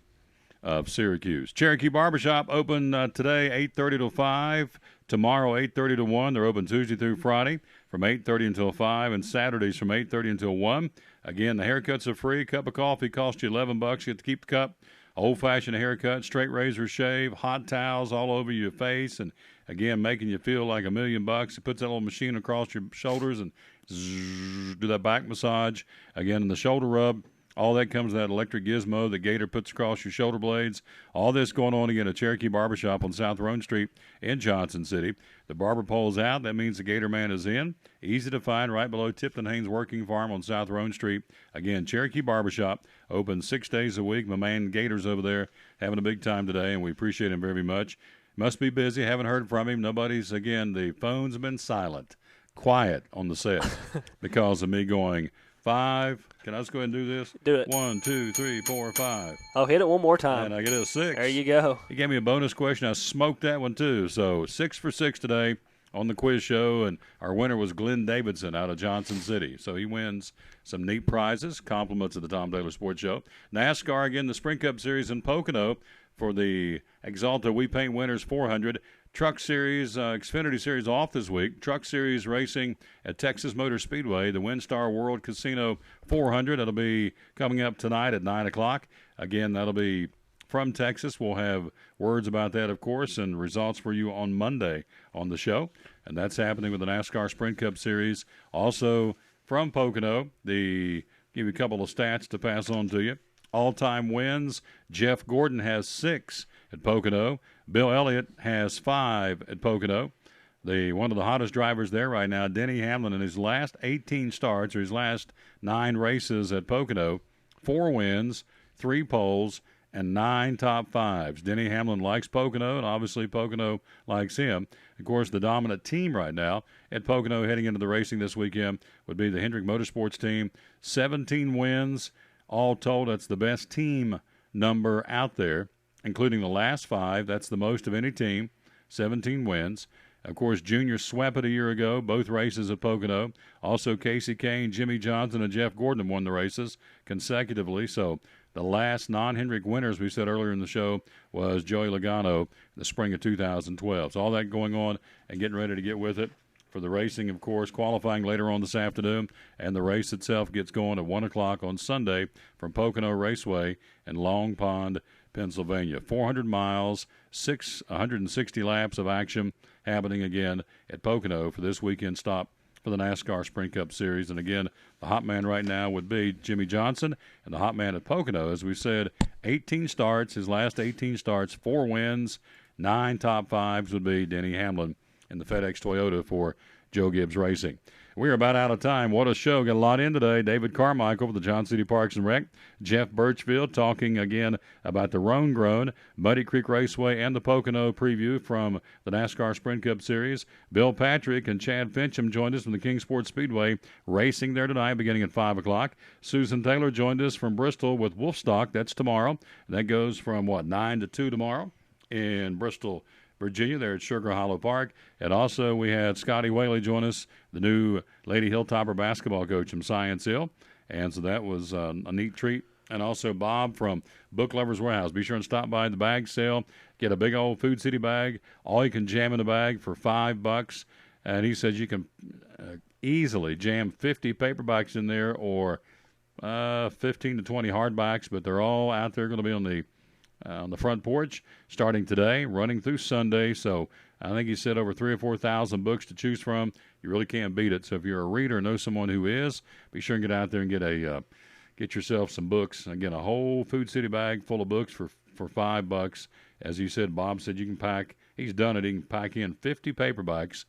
of Syracuse. Cherokee Barbershop open today, 8:30 to 5. Tomorrow, 8:30 to 1. They're open Tuesday through Friday from 8:30 until 5, and Saturdays from 8:30 until 1. Again, the haircuts are free. Cup of coffee costs you $11. You get to keep the cup. Old-fashioned haircut, straight razor shave, hot towels all over your face, and again, making you feel like $1 million. It puts that little machine across your shoulders and do that back massage. Again, and the shoulder rub. All that comes with that electric gizmo that Gator puts across your shoulder blades. All this going on again at Cherokee Barbershop on South Roan Street in Johnson City. The barber pole's out. That means the Gator man is in. Easy to find right below Tipton Haynes Working Farm on South Roan Street. Again, Cherokee Barbershop, open 6 days a week. My man Gator's over there having a big time today, and we appreciate him very much. Must be busy. Haven't heard from him. The phones have been silent, quiet on the set because of me going 5. Can I just go ahead and do this? Do it. 1, 2, 3, 4, 5. Oh, hit it one more time. And I get a 6. There you go. He gave me a bonus question. I smoked that one, too. So 6 for 6 today on the quiz show. And our winner was Glenn Davidson out of Johnson City. So he wins some neat prizes, compliments of the Tom Taylor Sports Show. NASCAR, again, the Sprint Cup Series in Pocono for the Exalta We Paint Winners 400. Truck Series, Xfinity Series off this week. Truck Series racing at Texas Motor Speedway, the WinStar World Casino 400. That'll be coming up tonight at 9 o'clock. Again, that'll be from Texas. We'll have words about that, of course, and results for you on Monday on the show. And that's happening with the NASCAR Sprint Cup Series. Also from Pocono, give you a couple of stats to pass on to you. All-time wins, Jeff Gordon has 6 at Pocono. Bill Elliott has 5 at Pocono. One of the hottest drivers there right now, Denny Hamlin, in his last 18 starts, or his last 9 races at Pocono, 4 wins, 3 poles, and 9 top 5s. Denny Hamlin likes Pocono, and obviously Pocono likes him. Of course, the dominant team right now at Pocono heading into the racing this weekend would be the Hendrick Motorsports team. 17 wins. All told, that's the best team number out there, including the last 5. That's the most of any team, 17 wins. Of course, Junior swept it a year ago, both races at Pocono. Also, Casey Kane, Jimmy Johnson, and Jeff Gordon won the races consecutively. So the last non-Hendrick winners, we said earlier in the show, was Joey Logano in the spring of 2012. So all that going on and getting ready to get with it for the racing, of course, qualifying later on this afternoon, and the race itself gets going at 1 o'clock on Sunday from Pocono Raceway in Long Pond, Pennsylvania. 400 miles, 160 laps of action happening again at Pocono for this weekend stop for the NASCAR Sprint Cup Series. And again, the hot man right now would be Jimmy Johnson, and the hot man at Pocono, as we said, 18 starts, his last 18 starts, 4 wins, 9 top 5s would be Denny Hamlin in the FedEx Toyota for Joe Gibbs Racing. We're about out of time. What a show. Got a lot in today. David Carmichael with the Johnson City Parks and Rec. Jeff Birchfield talking again about the Roan Grown, Muddy Creek Raceway, and the Pocono preview from the NASCAR Sprint Cup Series. Bill Patrick and Chad Fincham joined us from the Kingsport Speedway, racing there tonight beginning at 5 o'clock. Susan Taylor joined us from Bristol with Wolfstock. That's tomorrow. That goes from, 9 to 2 tomorrow in Bristol, Virginia, there at Sugar Hollow Park. And also we had Scotty Whaley join us, the new Lady Hilltopper basketball coach from Science Hill. And so that was a neat treat. And also Bob from Book Lovers Warehouse. Be sure and stop by the bag sale. Get a big old Food City bag. All you can jam in a bag for $5. And he says you can easily jam 50 paperbacks in there or 15 to 20 hardbacks. But they're all out there going to be on the front porch starting today, running through Sunday. So I think he said over 3,000 or 4,000 books to choose from. You really can't beat it. So if you're a reader or know someone who is, be sure and get out there and get yourself some books. Again, a whole Food City bag full of books for $5. As you said, Bob said you can pack. He's done it. He can pack in 50 paperbacks.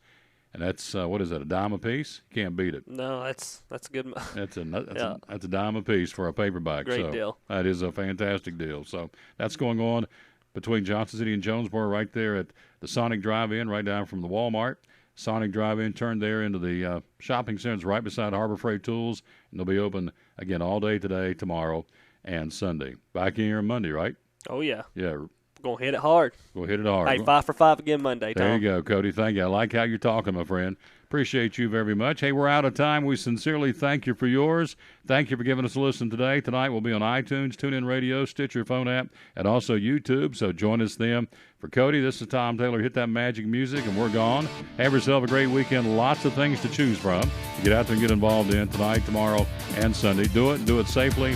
And that's, what is that, a dime a piece? You can't beat it. No, that's a good. That's a dime a piece for a paperback. Great deal. That is a fantastic deal. So that's going on between Johnson City and Jonesboro right there at the Sonic Drive-In, right down from the Walmart. Sonic Drive-In turned there into the shopping centers right beside Harbor Freight Tools. And they'll be open, again, all day today, tomorrow, and Sunday. Back in here on Monday, right? Oh, yeah. Yeah. Going to hit it hard. We'll hit it hard. Hey, 5 for 5 again Monday, Tom. There you go, Cody. Thank you. I like how you're talking, my friend. Appreciate you very much. Hey, we're out of time. We sincerely thank you for yours. Thank you for giving us a listen today. Tonight we'll be on iTunes, TuneIn Radio, Stitcher phone app, and also YouTube, so join us then. For Cody, this is Tom Taylor. Hit that magic music, and we're gone. Have yourself a great weekend. Lots of things to choose from. Get out there and get involved in tonight, tomorrow, and Sunday. Do it safely.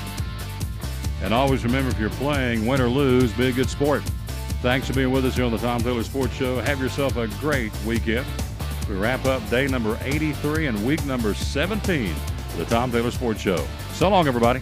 And always remember, if you're playing, win or lose, be a good sport. Thanks for being with us here on the Tom Taylor Sports Show. Have yourself a great weekend. We wrap up day number 83 and week number 17 of the Tom Taylor Sports Show. So long, everybody.